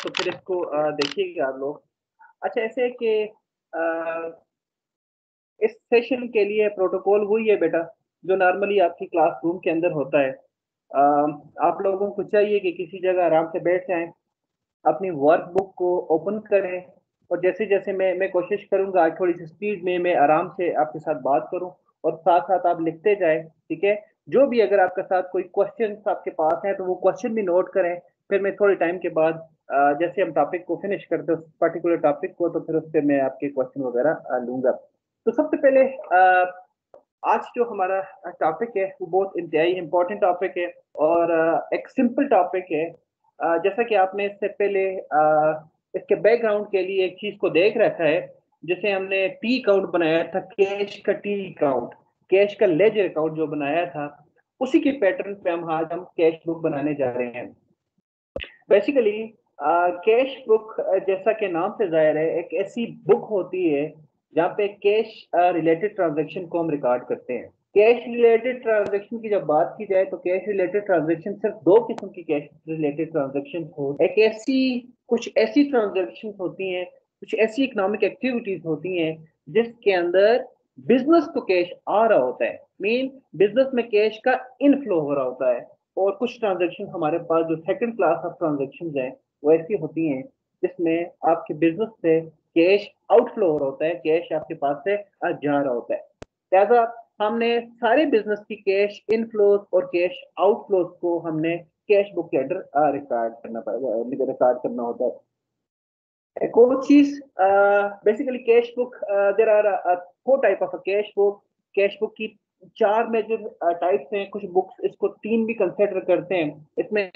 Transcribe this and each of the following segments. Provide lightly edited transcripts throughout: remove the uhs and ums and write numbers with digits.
तो फिर इसको देखिएगा आप लोग। अच्छा, ऐसे है कि इस सेशन के लिए प्रोटोकॉल वही है बेटा जो नॉर्मली आपकी क्लासरूम के अंदर होता है। आप लोगों को चाहिए कि किसी जगह आराम से बैठ जाएं, अपनी वर्कबुक को ओपन करें, और जैसे जैसे मैं कोशिश करूंगा आज थोड़ी सी स्पीड में मैं आराम से आपके साथ बात करूं, और साथ साथ आप लिखते जाएं, ठीक है। जो भी अगर आपके साथ कोई क्वेश्चन आपके पास है तो वो क्वेश्चन भी नोट करें। फिर मैं थोड़े टाइम के बाद जैसे हम टॉपिक को फिनिश करते हैं उस पर्टिकुलर टॉपिक को, तो फिर उस पर मैं आपके क्वेश्चन वगैरह लूंगा। तो सबसे पहले आज जो हमारा टॉपिक है वो बहुत इंतहाई इम्पोर्टेंट टॉपिक है, और एक सिंपल टॉपिक है। जैसा कि आपने इससे पहले इसके बैकग्राउंड के लिए एक चीज को देख रखा है, जिसे हमने टी अकाउंट बनाया था, कैश का टी अकाउंट, कैश का लेजर अकाउंट जो बनाया था, उसी के पैटर्न पे हम कैश बुक बनाने जा रहे हैं। बेसिकली कैश बुक जैसा कि नाम से जाहिर है एक ऐसी बुक होती है जहाँ पे कैश रिलेटेड ट्रांजैक्शन को हम रिकॉर्ड करते हैं। कैश रिलेटेड ट्रांजैक्शन की जब बात की जाए तो कैश रिलेटेड ट्रांजैक्शन सिर्फ दो किस्म की कैश रिलेटेड ट्रांजैक्शन हो, एक ऐसी कुछ ऐसी ट्रांजैक्शन होती हैं, कुछ ऐसी इकोनॉमिक एक्टिविटीज होती हैं जिसके अंदर बिजनेस को कैश आ रहा होता है, मीन बिजनेस में कैश का इनफ्लो हो रहा होता है। और कुछ ट्रांजैक्शन हमारे पास जो सेकंड क्लास ऑफ ट्रांजैक्शन हैं वो ऐसी होती हैं जिसमें आपके बिजनेस से कैश आउटफ्लो हो रहा होता है, कैश आपके पास से जा रहा होता है। लिहाजा हमने सारे बिजनेस की कैश इनफ्लोज और कैश आउटफ्लोज को हमने कैश बुक के अंदर रिकॉर्ड करना होता है। एक और चीज, basically cash book, there are four type of cash book. Cash book की चार मेजर टाइप्स हैं, कुछ बुक्स इसको तीन भी कंसिडर करते हैं। इसमें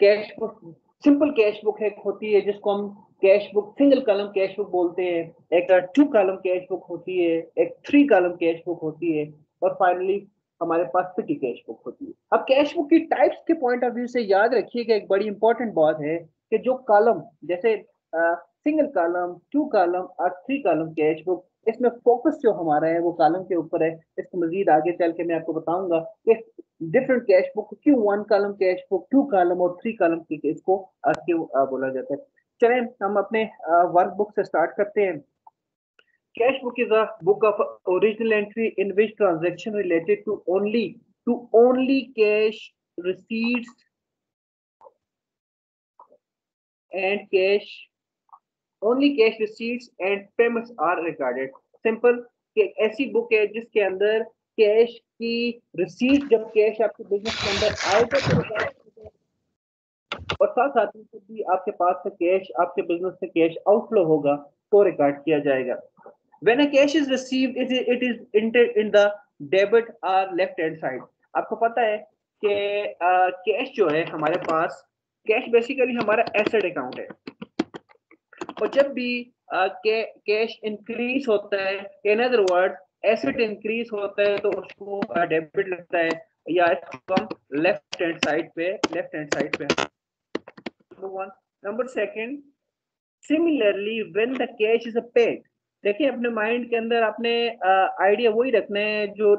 cash book, simple cash book एक होती है जिसको हम cash book, single column cash book बोलते हैं। एक टू कॉलम कैश बुक होती है, एक थ्री कॉलम कैश बुक होती है, और फाइनली हमारे पास पिटी कैश बुक होती है। अब कैश बुक की टाइप्स के पॉइंट ऑफ व्यू से याद रखिएगा एक बड़ी इंपॉर्टेंट बात है कि जो कॉलम, जैसे सिंगल कॉलम, टू कॉलम और थ्री कॉलम कैश बुक, इसमें फोकस जो हमारा है वो कॉलम के ऊपर है। इसको मजीद आगे चल के मैं आपको बताऊंगा कि डिफरेंट कैश बुक क्यों one column cash book, two column और थ्री कॉलम की केस को क्यों बोला जाता है। चलें हम अपने वर्क बुक से स्टार्ट करते हैं। Cash book is a book of original entry in which transaction related to only cash receipts and cash only cash receipts and payments are recorded. Simple कि एक ऐसी बुक है जिसके अंदर कैश की रिसीट, जब कैश आपके बिजनेस के अंदर आएगा तो रिकॉर्ड, और साथ साथ में जब भी आपके पास से कैश, आपके बिजनेस से कैश आउटफ्लो होगा तो रिकॉर्ड किया जाएगा। When a cash is received, it is entered in the debit or left hand side. आपको पता है कि कैश जो है हमारे पास, कैश बेसिकली हमारा एसेट अकाउंट है, और जब भी कैश इंक्रीज होता है, in other word asset increase होता है, तो उसको डेबिट लगता है, या इसको हम लेफ्ट हैंड साइड पे number one. Number second, similarly when the cash is paid, देखिए अपने माइंड के अंदर आपने आइडिया वही रखना है जो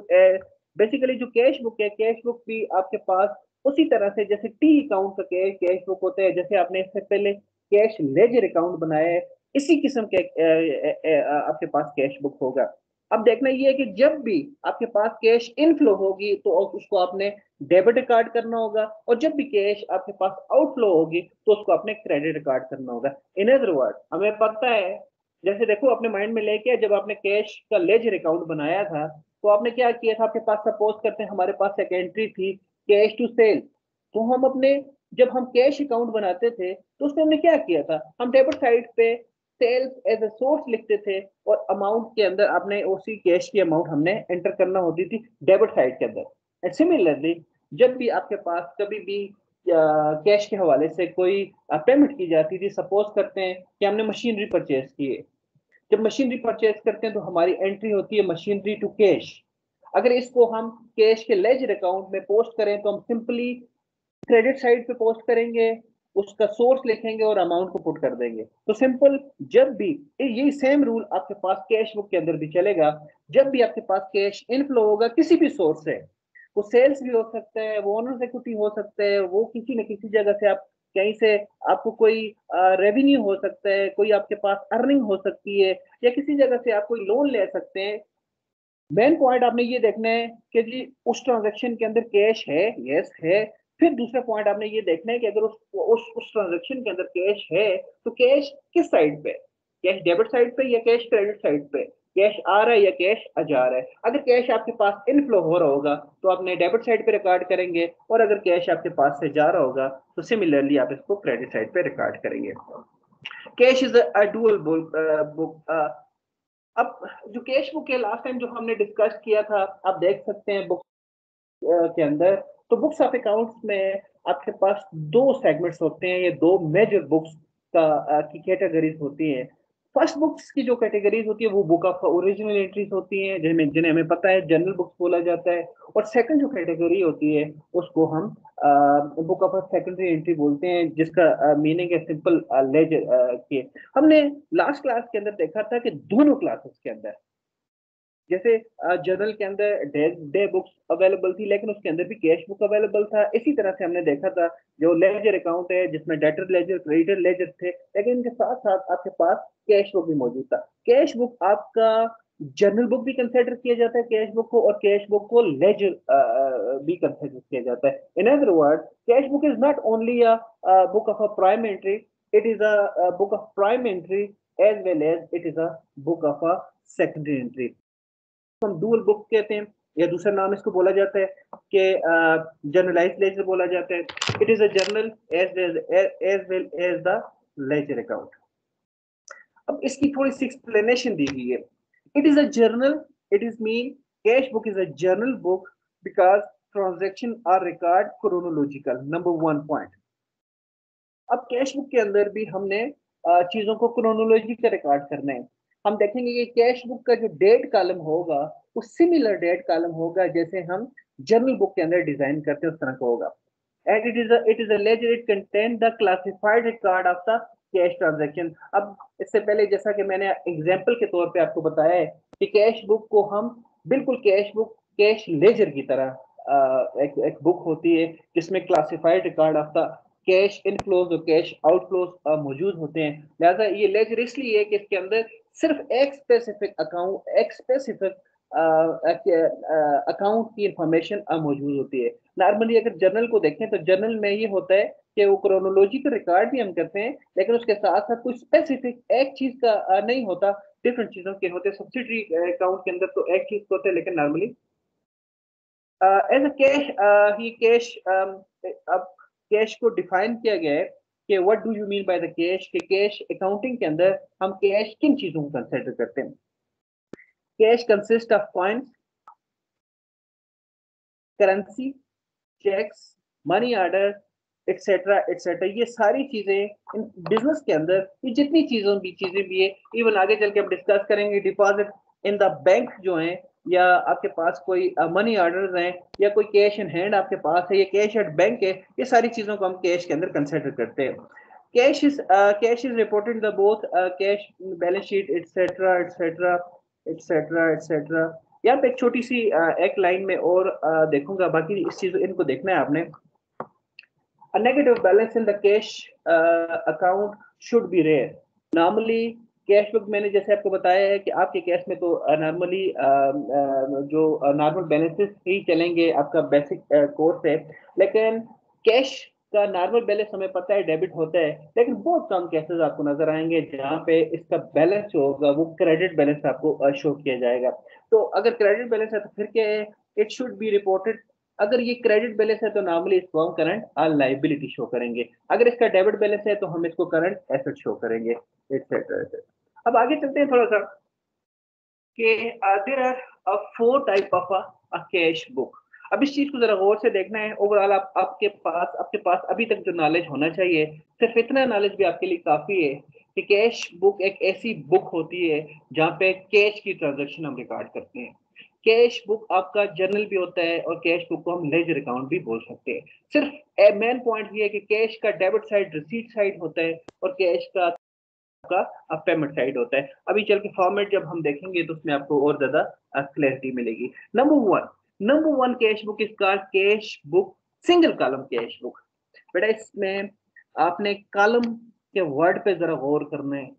बेसिकली जो कैश बुक है, कैश बुक भी आपके पास उसी तरह से जैसे टी अकाउंट का कैश बुक होता है, जैसे आपने इससे पहले कैश लेजर अकाउंट बनाया है, इसी किस्म के आपके पास कैश बुक होगा। अब देखना ये है कि जब भी आपके पास कैश इनफ्लो होगी तो उसको आपने डेबिट कार्ड करना होगा, और जब भी कैश आपके पास आउटफ्लो होगी तो उसको आपने क्रेडिट कार्ड करना होगा। इन अदर वर्ड हमें पता है, जैसे देखो अपने माइंड में लेके जब आपने कैश का लेजर अकाउंट बनाया था तो आपने क्या किया था, आपके पास सपोज करते हैं हमारे पास एक एंट्री थी कैश टू सेल, तो हम अपने, जब हम कैश अकाउंट बनाते थे तो उसमें हमने क्या किया था, हम डेबिट साइड पे सेल्स एज ए सोर्स लिखते थे, और अमाउंट के अंदर आपने उसी कैश की अमाउंट हमने एंटर करना होती थी डेबिट साइड के अंदर। एंड सिमिलरली जब भी आपके पास कभी भी कैश के हवाले से कोई पेमेंट की जाती थी, सपोज करते हैं कि हमने मशीनरी परचेज की है, जब मशीनरी परचेज करते हैं तो हमारी एंट्री होती है मशीनरी टू कैश। अगर इसको हम कैश के लेजर अकाउंट में पोस्ट करें तो हम सिंपली क्रेडिट साइड पे पोस्ट करेंगे, उसका सोर्स लिखेंगे और अमाउंट को पुट कर देंगे। तो सिंपल, जब भी यही सेम रूल आपके पास कैश बुक के अंदर भी चलेगा, जब भी आपके पास कैश इनफ्लो होगा किसी भी सोर्स से, वो सेल्स भी हो सकता है, वो ओनर्स इक्विटी हो सकता है, वो किसी न किसी जगह से आप कहीं से आपको कोई रेवेन्यू हो सकता है, कोई आपके पास अर्निंग हो सकती है, या किसी जगह से आप कोई लोन ले सकते हैं। मेन पॉइंट आपने ये देखना है कि जी उस ट्रांजैक्शन के अंदर कैश है, यस है। फिर दूसरा पॉइंट आपने ये देखना है कि अगर उस ट्रांजैक्शन के अंदर कैश है तो कैश किस साइड पे, कैश डेबिट साइड पे या कैश क्रेडिट साइड पे, कैश आ रहा है या कैश जा रहा है। अगर कैश आपके पास इनफ्लो हो रहा होगा तो अपने डेबिट साइड पे रिकॉर्ड करेंगे, और अगर कैश आपके पास से जा रहा होगा तो सिमिलरली आप इसको क्रेडिट साइड पे रिकॉर्ड करेंगे। Cash is a dual book. अब जो कैश बुक है लास्ट टाइम जो हमने डिस्कस किया था, आप देख सकते हैं बुक के अंदर, तो बुक्स ऑफ अकाउंट्स में आपके पास दो सेगमेंट्स होते हैं, ये दो मेजर बुक्स की कैटेगरीज होती हैं। फर्स्ट बुक्स की जो कैटेगरीज होती है वो बुक ऑफ ओरिजिनल एंट्रीज होती हैं, जिन्हें जिन्हें हमें पता है जनरल बुक्स बोला जाता है। और सेकंड जो कैटेगरी होती है उसको हम बुक ऑफ सेकेंडरी एंट्री बोलते हैं, जिसका मीनिंग है सिंपल लेजर के। हमने लास्ट क्लास के अंदर देखा था कि दोनों क्लासेस के अंदर, जैसे जर्नल के अंदर डे बुक्स अवेलेबल थी, लेकिन उसके अंदर भी कैश बुक अवेलेबल था। इसी तरह से हमने देखा था जो लेजर अकाउंट है जिसमें डेटर लेजर क्रेडिटर लेजर थे, लेकिन इनके साथ साथ आपके पास कैश बुक भी मौजूद था। कैश बुक आपका जर्नल बुक भी कंसिडर किया जाता है कैश बुक को, और कैश बुक को लेजर भी कंसिडर किया जाता है। In other word, cash book is not only a book of a prime entry, it is a book of prime entry as well as it is a book of a secondary entry. हम dual book कहते हैं, या दूसरा नाम इसको बोला जाता है कि जर्नलाइज लेजर बोला जाता है। It is a journal as well as the ledger account. अब इसकी थोड़ी सी एक्सप्लेनेशन दी गई है। It is a journal, it is mean cash book is a journal book because transaction are record chronological, number one point. अब cash book के अंदर भी हमने चीजों को क्रोनोलॉजी का रिकॉर्ड करना है। हम देखेंगे कि कैश बुक का जो डेट कॉलम होगा वो सिमिलर डेट कॉलम होगा जैसे हम जर्नल बुक के अंदर डिजाइन करते हैं उस तरह का होगा। And it is a ledger, it contain the classified record of the cash transaction. अब इससे पहले जैसा कि मैंने एग्जांपल के तौर पे आपको बताया है कि कैश बुक को हम बिल्कुल कैश बुक कैश लेजर की तरह एक बुक होती है जिसमें classified record of the cash inflows और कैश आउटफ्लोज मौजूद होते हैं। लिहाजा ये लेजर इसलिए है कि इसके अंदर सिर्फ एक स्पेसिफिक अकाउंट, एक स्पेसिफिक अकाउंट की इंफॉर्मेशन मौजूद होती है। नॉर्मली अगर जर्नल को देखें तो जर्नल में ये होता है कि वो क्रोनोलॉजिकल रिकॉर्ड भी हम करते हैं, लेकिन उसके साथ साथ कोई स्पेसिफिक एक चीज का नहीं होता, डिफरेंट चीजों के होते हैं। सब्सिडरी अकाउंट के अंदर तो एक चीज होते हैं, लेकिन नॉर्मली एज अ कैश ही कैश, अब कैश को डिफाइन किया गया है कि what do you mean by the cash, कि कैश अकाउंटिंग के अंदर हम कैश किन चीजों को कंसिडर करते हैं। Cash consist of coins, currency, cheques, money order, etcetera etcetera. ये सारी चीजें इन बिजनेस के अंदर, ये जितनी चीजें भी है, इवन आगे चल के हम डिस्कस करेंगे डिपॉजिट इन द बैंक जो है, या आपके पास कोई मनी ऑर्डर्स हैं, या कोई कैश इन हैंड आपके पास है, या कैश एट बैंक है, ये सारी चीजों को हम कैश के अंदर कंसिडर करते हैं। Cash is reported the both cash balance sheet etcetera etcetera etcetera etcetera. यहाँ पे एक छोटी सी एक लाइन में और देखूंगा, बाकी इस चीज इनको देखना है आपने। A negative balance in the cash account should be rare. Normally cash book मैंने जैसे आपको बताया है कि आपके कैश में तो नॉर्मली जो नॉर्मल बैलेंसेस ही चलेंगे, आपका बेसिक कोर्स है। लेकिन कैश का नॉर्मल बैलेंस हमें पता है डेबिट होता है, लेकिन बहुत कम केसेस आपको नजर आएंगे जहाँ पे इसका बैलेंस जो होगा वो क्रेडिट बैलेंस आपको शो किया जाएगा। तो अगर क्रेडिट बैलेंस है तो फिर क्या है, इट शुड बी रिपोर्टेड। अगर ये क्रेडिट बैलेंस है तो नॉर्मली इसको हम करंट लायबिलिटी शो करेंगे, अगर इसका डेबिट बैलेंस है तो हम इसको करंट एसेट शो करेंगे, एटसेट्रा एटसेट्रा। अब आगे चलते हैं थोड़ा सा कि there are four type of a cash book. अब इस चीज को जरा गौर से देखना है। ओवरऑल आपके पास अभी तक जो नॉलेज होना चाहिए, सिर्फ इतना नॉलेज भी आपके लिए काफी है कि कैश बुक एक ऐसी बुक होती है जहाँ पे कैश की ट्रांजेक्शन हम रिकॉर्ड करते हैं। कैश बुक आपका जर्नल भी होता है, और कैश बुक को हम लेजर अकाउंट भी बोल सकते हैं। सिर्फ मेन पॉइंट ये है कि कैश का डेबिट साइड रिसीट साइड होता है, और कैश का आपका पेमेंट साइड होता है। अभी चल के फॉर्मेट जब हम देखेंगे तो उसमें आपको और ज्यादा क्लैरिटी मिलेगी। Number one cash book is called cash book single column cash book. बेटा इसमें आपने कॉलम के वर्ड पे जरा गौर करना है।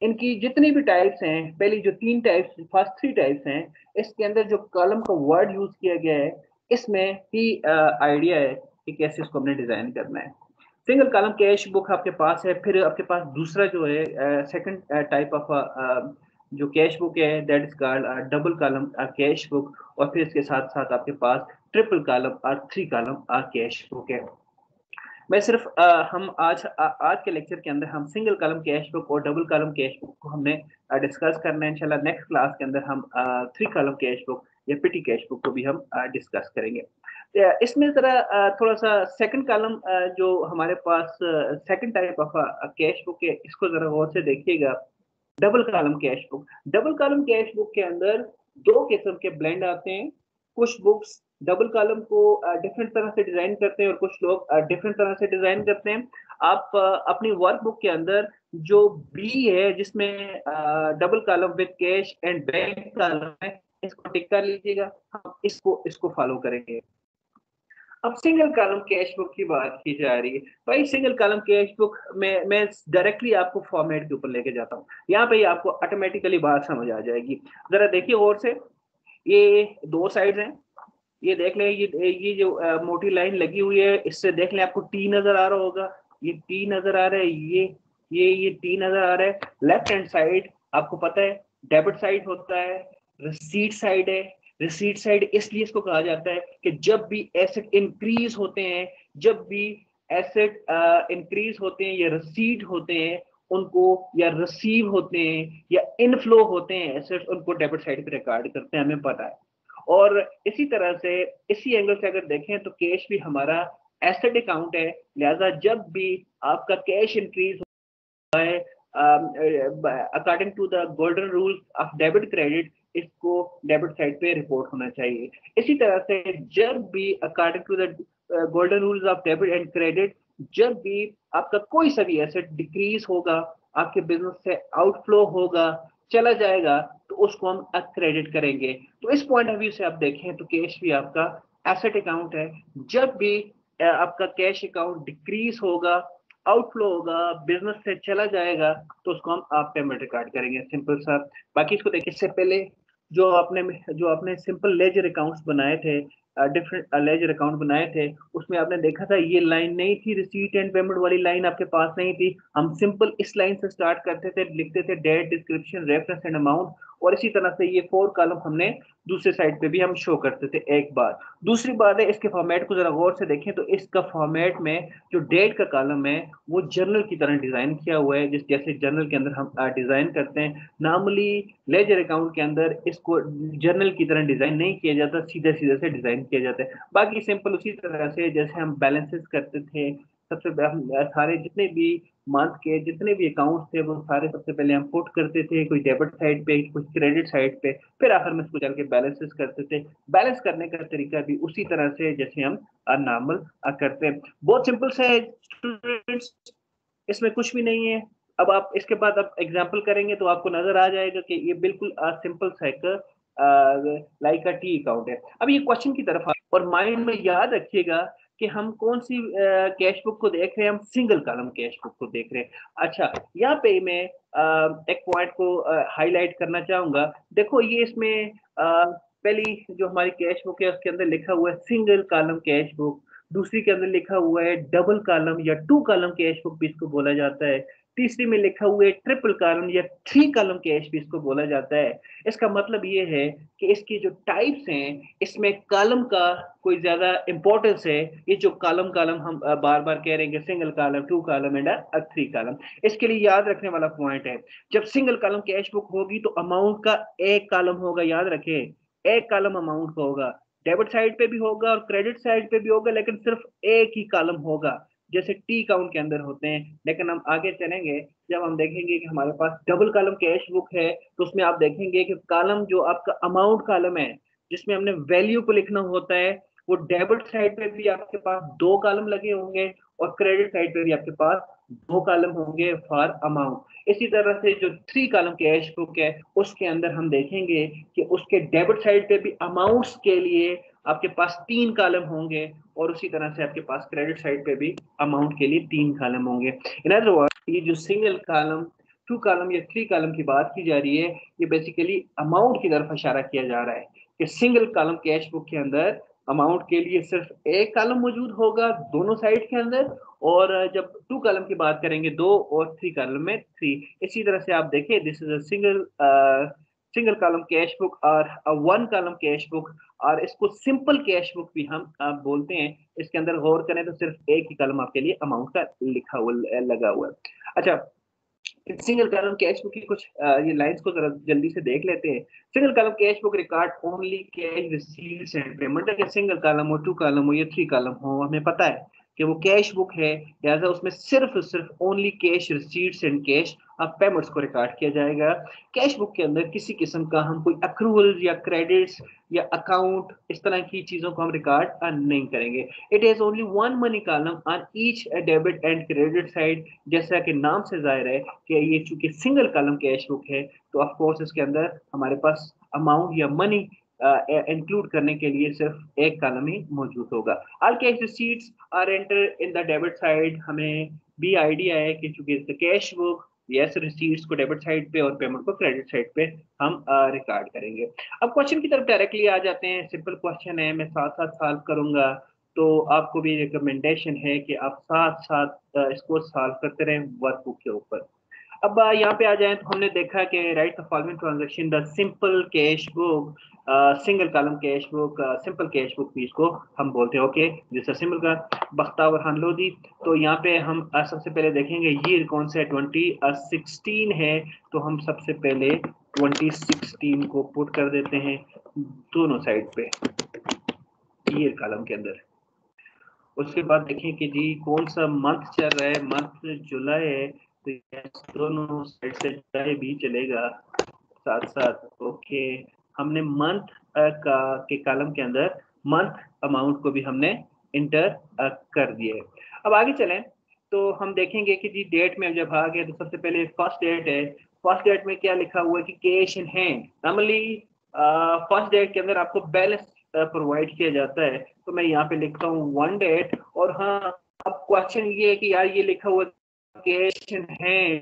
इनकी जितनी भी टाइप्स हैं, पहली जो 3 टाइप्स फर्स्ट 3 टाइप्स हैं, इसके अंदर जो कॉलम का वर्ड यूज़ किया गया है, इसमें ही आइडिया है कि कैसे इसको हमने डिज़ाइन करना है। सिंगल कॉलम कैश बुक आपके पास है, फिर आपके पास दूसरा जो है सेकंड टाइप ऑफ जो कैश बुक है that is called double column cash book, और फिर इसके साथ-साथ आपके पास ट्रिपल कॉलम और 3 कॉलम कैश बुक है। मैं सिर्फ हम आज के लेक्चर के अंदर हम सिंगल कॉलम कैश बुक और डबल कॉलम कैश बुक को हमने डिस्कस करना है। इंशाल्लाह नेक्स्ट क्लास के अंदर हम 3 कॉलम कैश बुक या पिटी कैश बुक को भी हम डिस्कस करेंगे। इसमें ज़रा थोड़ा-सा सेकंड कॉलम जो हमारे पास second type of cash book है, इसको ज़रा गौर से देखिएगा। Double column cash book. Double column cash book के अंदर 2 किस्म के ब्लेंड आते हैं। कुछ बुक्स डबल कॉलम को डिफरेंट तरह से डिज़ाइन करते हैं और कुछ लोग डिफरेंट तरह से डिज़ाइन करते हैं। आप अपनी वर्कबुक के अंदर जो बी है जिसमें double column with cash and bank column है, इसको टिक कर लीजिएगा। हम इसको इसको फॉलो करेंगे। अब सिंगल कॉलम कैश बुक की बात की जा रही है। भाई सिंगल कॉलम कैश बुक में मैं डायरेक्टली आपको फॉर्मेट के ऊपर लेके जाता हूँ। यहाँ पे ही आपको ऑटोमेटिकली बात समझ आ जाएगी। ज़रा देखिए गौर से, ये 2 साइड्स हैं। ये देख लें, ये जो मोटी लाइन लगी हुई है, इससे देख लें आपको टी नज़र आ रहा होगा। ये टी नज़र आ रहा है, ये टी नज़र आ रहा है। लेफ्ट हैंड साइड आपको पता है डेबिट साइड होता है, रिसीट साइड है। रिसीट साइड इसलिए इसको कहा जाता है कि जब भी एसेट इंक्रीज होते हैं, जब भी एसेट इंक्रीज होते हैं या रिसीट होते हैं उनको, या रिसीव होते हैं या इनफ्लो होते हैं एसेट्स, उनको डेबिट साइड पे रिकॉर्ड करते हैं, हमें पता है। और इसी तरह से इसी एंगल से अगर देखें तो कैश भी हमारा एसेट अकाउंट है। लिहाजा जब भी आपका कैश इंक्रीज होता है according to the golden rule of debit credit, इसको डेबिट साइड पे रिपोर्ट होना चाहिए। इसी तरह से जब भी according to the golden rules of debit and credit, जब भी आपका कोई सा भी एसेट डिक्रीज होगा, आपके बिजनेस से आउटफ्लो होगा, चला जाएगा, तो उसको हम क्रेडिट करेंगे। तो इस पॉइंट ऑफ व्यू से आप देखें तो कैश भी आपका एसेट अकाउंट है। जब भी आपका कैश अकाउंट डिक्रीज होगा, आउटफ्लो होगा, बिजनेस से चला जाएगा, तो उसको हम आप पेमेंट रिकॉर्ड करेंगे, सिंपल सा। बाकी इसको देखिए, इससे पहले जो आपने सिंपल लेजर अकाउंट्स बनाए थे, डिफरेंट लेजर अकाउंट बनाए थे, उसमें आपने देखा था ये लाइन नहीं थी, रिसीट एंड पेमेंट वाली लाइन आपके पास नहीं थी। हम सिंपल इस लाइन से स्टार्ट करते थे, लिखते थे date, description, reference and amount, और इसी तरह से ये 4 कॉलम हमने दूसरे साइड पे भी हम शो करते थे। एक बात, दूसरी बात है इसके फॉर्मेट को जरा गौर से देखें तो इसका फॉर्मेट में जो डेट का कॉलम है वो जर्नल की तरह डिजाइन किया हुआ है, जिस जैसे जर्नल के अंदर हम डिजाइन करते हैं। नॉर्मली लेजर अकाउंट के अंदर इसको जर्नल की तरह डिजाइन नहीं किया जाता, सीधे सीधे से डिजाइन किया जाता है। बाकी सिंपल उसी तरह से जैसे हम बैलेंसेस करते थे, सबसे सारे जितने भी मंथ के जितने भी अकाउंट्स थे वो सारे सबसे पहले हम पुट करते थे, कोई डेबिट साइड पे, कुछ क्रेडिट साइड पे, फिर आखिर में इसको चल के बैलेंसेस करते थे। बैलेंस करने का तरीका भी उसी तरह से जैसे हम नॉर्मल करते हैं। बहुत सिंपल से है स्टूडेंट्स, इसमें कुछ भी नहीं है। अब आप इसके बाद आप एग्जाम्पल करेंगे तो आपको नजर आ जाएगा कि ये बिल्कुल सिंपल सा एक लाइक का टी अकाउंट है। अब ये क्वेश्चन की तरफ और माइंड में याद रखिएगा कि हम कौन सी कैश बुक को देख रहे हैं, हम सिंगल कॉलम कैश बुक को देख रहे हैं। अच्छा, यहाँ पे मैं एक पॉइंट को हाईलाइट करना चाहूंगा। देखो ये इसमें पहली जो हमारी कैश बुक है उसके अंदर लिखा हुआ है सिंगल कॉलम कैश बुक, दूसरी के अंदर लिखा हुआ है डबल कॉलम या 2 कॉलम कैश बुक भी इसको बोला जाता है, तीसरी में लिखा हुआ है ट्रिपल कॉलम या 3 कॉलम कैश भी इसको बोला जाता है। इसका मतलब ये है कि इसकी जो टाइप्स हैं इसमें कॉलम का कोई ज्यादा इंपॉर्टेंस है। ये जो कॉलम कॉलम हम बार बार कह रहे हैं single column, 2 column and 3 column, इसके लिए याद रखने वाला पॉइंट है, जब सिंगल कॉलम कैश बुक होगी तो अमाउंट का एक कॉलम होगा, याद रखें, एक कॉलम अमाउंट का होगा। डेबिट साइड पे भी होगा और क्रेडिट साइड पे भी होगा, लेकिन सिर्फ एक ही कॉलम होगा, जैसे टी अकाउंट के अंदर होते हैं। लेकिन हम आगे चलेंगे, जब हम देखेंगे कि हमारे पास डबल कॉलम कैश बुक है तो उसमें आप देखेंगे कि कॉलम जो आपका अमाउंट कॉलम है जिसमें हमने वैल्यू को लिखना होता है, वो डेबिट साइड पे भी आपके पास 2 कॉलम लगे होंगे और क्रेडिट साइड पे भी आपके पास 2 कॉलम होंगे फॉर अमाउंट। इसी तरह से जो 3 कॉलम कैश बुक है उसके अंदर हम देखेंगे कि उसके डेबिट साइड पे भी अमाउंट्स के लिए आपके पास 3 कॉलम होंगे और उसी तरह से आपके पास क्रेडिट साइड पे भी अमाउंट के लिए 3 कॉलम होंगे। इन अदर वर्ड ये जो सिंगल कॉलम, 2 कॉलम या 3 कॉलम की बात की जा रही है, ये बेसिकली अमाउंट की तरफ इशारा किया जा रहा है कि सिंगल कॉलम कैश बुक के अंदर अमाउंट के लिए सिर्फ एक कॉलम मौजूद होगा दोनों साइड के अंदर, और जब 2 कॉलम की बात करेंगे 2 और 3 कॉलम में 3। इसी तरह से आप देखें this is a single column cash book और 1 कॉलम कैश बुक, और इसको सिंपल कैश बुक भी हम बोलते हैं। इसके अंदर गौर करें तो सिर्फ एक ही कॉलम आपके लिए अमाउंट का लिखा हुआ लगा हुआ है। अच्छा, सिंगल कॉलम कैश बुक की कुछ ये लाइंस को जरा जल्दी से देख लेते हैं। Single column cash book record only cash receiveds and payment. अगर सिंगल कॉलम हो, 2 कॉलम हो या 3 कॉलम हो, हमें पता है कि वो कैश बुक है, लिहाजा उसमें सिर्फ only cash receipts and cash payments को रिकॉर्ड किया जाएगा। कैश बुक के अंदर किसी किस्म का हम कोई अक्रूवल्स या क्रेडिट्स या अकाउंट इस तरह की चीजों को हम रिकॉर्ड नहीं करेंगे। It is only one money column on each debit and credit side. जैसा कि नाम से जाहिर है कि ये चूंकि सिंगल कॉलम कैश बुक है, तो ऑफ कोर्स इसके अंदर हमारे पास अमाउंट या मनी इंक्लूड करने के लिए सिर्फ एक कॉलम ही मौजूद होगा। All cash receipts are enter in the debit side. हमें भी आइडिया है कि चूंकि कैश बुक यस रिसीट्स को डेबिट साइड पे और पेमेंट को क्रेडिट साइड पे हम रिकॉर्ड करेंगे। अब क्वेश्चन की तरफ डायरेक्टली आ जाते हैं। सिंपल क्वेश्चन है, मैं साथ साथ सॉल्व करूंगा, तो आपको भी रिकमेंडेशन है कि आप साथ साथ इसको सॉल्व करते रहें वर्कबुक के ऊपर। अब यहाँ पे आ जाए तो हमने देखा कि right the following transaction the simple cash book, single column cash book, simple cash book भी इसको हम बोलते हैं। ओके, जैसे सिंपल का बख्तावर खान लोधी। तो यहाँ पे हम सबसे पहले देखेंगे ये कौन सा है, 2016 है, तो हम सबसे पहले 2016 को पुट कर देते हैं दोनों साइड पे ईयर कॉलम के अंदर। उसके बाद देखें कि जी कौन सा मंथ चल रहा है, मंथ जुलाई है, तो yes, दोनों साइड से जुलाई भी चलेगा साथ साथ। ओके, हमने मंथ का के कॉलम के अंदर मंथ अमाउंट को भी हमने इंटर कर दिया है। अब आगे चलें तो हम देखेंगे कि जी डेट में जब आ गए तो सबसे पहले फर्स्ट डेट है। फर्स्ट डेट में क्या लिखा हुआ है कि cash in hand. Normally first date के अंदर आपको बैलेंस प्रोवाइड किया जाता है, तो मैं यहाँ पे लिखता हूँ 1 डेट। और हाँ, अब क्वेश्चन ये है कि यार ये लिखा हुआ कैश इन हैंड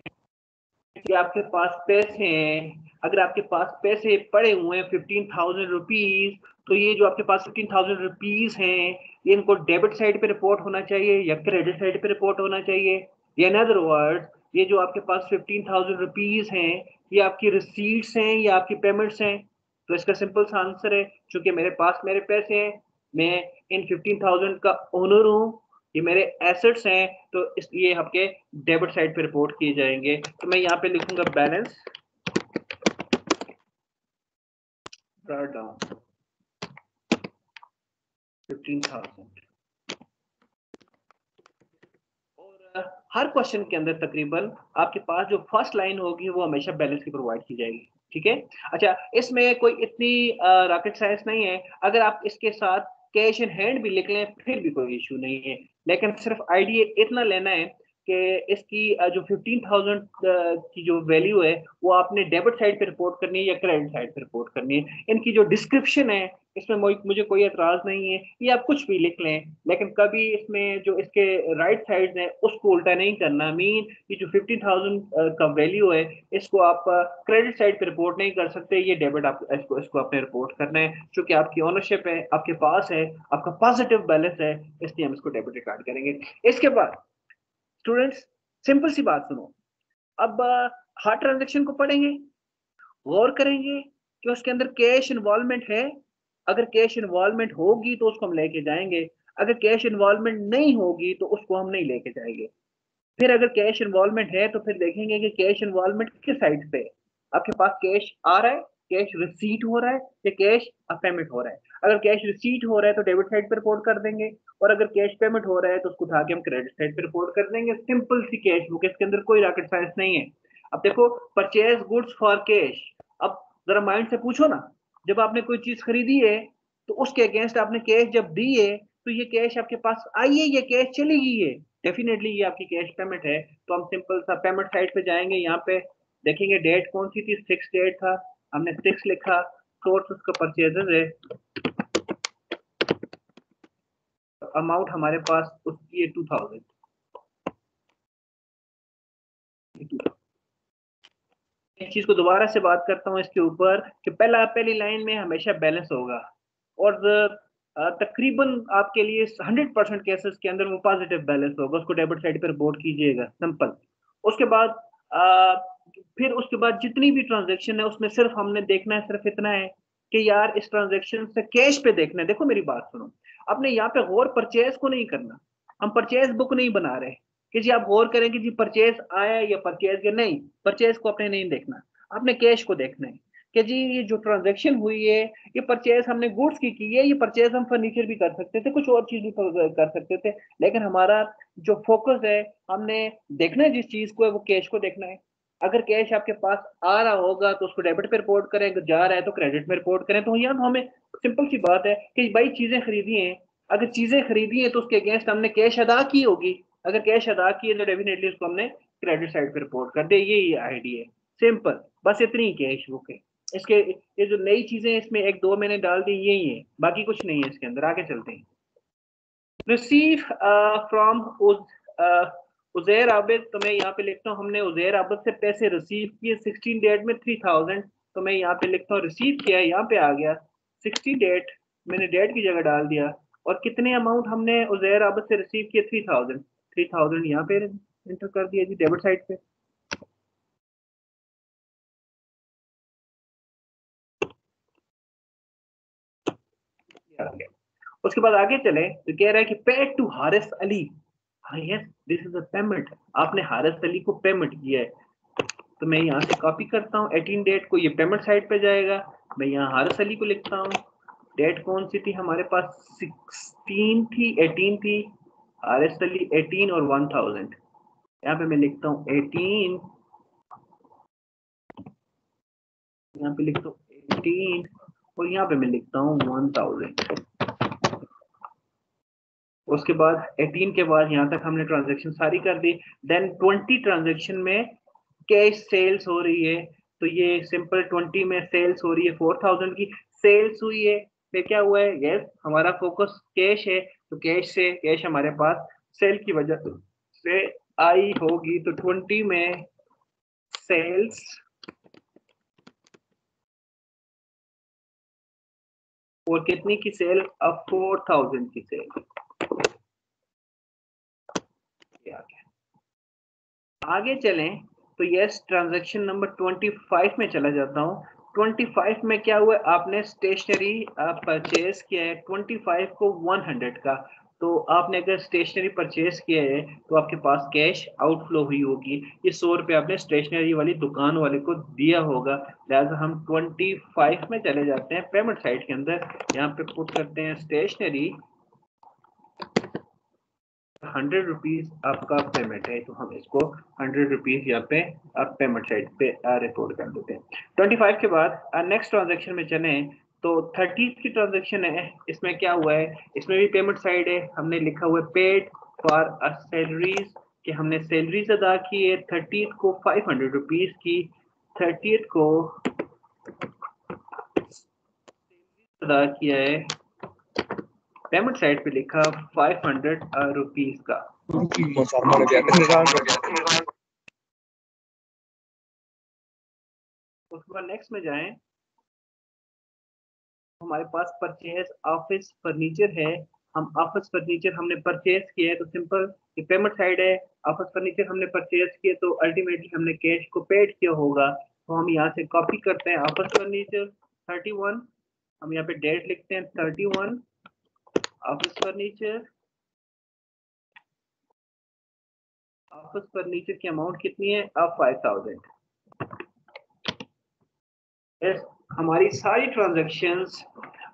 कि आपके पास पैसे हैं, अगर आपके पास पैसे पड़े हुए हैं 15,000 रुपीज, तो ये जो आपके पास 15,000 रुपीज हैं, ये इनको डेबिट साइड पे रिपोर्ट होना चाहिए या क्रेडिट साइड पे रिपोर्ट होना चाहिए। या इन अदर वर्ड, ये जो आपके पास 15,000 रुपीज हैं, ये आपकी रिसीट्स हैं या आपकी पेमेंट्स हैं? तो इसका सिंपल सा आंसर है, चूंकि मेरे पास मेरे पैसे हैं, मैं इन 15,000 का ओनर हूँ, ये मेरे एसेट्स हैं, तो इसलिए आपके डेबिट साइड पे रिपोर्ट किए जाएंगे। तो मैं यहाँ पे लिखूंगा बैलेंस डाउन 15,000। और हर क्वेश्चन के अंदर तकरीबन आपके पास जो फर्स्ट लाइन होगी वो हमेशा बैलेंस की प्रोवाइड की जाएगी। ठीक है, अच्छा, इसमें कोई इतनी रॉकेट साइंस नहीं है। अगर आप इसके साथ कैश इन हैंड भी लिख लें फिर भी कोई इशू नहीं है, लेकिन सिर्फ आइडिया इतना लेना है कि इसकी जो 15,000 की जो वैल्यू है वो आपने डेबिट साइड पे रिपोर्ट करनी है या क्रेडिट साइड पे रिपोर्ट करनी है। इनकी जो डिस्क्रिप्शन है इसमें मुझे कोई एतराज नहीं है, ये आप कुछ भी लिख लें, लेकिन कभी इसमें जो इसके राइट साइड है उसको उल्टा नहीं करना। मीन ये जो 15,000 का वैल्यू है इसको आप क्रेडिट साइड पे रिपोर्ट नहीं कर सकते, ये डेबिट आप इसको आपने रिपोर्ट करना है। क्योंकि आपकी ओनरशिप है, आपके पास है, आपका पॉजिटिव बैलेंस है, इसलिए हम इसको डेबिट रिकॉर्ड करेंगे। इसके बाद स्टूडेंट्स सिंपल सी बात सुनो। अब हर ट्रांजेक्शन को पढ़ेंगे, गौर करेंगे कि उसके अंदर कैश इन्वॉल्वमेंट है। अगर कैश इन्वॉल्वमेंट होगी तो उसको हम लेके जाएंगे, अगर कैश इन्वॉल्वमेंट नहीं होगी तो उसको हम नहीं लेके जाएंगे। फिर अगर कैश इन्वॉल्वमेंट है तो फिर देखेंगे कि कैश इन्वॉल्वमेंट किस साइड पे है। आपके पास कैश आ रहा है, कैश रिसीट हो रहा है या कैश पेमेंट हो रहा है। अगर कैश रिसीट हो रहा है तो डेबिट साइड पे रिपोर्ट कर देंगे, और अगर कैश पेमेंट हो रहा है तो उसको उठा के हम क्रेडिट साइड पे रिपोर्ट कर देंगे। सिंपल सी कैश बुक, इसके अंदर कोई रॉकेट साइंस नहीं है। अब देखो, परचेज गुड्स फॉर कैश। अब जरा माइंड से पूछो ना, जब आपने कोई चीज खरीदी है तो उसके अगेंस्ट आपने कैश जब दी है, तो ये कैश आपके पास आई है या कैश चली गई है? डेफिनेटली ये आपकी कैश पेमेंट है। तो हम सिंपल सा पेमेंट साइड पे जाएंगे, यहाँ पे देखेंगे डेट कौन सी थी, 6 डेट था, हमने 6 लिखा। सोर्स उसका परचेजेस है, अमाउंट हमारे पास उसकी है 2000। इस चीज को दोबारा से बात करता हूँ इसके ऊपर कि पहली लाइन में हमेशा बैलेंस होगा, और तकरीबन आपके लिए 100% केसेस के अंदर वो पॉजिटिव बैलेंस होगा, उसको डेबिट साइड पर रिपोर्ट कीजिएगा, सिंपल। उसके बाद फिर उसके बाद जितनी भी ट्रांजेक्शन है उसमें सिर्फ हमने देखना है, सिर्फ इतना है कि यार इस ट्रांजेक्शन से कैश पे देखना है। देखो मेरी बात सुनो, आपने यहाँ पे गौर परचेज को नहीं करना, हम परचेज बुक नहीं बना रहे कि जी आप गौर करें कि जी परचेज आया या परचेज के नहीं, परचेज को आपने नहीं देखना, आपने कैश को देखना है कि जी ये जो ट्रांजैक्शन हुई है ये परचेज हमने गुड्स की है, ये परचेज हम फर्नीचर भी कर सकते थे, कुछ और चीज भी कर सकते थे, लेकिन हमारा जो फोकस है हमने देखना है जिस चीज को है वो कैश को देखना है। अगर कैश आपके पास आ रहा होगा तो उसको डेबिट पे रिपोर्ट करें, अगर जा रहा है तो क्रेडिट में रिपोर्ट करें। तो यहाँ तो हमें सिंपल सी बात है कि भाई चीजें खरीदी हैं, अगर चीजें खरीदी हैं तो उसके अगेंस्ट हमने कैश अदा की होगी, अगर कैश अदा की है तो डेफिनेटली उसको हमने क्रेडिट साइड पे रिपोर्ट कर दे, यही आईडी है, सिंपल, बस इतनी कैश बुक है। इसके ये जो नई चीजें इसमें एक दो मैंने डाल दी यही है, बाकी कुछ नहीं है इसके अंदर। आगे चलते हैं। रिसीव फ्रॉम उजैर आबिद, तो मैं यहाँ पे लिखता हूँ हमने उजैर आबिद से पैसे रिसीव किए 16 डेट में 3000, तो मैं यहाँ पे लिखता हूँ रिसीव किया, यहाँ पे आ गया 60 डेट, मैंने डेट की जगह डाल दिया, और कितने अमाउंट हमने उजैर आबिद से रिसीव किए 3000, 3000 यहाँ पे एंटर कर दिया जी डेबिट साइड पे। उसके बाद आगे चले तो कह रहा है कि पेड टू हारिस अली, हाँ yes this is a payment, आपने हारिस अली को पेमेंट किया है, तो मैं यहाँ से कॉपी करता हूँ 18 डेट को, ये पेमेंट साइड पे जाएगा, मैं यहाँ हारिस अली को लिखता हूँ, डेट कौन सी थी हमारे पास 16 थी 18 थी, हारिस अली 18 और 1000, यहाँ पे मैं लिखता हूँ 18, यहाँ पे लिखता हूँ 18 और यहाँ पे मैं लिखता हूँ 1000। उसके बाद 18 के बाद यहाँ तक हमने ट्रांजेक्शन सारी कर दी। देन 20 ट्रांजेक्शन में कैश सेल्स हो रही है, तो ये सिंपल 20 में सेल्स हो रही है 4000 की सेल्स हुई है, फिर क्या हुआ है, यस हमारा फोकस कैश है, तो कैश से कैश हमारे पास सेल की वजह से आई होगी, तो 20 में सेल्स और कितनी की सेल, अब 4000 की सेल। आगे चलें तो यस ट्रांजैक्शन नंबर 25 में चला जाता हूँ। 25 में क्या हुआ, आपने स्टेशनरी परचेज किया है 25 को 100 का, तो आपने अगर स्टेशनरी परचेज किया है तो आपके पास कैश आउटफ्लो हुई होगी, ये 100 रुपये आपने स्टेशनरी वाली दुकान वाले को दिया होगा, लिहाजा हम 25 में चले जाते हैं पेमेंट साइड के अंदर, यहाँ पे पुट करते हैं स्टेशनरी 100 रुपीज आपका पेमेंट है, तो हम इसको 100 रुपीज यहाँ पे आप पेमेंट साइड पे रिपोर्ट कर देते हैं। 25 के बाद नेक्स्ट ट्रांजेक्शन में चले तो 30 की ट्रांजेक्शन है, इसमें क्या हुआ है, इसमें भी पेमेंट साइड है, हमने लिखा हुआ है पेड फॉर सैलरीज, कि हमने सैलरीज अदा की है 30 को 500 रुपीज की, 30 को अदा किया है, पेमेंट साइड पे लिखा 500 रुपीज का। उसके बाद नेक्स्ट में जाएं, हमारे पास परचेज ऑफिस फर्नीचर है, हम ऑफिस फर्नीचर हमने परचेज किया है, तो सिंपल ये पेमेंट साइड है, ऑफिस फर्नीचर हमने परचेज किया तो अल्टीमेटली हमने कैश को पेड किया होगा, तो हम यहाँ से कॉपी करते हैं ऑफिस फर्नीचर 31, हम यहाँ पे डेट लिखते हैं 31 ऑफिस फर्नीचर, ऑफिस फर्नीचर की अमाउंट कितनी है, अब 5000। हमारी सारी ट्रांजेक्शन्स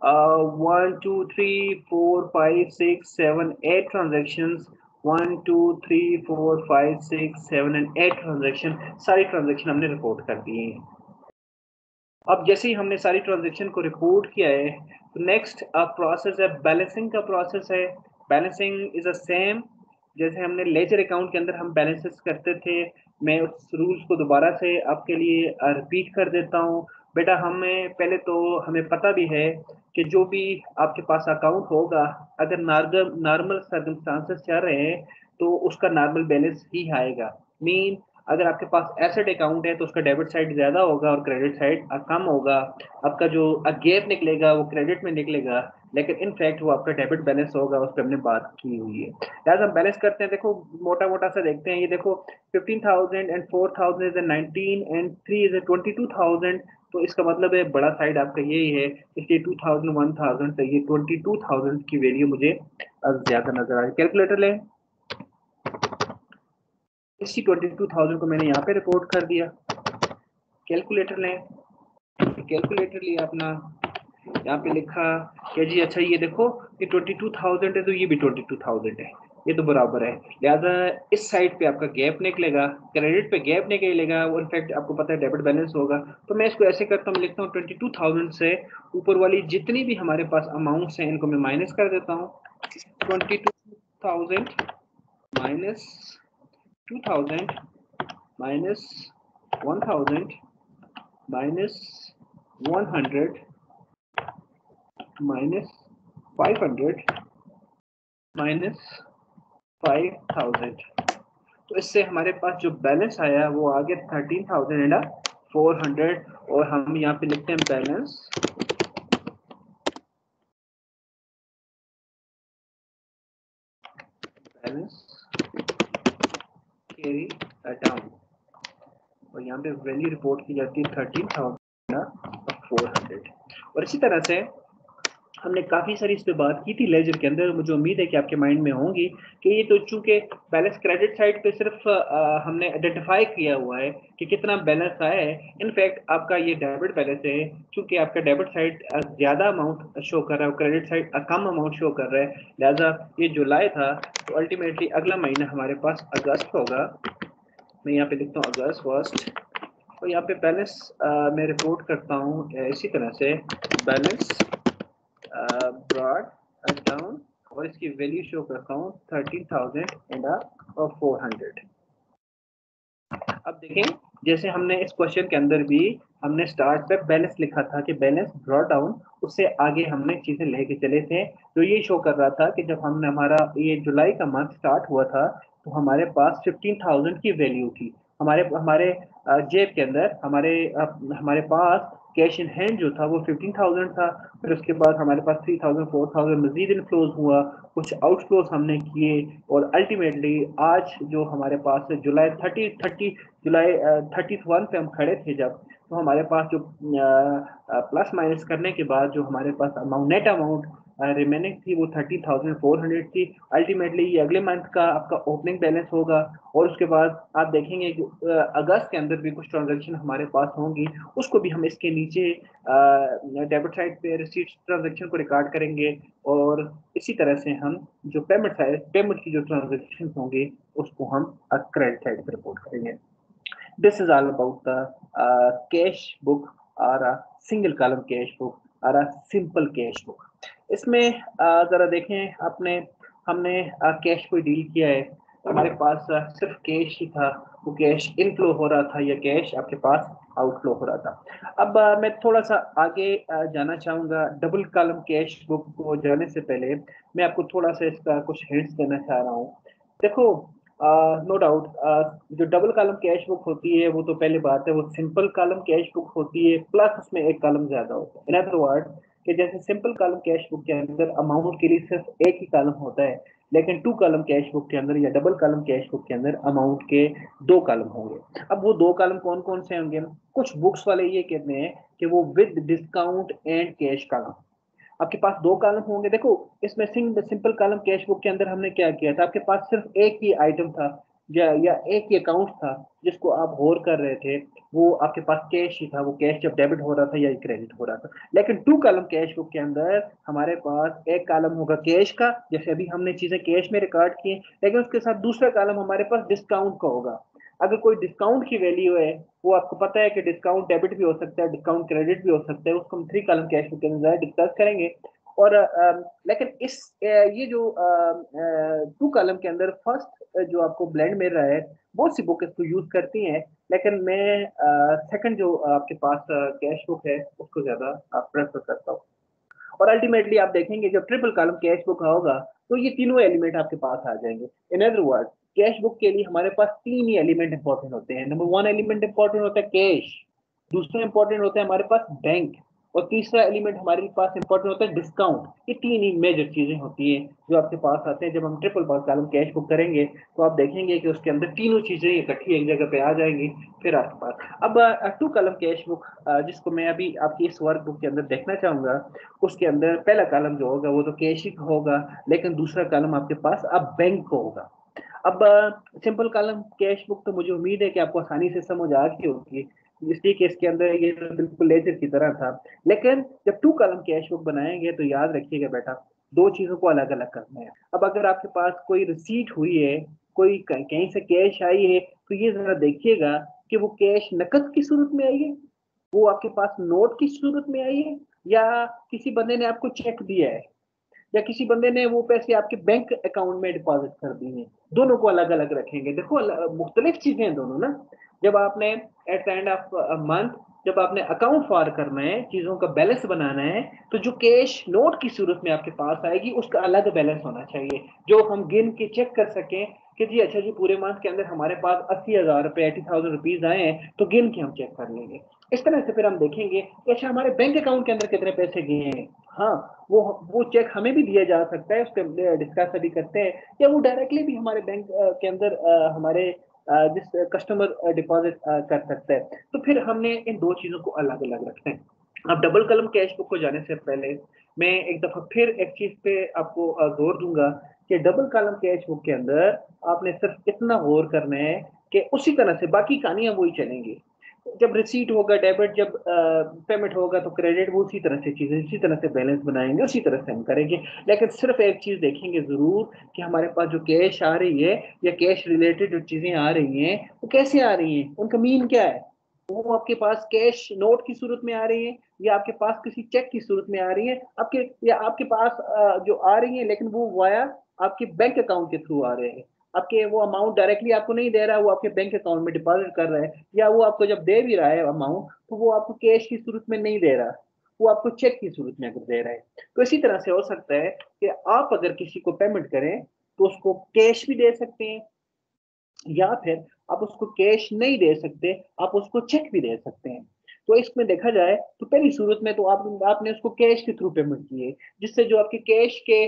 1 2 3 4 5 6 7 8 ट्रांजेक्शन्स, 1 2 3 4 5 6 7 एंड 8 ट्रांजेक्शन, सारी ट्रांजेक्शन हमने रिपोर्ट कर दी है। अब जैसे ही हमने सारी ट्रांजेक्शन को रिपोर्ट किया है तो नेक्स्ट प्रोसेस है बैलेंसिंग का प्रोसेस है। बैलेंसिंग इज अ सेम जैसे हमने लेजर अकाउंट के अंदर हम बैलेंसेस करते थे, मैं उस रूल्स को दोबारा से आपके लिए रिपीट कर देता हूँ। बेटा हमें पहले तो हमें पता भी है कि जो भी आपके पास अकाउंट होगा, अगर नॉर्मल सर्कमस्टांसेस चल रहे हैं तो उसका नॉर्मल बैलेंस ही आएगा। मीन अगर आपके पास एसेट अकाउंट है तो उसका डेबिट साइड ज्यादा होगा और क्रेडिट साइड कम होगा। आपका जो गैप निकलेगा वो क्रेडिट में निकलेगा, लेकिन इन फैक्ट वो आपका डेबिट बैलेंस होगा, उस पर हमने बात की हुई है। यार हम बैलेंस करते हैं, देखो मोटा मोटा सा देखते हैं। ये देखो 15,000 एंड 4,000 इज 19 एंड 3 इज 22,000, तो इसका मतलब है बड़ा साइड आपका यही है, इसलिए 2000 1000 से ये 22,000 की वैल्यू मुझे ज्यादा नजर आ रही है। कैलकुलेटर लें, इसी 22,000 को मैंने यहाँ पे रिपोर्ट कर दिया। कैलकुलेटर लें, कैलकुलेटर लिया अपना, यहाँ पे लिखा कि जी अच्छा ये देखो ये 22,000 है तो ये भी 22,000 है, ये तो बराबर है। लिहाजा इस साइड पे आपका गैप निकलेगा, क्रेडिट पे गैप निकलेगा, वो इनफैक्ट आपको पता है डेबिट बैलेंस होगा। तो मैं इसको ऐसे करता हूँ, लिखता हूँ 22,000 से ऊपर वाली जितनी भी हमारे पास अमाउंट्स हैं इनको मैं माइनस कर देता हूँ। 22,000 minus 2,000 minus 1,000 minus 100 minus 500 minus 5,000। तो इससे हमारे पास जो बैलेंस आया वो आ गया 13,400। और हम यहाँ पे लिखते हैं बैलेंस कैरी डाउन, और यहाँ पे वैल्यू रिपोर्ट की जाती है 13,400। और इसी तरह से हमने काफी सारी इस पे बात की थी लेजर के अंदर, मुझे उम्मीद है कि आपके माइंड में होंगी कि ये तो चूंकि बैलेंस क्रेडिट साइड पे सिर्फ हमने आइडेंटिफाई किया हुआ है कि कितना बैलेंस आया है। इनफैक्ट आपका ये डेबिट बैलेंस है, चूंकि आपका डेबिट साइड ज्यादा अमाउंट शो कर रहा है और क्रेडिट साइड कम अमाउंट शो कर रहा है, लिहाजा ये जुलाई था तो अल्टीमेटली अगला महीना हमारे पास अगस्त होगा। मैं यहाँ पे लिखता हूँ अगस्त फर्स्ट, तो यहाँ पे बैलेंस मैं रिपोर्ट करता हूँ इसी तरह से बैलेंस ब्रॉड डाउन, और इसकी वैल्यू शो करता हूँ 13,400। अब देखें, जैसे हमने इस क्वेश्चन के अंदर भी हमने स्टार्ट पे बैलेंस लिखा था कि बैलेंस ब्रॉड डाउन, उससे आगे हमने चीजें लेके चले थे। तो ये शो कर रहा था कि जब हमने हमारा ये जुलाई का मंथ स्टार्ट हुआ था तो हमारे पास 15,000 की वैल्यू थी। हमारे हमारे जेब के अंदर हमारे पास कैश इन हैंड जो था वो 15,000 था। फिर उसके बाद हमारे पास 3,000 4,000 मजीद इनफ्लोज हुआ, कुछ आउटफ्लोज हमने किए, और अल्टीमेटली आज जो हमारे पास जुलाई 31 पे हम खड़े थे जब, तो हमारे पास जो प्लस माइनस करने के बाद जो हमारे पास अमाउंट नेट अमाउंट रिमेनिंग थी वो 13,400 थी। अल्टीमेटली ये अगले मंथ का आपका ओपनिंग बैलेंस होगा। और उसके बाद आप देखेंगे कि अगस्त के अंदर भी कुछ ट्रांजैक्शन हमारे पास होंगी, उसको भी हम इसके नीचे डेबिट साइड पे रिसीट ट्रांजैक्शन को रिकॉर्ड करेंगे। और इसी तरह से हम जो पेमेंट की जो ट्रांजैक्शन होंगे उसको हम क्रेडिट साइड पे रिपोर्ट करेंगे। This is all about the cash book or a single column cash book और a simple cash book। इसमें जरा देखें आपने, हमने कैश को डील किया है, हमारे पास सिर्फ कैश ही था, वो कैश इनफ्लो हो रहा था या कैश आपके पास आउटफ्लो हो रहा था। अब मैं थोड़ा सा आगे जाना चाहूंगा। डबल कॉलम कैश बुक को जाने से पहले मैं आपको थोड़ा सा इसका कुछ हिंट्स देना चाह रहा हूँ। देखो नो डाउट जो डबल कॉलम कैश बुक होती है वो तो पहले बात है वो सिंपल कॉलम कैश बुक होती है, प्लस उसमें एक कॉलम ज्यादा होता है। इन अदर वर्ड कि जैसे सिंपल कॉलम कैश बुक के अंदर अमाउंट के लिए सिर्फ एक ही कॉलम होता है, लेकिन टू कॉलम कैश बुक के अंदर या डबल कॉलम कैश बुक के अंदर अमाउंट के दो कॉलम होंगे। अब वो दो कॉलम कौन कौन से होंगे? कुछ बुक्स वाले ये कहते हैं कि वो with discount and cash column. आपके पास दो कॉलम होंगे। देखो इसमें सिंपल कॉलम कैश बुक के अंदर हमने क्या किया था, आपके पास सिर्फ एक ही आइटम था या एक ही अकाउंट था जिसको आप होल्ड कर रहे थे, वो आपके पास कैश ही था, वो कैश जब डेबिट हो रहा था या क्रेडिट हो रहा था। लेकिन टू कॉलम कैश बुक के अंदर हमारे पास एक कॉलम होगा कैश का, जैसे अभी हमने चीजें कैश में रिकॉर्ड की, लेकिन उसके साथ दूसरा कॉलम हमारे पास डिस्काउंट का होगा। अगर कोई डिस्काउंट की वैल्यू है, वो आपको पता है कि डिस्काउंट डेबिट भी हो सकता है, डिस्काउंट क्रेडिट भी हो सकता है, उसको हम थ्री कॉलम कैश बुक के अंदर डिस्कस करेंगे। और लेकिन ये जो टू कॉलम के अंदर फर्स्ट जो आपको ब्लेंड मिल रहा है, बहुत सी बुक इसको यूज करती हैं, लेकिन मैं सेकंड जो आपके पास कैश बुक है उसको ज़्यादा प्रेफर करता हूँ। और अल्टीमेटली आप देखेंगे जब ट्रिपल कॉलम कैश बुक होगा तो ये तीनों एलिमेंट आपके पास आ जाएंगे। इन अदर वर्ड, कैश बुक के लिए हमारे पास तीन ही एलिमेंट इंपॉर्टेंट होते हैं। नंबर वन एलिमेंट इंपॉर्टेंट होता है कैश, दूसरा इंपॉर्टेंट होता है हमारे पास बैंक, और तीसरा एलिमेंट हमारे पास इंपॉर्टेंट होता है डिस्काउंट। ये तीन ही मेजर चीजें होती हैं जो आपके पास आते हैं। जब हम ट्रिपल कॉलम कैश बुक करेंगे तो आप देखेंगे कि उसके अंदर तीनों चीजें इकट्ठी एक जगह पे आ जाएंगी। फिर आपके पास अब टू कॉलम कैश बुक जिसको मैं अभी आपकी इस वर्क बुक के अंदर देखना चाहूंगा, उसके अंदर पहला कॉलम जो होगा वो तो कैश ही होगा, लेकिन दूसरा कॉलम आपके पास अब बैंक को होगा। अब सिंपल कॉलम कैश बुक तो मुझे उम्मीद है कि आपको आसानी से समझ आ गई होगी, इसलिए कि इसके अंदर ये तो बिल्कुल लेजर की तरह था। लेकिन जब टू कॉलम कैश बुक बनाएंगे तो याद रखिएगा बेटा, दो चीजों को अलग अलग करना है। अब अगर आपके पास कोई रिसीट हुई है, कोई कहीं से कैश आई है, तो ये जरा देखिएगा कि वो कैश नकद की सूरत में आई है, वो आपके पास नोट की सूरत में आई है, या किसी बंदे ने आपको चेक दिया है, या किसी बंदे ने वो पैसे आपके बैंक अकाउंट में डिपॉजिट कर दिए हैं। दोनों को अलग अलग रखेंगे। देखो मुख्तलिफ चीजें हैं दोनों ना। जब आपने at the end of month जब आपने अकाउंट फार करना है, चीजों का बैलेंस बनाना है, तो जो कैश नोट की सूरत में आपके पास आएगी उसका अलग बैलेंस होना चाहिए, जो हम गिन के चेक कर सकें कि जी अच्छा जी पूरे मंथ के अंदर हमारे पास 80,000 रुपए 80,000 रुपीज आए हैं, तो गिन के हम चेक कर लेंगे। इस तरह से फिर हम देखेंगे कि अच्छा हमारे बैंक अकाउंट के अंदर कितने पैसे गए हैं। हाँ, वो चेक हमें भी दिया जा सकता है, उसके डिस्कस अभी करते हैं, या वो डायरेक्टली भी हमारे बैंक के अंदर हमारे जिस कस्टमर डिपॉजिट कर सकता है। तो फिर हमने इन दो चीजों को अलग अलग रखना है। अब डबल कलम कैश बुक को जाने से पहले मैं एक दफा फिर एक चीज पे आपको जोर दूंगा कि डबल कॉलम कैश बुक के अंदर आपने सिर्फ इतना गौर करना है कि उसी तरह से बाकी कहानियां वही चलेंगी। जब रिसीट होगा डेबिट, जब पेमेंट होगा तो क्रेडिट, वो उसी तरह से चीजें इसी तरह से बैलेंस बनाएंगे, उसी तरह से हम करेंगे। लेकिन सिर्फ एक चीज देखेंगे जरूर कि हमारे पास जो कैश आ रही है या कैश रिलेटेड जो चीजें आ रही हैं वो कैसे आ रही हैं, उनका मीन क्या है। वो आपके पास कैश नोट की सूरत में आ रही है, या आपके पास किसी चेक की सूरत में आ रही है, आपके या आपके पास जो आ रही है लेकिन वो वाया आपके बैंक अकाउंट के थ्रू आ रहे हैं। आपके वो अमाउंट डायरेक्टली आपको नहीं दे रहा है, वो आपके बैंक अकाउंट में डिपॉजिट कर रहा है, या वो आपको जब दे भी रहा है अमाउंट तो वो आपको कैश की सूरत में नहीं दे रहा, वो आपको चेक की सूरत में अगर दे रहा है। तो इसी तरह से हो सकता है कि आप अगर किसी को पेमेंट करें तो उसको कैश भी दे सकते हैं, या फिर आप उसको कैश नहीं दे सकते, आप उसको चेक भी दे सकते हैं। तो इसमें देखा जाए तो पहली सूरत में तो आपने उसको कैश के थ्रू पेमेंट किए, जिससे जो आपके कैश के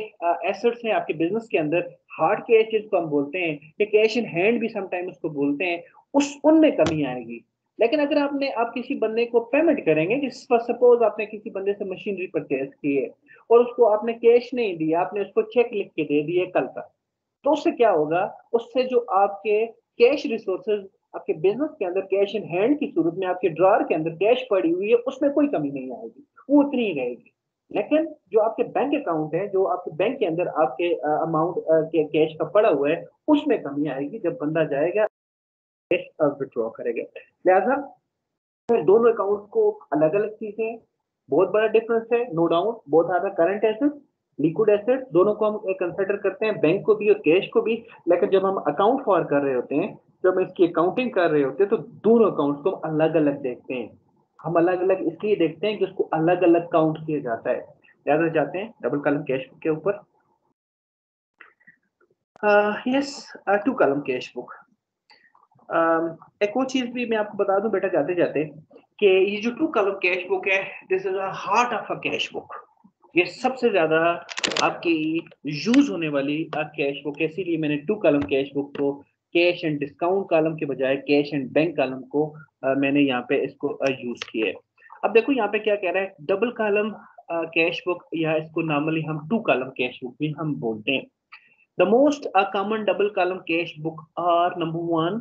एसेट्स हैं आपके बिजनेस के अंदर, हार्ड कैश जिसको हम बोलते हैं, या कैश इन हैंड भी समटाइम उसको बोलते हैं, उस उनमें कमी आएगी। लेकिन अगर आप किसी बंदे को पेमेंट करेंगे, जिस सपोज आपने किसी बंदे से मशीनरी परचेज की है और उसको आपने कैश नहीं दिया, आपने उसको चेक लिख के दे दिए कल का, तो उससे क्या होगा, उससे जो आपके कैश रिसोर्सेज आपके बिजनेस के अंदर कैश इन हैंड की सूरत में आपके ड्रॉर के अंदर कैश पड़ी हुई है उसमें कोई कमी नहीं आएगी, वो उतनी ही रहेगी। लेकिन जो आपके बैंक अकाउंट है, जो आपके बैंक के अंदर आपके अमाउंट के कैश का पड़ा हुआ है, उसमें कमी आएगी जब बंदा जाएगा कैश विड्रॉ करेगा। लिहाजा दोनों अकाउंट को अलग अलग चीजें हैं, बहुत बड़ा डिफरेंस है, no doubt. Both are the current asset, liquid asset, दोनों को हम कंसिडर करते हैं, बैंक को भी और कैश को भी। लेकिन जब हम अकाउंट फॉर कर रहे होते हैं, जब हम इसकी अकाउंटिंग कर रहे होते हैं, तो दोनों अकाउंट्स को हम अलग अलग देखते हैं। हम अलग अलग इसलिए देखते हैं कि उसको अलग अलग काउंट किया जाता है। ज्यादा जाते हैं डबल कॉलम कैश बुक के ऊपर। Yes, two column cash book. एक और चीज भी मैं आपको बता दूं बेटा जाते जाते, कि ये जो टू कॉलम कैश बुक है, this is a heart of a cash book. ये सबसे ज्यादा आपकी यूज होने वाली कैश बुक है, इसीलिए मैंने टू कॉलम कैश बुक को कैश एंड डिस्काउंट कॉलम के बजाय कैश एंड बैंक कॉलम को मैंने यहाँ पे इसको यूज किया है। अब देखो यहाँ पे क्या कह रहा है, डबल कॉलम कैश बुक, या इसको नॉर्मली हम टू कॉलम कैश बुक भी हम बोलते हैं। The most common double column cash book are number one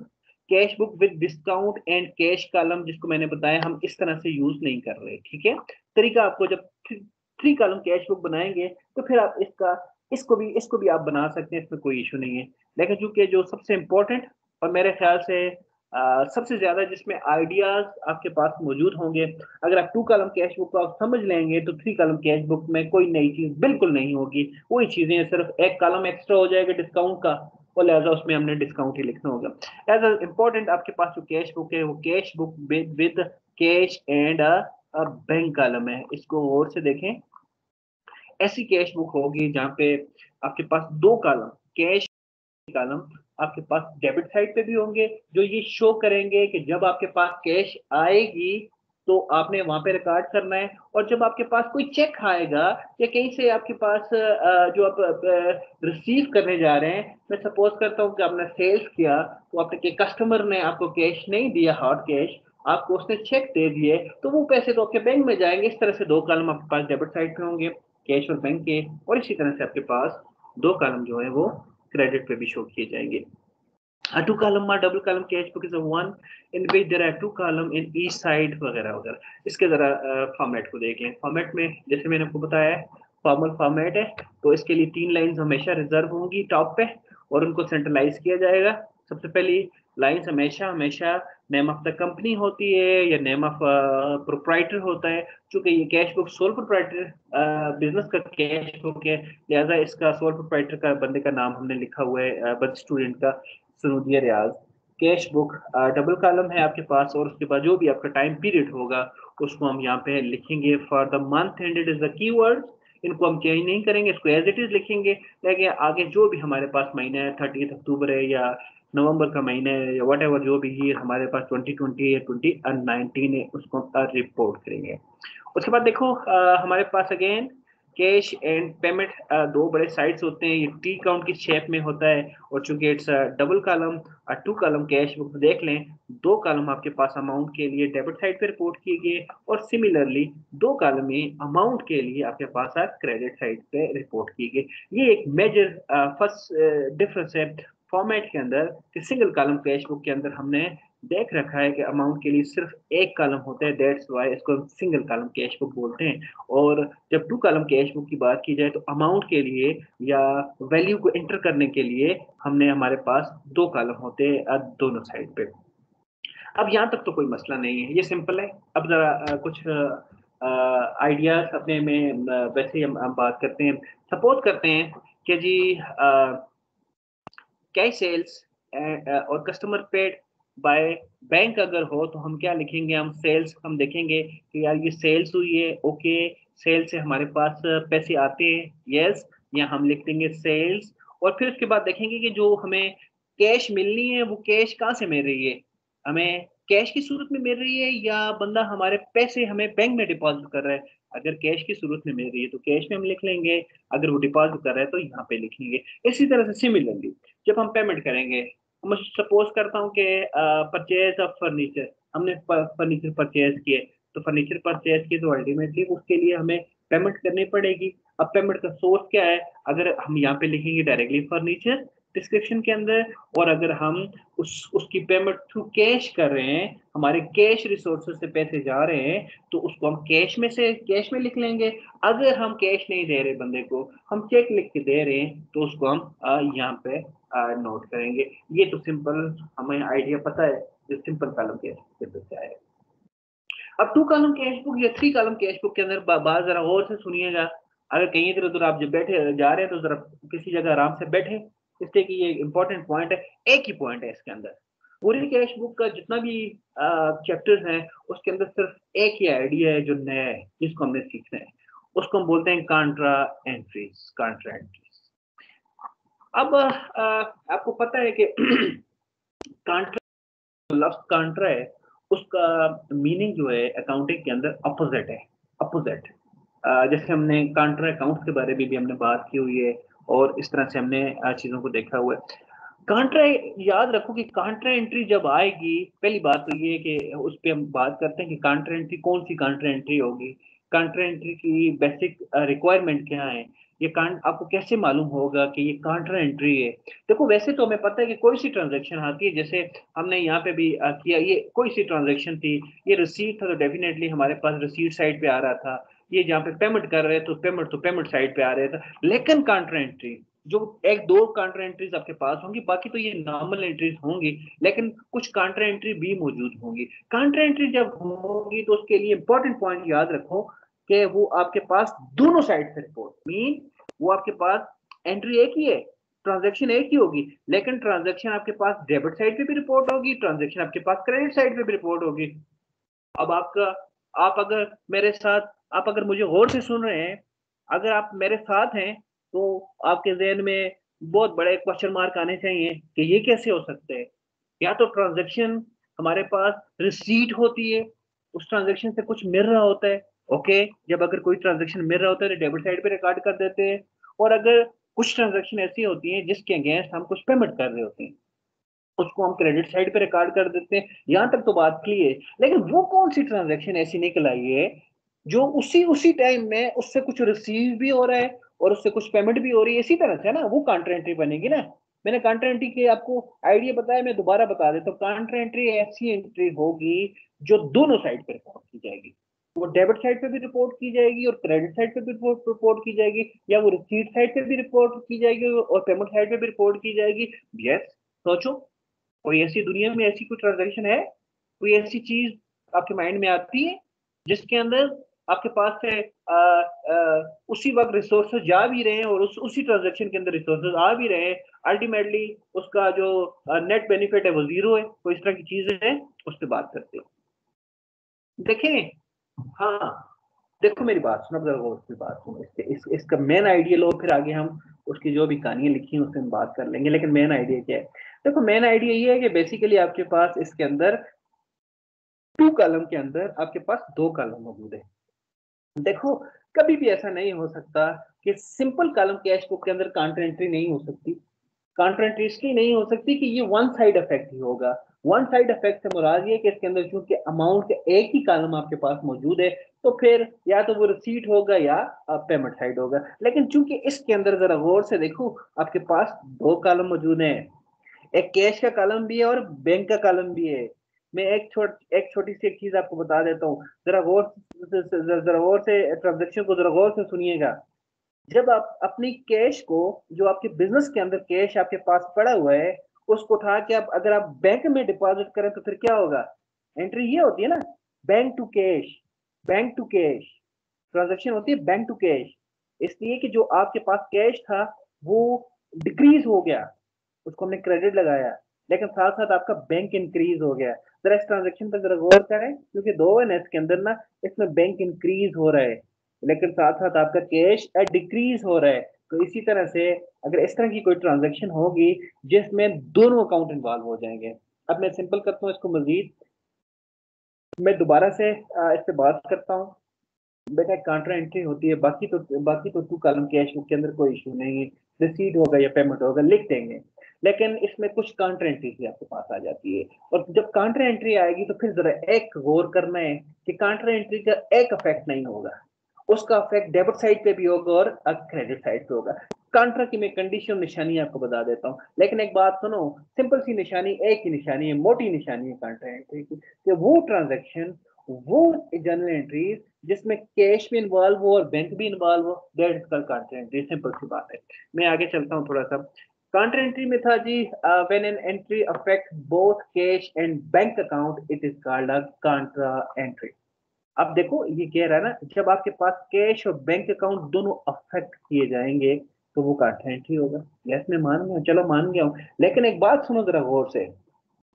cash book with discount and cash column, जिसको मैंने बताया हम इस तरह से यूज नहीं कर रहे, ठीक है। तरीका आपको जब थ्री कॉलम कैश बुक बनाएंगे तो फिर आप इसको भी आप बना सकते हैं, इसमें कोई इशू नहीं है। लेकिन चूंकि जो सबसे इंपॉर्टेंट और मेरे ख्याल से सबसे ज्यादा जिसमें आइडियाज आपके पास मौजूद होंगे, अगर आप टू कॉलम कैश बुक को आप समझ लेंगे तो थ्री कॉलम कैश बुक में कोई नई चीज बिल्कुल नहीं होगी, वही चीजें, सिर्फ एक कॉलम एक्स्ट्रा हो जाएगा डिस्काउंट का, और लिहाजा उसमें हमने डिस्काउंट ही लिखना होगा। एज इंपॉर्टेंट आपके पास जो कैश बुक है वो cash book with cash and bank column है। इसको और से देखें, ऐसी कैश बुक होगी जहां पे आपके पास दो कॉलम कैश कॉलम आपके पास डेबिट साइड पे भी होंगे, जो ये शो करेंगे कि जब आपके पास कैश आएगी तो आपने वहां पे रिकॉर्ड करना है, और जब आपके पास कोई चेक आएगा या कहीं से आपके पास जो आप रिसीव करने जा रहे हैं, मैं सपोज करता हूँ कि आपने सेल्स किया तो आपके कस्टमर ने आपको कैश नहीं दिया हार्ड कैश, आपको उसने चेक दे दिए, तो वो पैसे तो आपके बैंक में जाएंगे। इस तरह से दो कॉलम आपके पास डेबिट साइड पे होंगे कैश और बैंक के, और इसी तरह से आपके पास दो कॉलम जो है वो क्रेडिट पे भी शो किए जाएंगे। A two column or double column cash book is a one in which there are two column in each side वगैरह वगैरह। इसके जरा फॉर्मेट को देख लें। फॉर्मेट में जैसे मैंने आपको बताया फॉर्मल फॉर्मेट है, तो इसके लिए 3 लाइंस हमेशा रिजर्व होंगी टॉप पे और उनको सेंट्रलाइज किया जाएगा। सबसे पहली लाइंस हमेशा हमेशा नेम ऑफ द कंपनी होती है या नेम ऑफ प्रोप्राइटर होता है। चूंकि ये cash book sole proprietor business का कैश बुक है, लिहाजा इसका सोल प्रोप्राइटर का बंदे का नाम हमने लिखा हुआ है, बद स्टूडेंट का सनूदिया रियाज। कैश बुक डबल कॉलम है आपके पास, और उसके बाद जो भी आपका टाइम पीरियड होगा उसको हम यहाँ पे लिखेंगे। For the month ended is the keyword, इनको हम चेंज नहीं करेंगे, इसको एज इट इज लिखेंगे। लेकिन आगे जो भी हमारे पास महीना है 30 अक्टूबर है या नवंबर का महीना है या वट एवर जो भी ईयर हमारे पास 2020 या 2019 है, उसको हम रिपोर्ट करेंगे। उसके बाद देखो हमारे पास अगेन कैश एंड पेमेंट दो बड़े साइड्स होते हैं। ये टी काउंट की शेप में होता है, और चूंकि it's double column to column cash book देख लें, दो कॉलम आपके पास अमाउंट के लिए डेबिट साइड पे रिपोर्ट किए गए, और सिमिलरली दो कॉलम में अमाउंट के लिए आपके पास क्रेडिट साइड पे रिपोर्ट किए गए। ये एक मेजर फर्स्ट डिफरेंस है फॉर्मेट के अंदर कि सिंगल कॉलम कैश बुक के अंदर हमने देख रखा है कि अमाउंट के लिए सिर्फ एक कॉलम होता है, दैट्स व्हाई इसको सिंगल कॉलम कैश बुक बोलते हैं। और जब टू कॉलम कैश बुक की बात की जाए तो अमाउंट के लिए या वैल्यू को एंटर करने के लिए हमने हमारे पास दो कॉलम होते हैं दोनों साइड पे। अब यहाँ तक तो कोई मसला नहीं है, ये सिंपल है। अब जरा कुछ आइडियाज अपने में वैसे ही हम बात करते हैं। सपोज करते हैं कि जी कैश सेल्स और कस्टमर पेड बाय बैंक अगर हो तो हम क्या लिखेंगे, हम सेल्स हम देखेंगे कि यार ये सेल्स हुई है, ओके सेल्स से हमारे पास पैसे आते हैं, यस, या हम लिख देंगे सेल्स। और फिर उसके बाद देखेंगे कि जो हमें कैश मिलनी है वो कैश कहाँ से मिल रही है, हमें कैश की सूरत में मिल रही है या बंदा हमारे पैसे हमें बैंक में डिपॉजिट कर रहा है। अगर कैश की सूरत में मिल रही है तो कैश में हम लिख लेंगे, अगर वो डिपॉजिट कर रहा है तो यहाँ पे लिखेंगे। इसी तरह से सिमिलरली जब हम पेमेंट करेंगे, मैं सपोज करता हूँ कि परचेज ऑफ फर्नीचर, हमने फर्नीचर परचेज किए, तो फर्नीचर परचेज किए तो अल्टीमेटली उसके लिए हमें पेमेंट करनी पड़ेगी। अब पेमेंट का सोर्स क्या है, अगर हम यहाँ पे लिखेंगे डायरेक्टली फर्नीचर डिस्क्रिप्शन के अंदर, और अगर हम उसकी पेमेंट थ्रू कैश कर रहे हैं, हमारे कैश रिसोर्सेज से पैसे जा रहे हैं, तो उसको हम कैश में से कैश में लिख लेंगे। अगर हम कैश नहीं दे रहे बंदे को, हम चेक लिख के दे रहे हैं, तो उसको हम यहाँ पे नोट करेंगे। ये तो सिंपल हमें आइडिया पता है जो सिंपल कॉलम कैश बुक से आएगा। अब टू कॉलम कैश बुक या थ्री कॉलम कैश बुक के अंदर बात जरा और से सुनिएगा। अगर कहीं इधर उधर आप जब बैठे जा रहे हैं तो जरा किसी जगह आराम से बैठे, इसलिए कि ये इंपॉर्टेंट पॉइंट है, एक ही पॉइंट है इसके अंदर। पूरी कैश बुक का जितना भी चैप्टर्स हैं उसके अंदर सिर्फ एक ही आइडिया है जो नया है जिसको हमने सीखना है, उसको हम बोलते हैं कॉन्ट्रा एंट्रीज। कॉन्ट्रा एंट्रीज, अब आपको पता है कि कॉन्ट्रा लफ्ज कॉन्ट्रा है, उसका मीनिंग जो है अकाउंटिंग के अंदर अपोजिट है। अपोजिट, जैसे हमने कॉन्ट्रा अकाउंट के बारे में भी हमने बात की हुई है, और इस तरह से हमने चीजों को देखा हुआ है। कॉन्ट्रा, याद रखो कि कॉन्ट्रा एंट्री जब आएगी, पहली बात तो ये है कि उस पर हम बात करते हैं कि कॉन्ट्रा एंट्री कौन सी कॉन्ट्रा एंट्री होगी, कॉन्ट्रा एंट्री की बेसिक रिक्वायरमेंट क्या है, ये आपको कैसे मालूम होगा कि ये कॉन्ट्रा एंट्री है। देखो वैसे तो हमें पता है कि कोई सी ट्रांजैक्शन आती है, जैसे हमने यहाँ पे भी किया, ये कोई सी ट्रांजैक्शन थी, ये रिसीट था तो डेफिनेटली हमारे पास रिसीट साइड पे आ रहा था, ये जहाँ पे पेमेंट कर रहे थे तो पेमेंट साइड पे आ रहा था। लेकिन कॉन्ट्रा एंट्री जो एक दो काउंटर एंट्रीज आपके पास होंगी, बाकी तो ये नॉर्मल एंट्रीज होंगी, लेकिन कुछ काउंटर एंट्री भी मौजूद होंगी। काउंटर एंट्री जब होगी तो उसके लिए इंपॉर्टेंट पॉइंट याद रखो कि वो आपके पास दोनों साइड से रिपोर्ट मीन, वो आपके पास एंट्री एक ही है, ट्रांजैक्शन एक ही होगी, लेकिन ट्रांजैक्शन आपके पास डेबिट साइड पे भी रिपोर्ट होगी, ट्रांजैक्शन आपके पास क्रेडिट साइड पे भी रिपोर्ट होगी। अब आपका आप अगर मेरे साथ आप अगर मुझे गौर से सुन रहे हैं, अगर आप मेरे साथ हैं, तो आपके ज़हन में बहुत बड़े क्वेश्चन मार्क आने चाहिए कि ये कैसे हो सकता है? या तो ट्रांज़ैक्शन हमारे पास रिसीट होती है, उस ट्रांज़ैक्शन से कुछ मिल रहा होता है, ओके, जब अगर कोई ट्रांज़ैक्शन मिल रहा होता है तो डेबिट साइड पे रिकॉर्ड कर देते हैं, और अगर कुछ ट्रांज़ैक्शन ऐसी होती हैं जिसके अगेंस्ट हम कुछ पेमेंट कर रहे होते हैं, उसको हम क्रेडिट साइड पे रिकॉर्ड कर देते हैं। यहाँ तक तो बात क्लियर है। लेकिन वो कौन सी ट्रांजैक्शन ऐसी निकल आई है जो उसी उसी टाइम में उससे कुछ रिसीव भी हो रहा है और उससे कुछ पेमेंट भी हो रही है, इसी तरह से है ना, वो काउंटर एंट्री बनेगी ना। मैंने काउंटर एंट्री के आपको आइडिया बताया, मैं दोबारा बता देता हूँ। काउंटर एंट्री ऐसी एंट्री होगी जो दोनों साइड पे रिपोर्ट की जाएगी। वो डेबिट साइड पे भी रिपोर्ट की जाएगी और क्रेडिट साइड पे भी रिपोर्ट की जाएगी, या वो रिसीट साइड पे भी रिपोर्ट की जाएगी और पेमेंट साइड पे भी रिपोर्ट की जाएगी। यस, सोचो, कोई ऐसी दुनिया में ऐसी कोई ट्रांजैक्शन है, कोई ऐसी चीज आपके माइंड में आती है जिसके अंदर आपके पास से उसी वक्त रिसोर्सेज जा भी रहे हैं और उसी ट्रांजैक्शन के अंदर रिसोर्सेज आ भी रहे हैं, अल्टीमेटली उसका जो नेट बेनिफिट है वो जीरो है। कोई इस तरह की चीज है, उस पर बात करते हैं। देखें, हाँ, देखो मेरी बात सुनो जरा, उसकी बात सुनो, इसका मेन आइडिया लो, फिर आगे हम उसकी जो भी कहानियां लिखी हैं उससे हम बात कर लेंगे। लेकिन मेन आइडिया क्या है? देखो, मेन आइडिया ये है कि बेसिकली आपके पास इसके अंदर टू कॉलम के अंदर आपके पास दो कॉलम मौजूद है। देखो, कभी भी ऐसा नहीं हो सकता कि सिंपल कॉलम कैश बुक के अंदर काउंटर एंट्री नहीं हो सकती। काउंटर एंट्री इसलिए नहीं हो सकती कि ये वन साइड इफेक्ट ही होगा। वन साइड इफेक्ट से मुराद ये कि इसके अंदर चूंकि अमाउंट का एक ही कॉलम आपके पास मौजूद है, तो फिर या तो वो रिसीट होगा या पेमेंट साइड होगा। लेकिन चूंकि इसके अंदर जरा गौर से देखो, आपके पास दो कॉलम मौजूद हैं, एक कैश का कॉलम भी है और बैंक का कॉलम भी है। मैं एक छोटी सी एक चीज आपको बता देता हूँ, जरा गौर से ट्रांजेक्शन को जरा गौर से सुनिएगा। जब आप अपनी कैश को, जो आपके बिजनेस के अंदर कैश आपके पास पड़ा हुआ है, उसको उठा के आप अगर आप बैंक में डिपॉजिट करें तो फिर क्या होगा? एंट्री ये होती है ना, bank to cash. Bank to cash transaction होती है, बैंक टू कैश। इसलिए कि जो आपके पास कैश था वो डिक्रीज हो गया, उसको हमने क्रेडिट लगाया, लेकिन साथ साथ आपका बैंक इंक्रीज हो गया। जरा इस ट्रांजेक्शन पर जरा गौर करें, क्योंकि दो है ना इसके अंदर ना, इसमें बैंक इंक्रीज हो रहा है लेकिन साथ साथ आपका कैश डिक्रीज हो रहा है। तो इसी तरह से अगर इस तरह की कोई ट्रांजेक्शन होगी जिसमें दोनों अकाउंट इन्वॉल्व हो जाएंगे। अब मैं सिंपल करता हूँ इसको मजीद, मैं दोबारा से इस पे बात करता हूँ। बेटा, काउंटर एंट्री होती है, बाकी तो टू कॉलम कैश बुक के अंदर कोई इशू नहीं है, रिसीट होगा या पेमेंट होगा लिख देंगे। लेकिन इसमें कुछ काउंटर एंट्री भी आपके पास आ जाती है, और जब काउंटर एंट्री आएगी तो फिर जरा एक गौर करना है कि काउंटर एंट्री का एक इफेक्ट नहीं होगा, उसका इफेक्ट डेबिट साइड पे भी होगा और क्रेडिट साइड पे होगा। काउंटर की मैं कंडीशन निशानी आपको बता देता हूँ, लेकिन एक बात सुनो, सिंपल सी निशानी, एक ही निशानी है, मोटी निशानी है काउंटर एंट्री की, कि वो ट्रांजेक्शन, वो जनरल एंट्रीज जिसमें कैश भी इन्वॉल्व हो और बैंक भी इन्वॉल्व हो, that is called counter entry. Simple सी बात है। मैं आगे चलता हूँ थोड़ा सा। काउंटर एंट्री में था जी, when an entry affect both cash and bank account it is called a counter entry. अब देखो, ये कह रहा है ना, जब आपके पास कैश और बैंक अकाउंट दोनों अफेक्ट किए जाएंगे तो वो काउंटर एंट्री होगा। यस, मैं मान गया, चलो मान गया हूँ। लेकिन एक बात सुनो जरा गौर से,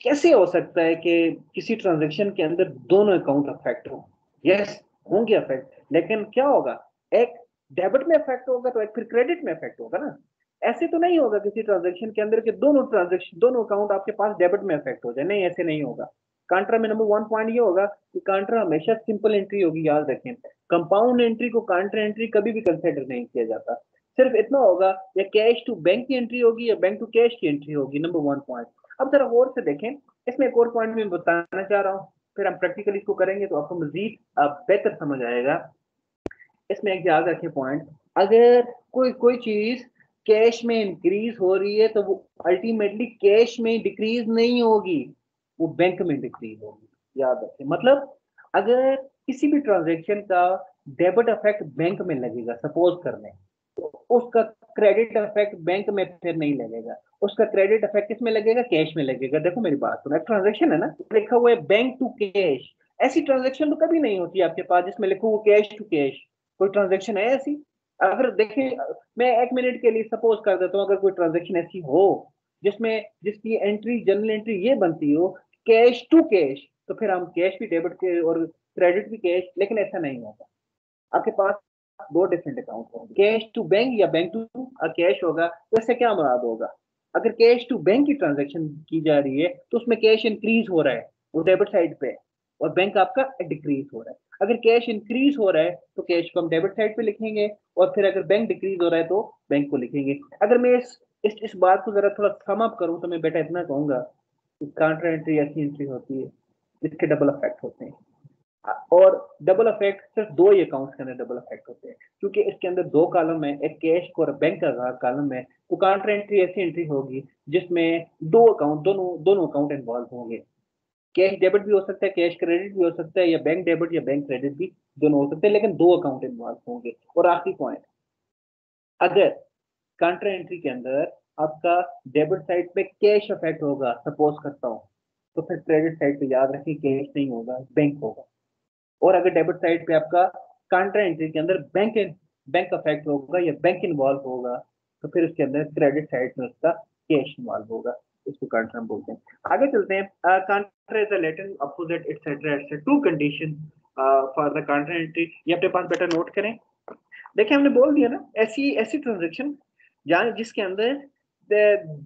कैसे हो सकता है कि किसी ट्रांजैक्शन के अंदर दोनों अकाउंट अफेक्ट हो? यस, होंगे अफेक्ट, लेकिन क्या होगा, एक डेबिट में अफेक्ट होगा तो एक फिर क्रेडिट में अफेक्ट होगा ना। ऐसे तो नहीं होगा किसी ट्रांजैक्शन के अंदर कि दोनों अकाउंट आपके पास डेबिट में अफेक्ट हो जाए, नहीं, ऐसे नहीं होगा। कांट्रा में नंबर वन पॉइंट ये होगा कि कांट्रा हमेशा सिंपल एंट्री होगी, याद रखें। कंपाउंड एंट्री को कांट्रा एंट्री कभी भी कंसिडर नहीं किया जाता। सिर्फ इतना होगा, या कैश टू बैंक की एंट्री होगी या बैंक टू कैश की एंट्री होगी, नंबर वन पॉइंट। अब जरा गौर से देखें, इसमें एक और पॉइंट मैं बताना चाह रहा हूँ, फिर हम प्रैक्टिकली इसको करेंगे तो आपको मजीद बेहतर समझ आएगा। इसमें एक याद रखें पॉइंट, अगर कोई कोई चीज कैश में इंक्रीज हो रही है तो वो अल्टीमेटली कैश में डिक्रीज नहीं होगी, वो बैंक में डिक्रीज होगी, याद रखें। मतलब अगर किसी भी ट्रांजेक्शन का डेबिट इफेक्ट बैंक में लगेगा, सपोज कर लें, तो उसका क्रेडिट इफेक्ट बैंक में फिर नहीं लगेगा, उसका क्रेडिट इफेक्ट किसमें लगेगा? कैश में लगेगा। देखो मेरी बात सुनो, ट्रांजेक्शन है ना, लिखा हुआ है बैंक टू कैश, ऐसी ट्रांजेक्शन तो कभी नहीं होती आपके पास जिसमें लिखो वो कैश टू कैश। कोई ट्रांजेक्शन है ऐसी? अगर देखें, मैं 1 मिनट के लिए सपोज कर देता हूँ, अगर कोई ट्रांजेक्शन ऐसी हो जिसमें जिसकी एंट्री, जनरल एंट्री ये बनती हो कैश टू कैश, तो फिर हम कैश भी डेबिट के और क्रेडिट भी कैश, लेकिन ऐसा नहीं होता। आपके पास दो डिफरेंट अकाउंट होंगे, कैश टू बैंक या बैंक टू कैश होगा। तो इससे क्या मुराद होगा? अगर कैश टू बैंक की ट्रांजेक्शन की जा रही है तो उसमें कैश इंक्रीज हो रहा है, वो डेबिट साइड पे है, और बैंक आपका डिक्रीज हो रहा है। अगर कैश इंक्रीज हो रहा है तो कैश को हम डेबिट साइड पे लिखेंगे, और फिर अगर बैंक डिक्रीज हो रहा है तो बैंक को लिखेंगे। अगर मैं इस बात को जरा थोड़ा सम अप करूं तो मैं बेटा इतना कहूंगा कि काउंटर एंट्री ऐसी एंट्री होती है जिसके डबल इफेक्ट होते हैं। और डबल इफेक्ट सिर्फ दो ही अकाउंट्स के अंदर डबल इफेक्ट होते हैं, क्योंकि इसके अंदर दो कॉलम है, एक कैश और बैंक का कॉलम है। तो काउंटर एंट्री ऐसी एंट्री होगी जिसमें दो अकाउंट, दोनों दोनों अकाउंट इन्वॉल्व होंगे। कैश डेबिट भी हो सकता है, कैश क्रेडिट भी हो सकता है, या बैंक डेबिट या बैंक क्रेडिट भी दोनों हो सकते हैं, लेकिन दो अकाउंट इन्वॉल्व होंगे। और आखिरी पॉइंट, अगर काउंटर एंट्री के अंदर आपका डेबिट साइड पे कैश इफेक्ट होगा, सपोज करता हूँ, तो फिर क्रेडिट साइड पे याद रखें कैश नहीं होगा, बैंक होगा। और अगर डेबिट साइड पे आपका काउंटर एंट्री के अंदर बैंक बैंक अफेक्ट होगा या बैंक इन्वॉल्व होगा, तो फिर उसके अंदर क्रेडिट साइड में उसका कैश इन्वॉल्व होगा। इसको काउंटर हम बोलते हैं। आगे चलते हैं। Counter is a letter opposite etcetera etcetera two condition for the counter entry. ये अपने पास बेटा नोट करें। देखिए हमने बोल दिया ना, ऐसी ऐसी ट्रांजेक्शन जहाँ जिसके अंदर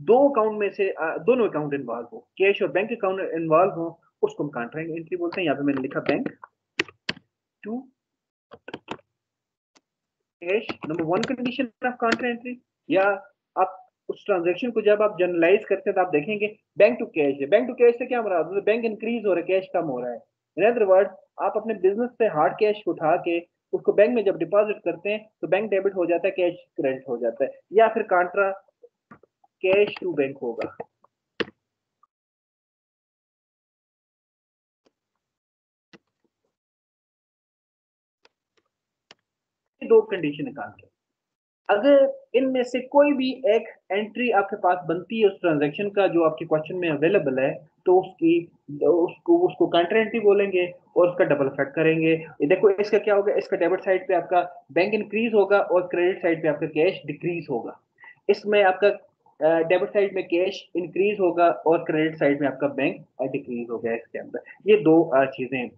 दो अकाउंट में से दोनों अकाउंट इन्वॉल्व हो, कैश और बैंक अकाउंट इन्वॉल्व हो, उसको हम काउंटर एंट्री बोलते हैं। यहाँ पे मैंने लिखा bank to cash, number one condition of counter entry. या आप उस ट्रांजेक्शन को जब आप जनरलाइज करते हैं तो आप देखेंगे बैंक टू कैश है। बैंक टू कैश से क्या मुराद है? बैंक इंक्रीज हो रहा है, कैश कम हो रहा है। इन अदर वर्ड, आप अपने बिजनेस से हार्ड कैश उठा के उसको बैंक में जब डिपॉजिट करते हैं तो बैंक डेबिट हो जाता है, कैश क्रेडिट हो जाता है। या फिर कांट्रा कैश टू बैंक होगा। ये दो कंडीशन है कांट्रा। अगर इनमें से कोई भी एक एंट्री आपके पास बनती है उस ट्रांजैक्शन का जो आपके क्वेश्चन में अवेलेबल है, तो उसको उसको काउंटर एंट्री बोलेंगे और उसका डबल इफेक्ट करेंगे। ये देखो इसका क्या होगा, इसका डेबिट साइड पे आपका बैंक इंक्रीज होगा और क्रेडिट साइड पे आपका कैश डिक्रीज होगा। इसमें आपका डेबिट साइड में कैश इंक्रीज होगा और क्रेडिट साइड में आपका बैंक डिक्रीज होगा। इसके अंदर ये दो चीजें।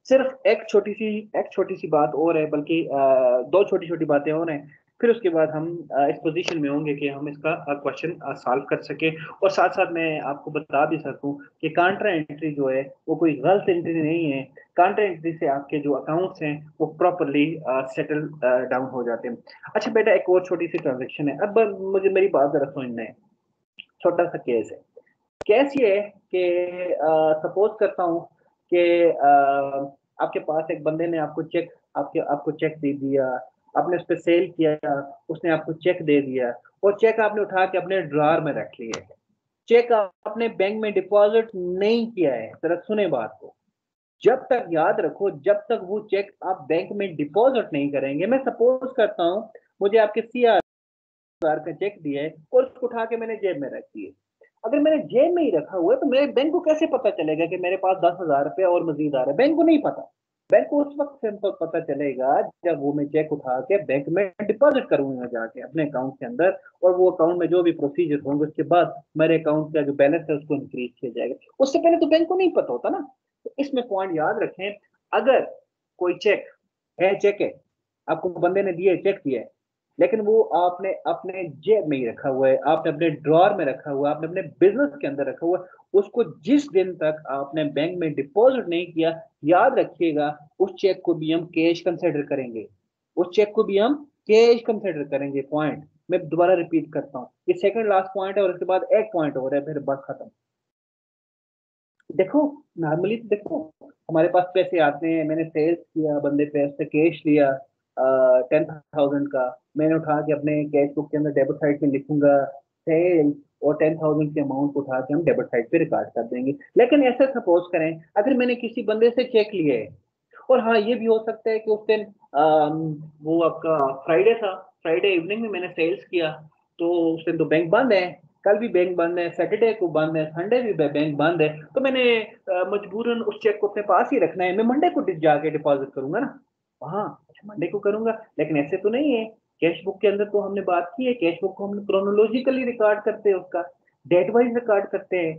सिर्फ एक छोटी सी बात और है, बल्कि दो छोटी छोटी बातें और हैं। फिर उसके बाद हम इस पोजीशन में होंगे कि हम इसका क्वेश्चन सॉल्व कर सके। और साथ साथ मैं आपको बता भी सकूं कि काउंटर एंट्री जो है वो कोई गलत एंट्री नहीं है। काउंटर एंट्री से आपके जो अकाउंट्स हैं वो प्रॉपरली सेटल डाउन हो जाते हैं। अच्छा बेटा, एक और छोटी सी ट्रांजेक्शन है। अब मुझे मेरी बात जरा समझना है। छोटा सा केस है। केस ये है कि सपोज करता हूँ कि आपके पास एक बंदे ने आपको चेक, आपको चेक दे दिया, आपने उस पर सेल किया, उसने आपको चेक दे दिया, और चेक आपने उठा के अपने ड्रॉर में रख लिया है। चेक आपने बैंक में डिपॉजिट नहीं किया है। जरा सुने बात को, जब तक याद रखो, जब तक वो चेक आप बैंक में डिपॉजिट नहीं करेंगे। मैं सपोज करता हूँ मुझे आपके 30,000 का चेक दिया है और उसको उठा के मैंने जेब में रख दिए। अगर मैंने जेब में ही रखा हुआ है तो मेरे बैंक को कैसे पता चलेगा कि मेरे पास 10,000 रुपये और मजीद आ रहा है? बैंक को नहीं पता। बैंक को उस वक्त सिंपल पता चलेगा जब वो मैं चेक उठा के बैंक में डिपॉजिट करूंगा जाके अपने अकाउंट के अंदर, और वो अकाउंट में जो भी प्रोसीजर होंगे उसके बाद मेरे अकाउंट का जो बैलेंस है उसको इंक्रीज किया जाएगा। उससे पहले तो बैंक को नहीं पता होता ना। तो इसमें पॉइंट याद रखें। अगर कोई चेक है, चेक है, आपको बंदे ने दिया है, चेक दिया है, लेकिन वो आपने अपने जेब में ही रखा हुआ है, आपने अपने ड्रॉर में रखा हुआ है, आपने अपने बिजनेस के अंदर रखा हुआ है, उसको जिस दिन तक आपने बैंक में डिपॉजिट नहीं किया, याद रखिएगा उस चेक को भी हम कैश कंसिडर करेंगे। उस चेक को भी हम कैश कंसिडर करेंगे। पॉइंट मैं दोबारा रिपीट करता हूँ, ये सेकंड लास्ट पॉइंट है, और उसके बाद एक पॉइंट हो रहा है, फिर बात खत्म। देखो, नॉर्मली तो देखो हमारे पास पैसे आते हैं, मैंने सेल्स किया, बंदे पे उससे कैश लिया 10,000 का, मैंने उठा के अपने कैश बुक के अंदर डेबिट साइड पे लिखूंगा सेल, और 10,000 के अमाउंट को उठा के हम डेबिट साइड पे रिकॉर्ड कर देंगे। लेकिन ऐसा सपोज करें अगर मैंने किसी बंदे से चेक लिया है, और हाँ ये भी हो सकता है कि उस दिन वो आपका फ्राइडे था, फ्राइडे इवनिंग में मैंने सेल्स किया, तो उस दिन तो बैंक बंद है, कल भी बैंक बंद है, सैटरडे को बंद है, संडे भी बैंक बंद है, तो मैंने मजबूरन उस चेक को अपने पास ही रखना है। मैं मंडे को जाके डिपॉजिट करूंगा ना। हाँ अच्छा मंडे को करूंगा, लेकिन ऐसे तो नहीं है। कैश बुक के अंदर तो हमने बात की है, कैश बुक को हम क्रोनोलॉजिकली रिकॉर्ड करते हैं, उसका डेट वाइज रिकॉर्ड करते हैं।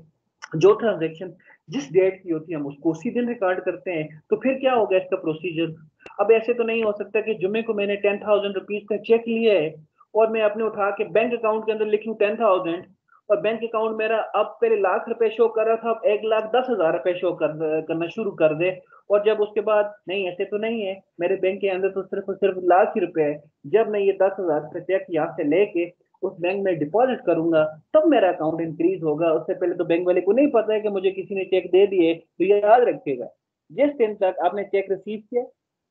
जो ट्रांजेक्शन जिस डेट की होती है हम उसको उसी दिन रिकॉर्ड करते हैं। तो फिर क्या होगा इसका प्रोसीजर? अब ऐसे तो नहीं हो सकता कि जुम्मे को मैंने 10,000 रुपीज का चेक लिया है और मैं अपने उठा के बैंक अकाउंट के अंदर लिखूं 10,000, और बैंक अकाउंट मेरा अब पहले लाख रुपए शो कर रहा था, अब 1,10,000 रुपए शो करना शुरू कर दे। और जब उसके बाद, नहीं ऐसे तो नहीं है, मेरे बैंक के अंदर तो सिर्फ और सिर्फ लाख ही रुपए है। जब मैं ये 10,000 रुपए चेक यहाँ से लेके उस बैंक में डिपॉजिट करूंगा तब मेरा अकाउंट इंक्रीज होगा। उससे पहले तो बैंक वाले को नहीं पता है कि मुझे किसी ने चेक दे दिए। तो ये याद रखिएगा, जिस दिन तक आपने चेक रिसीव किया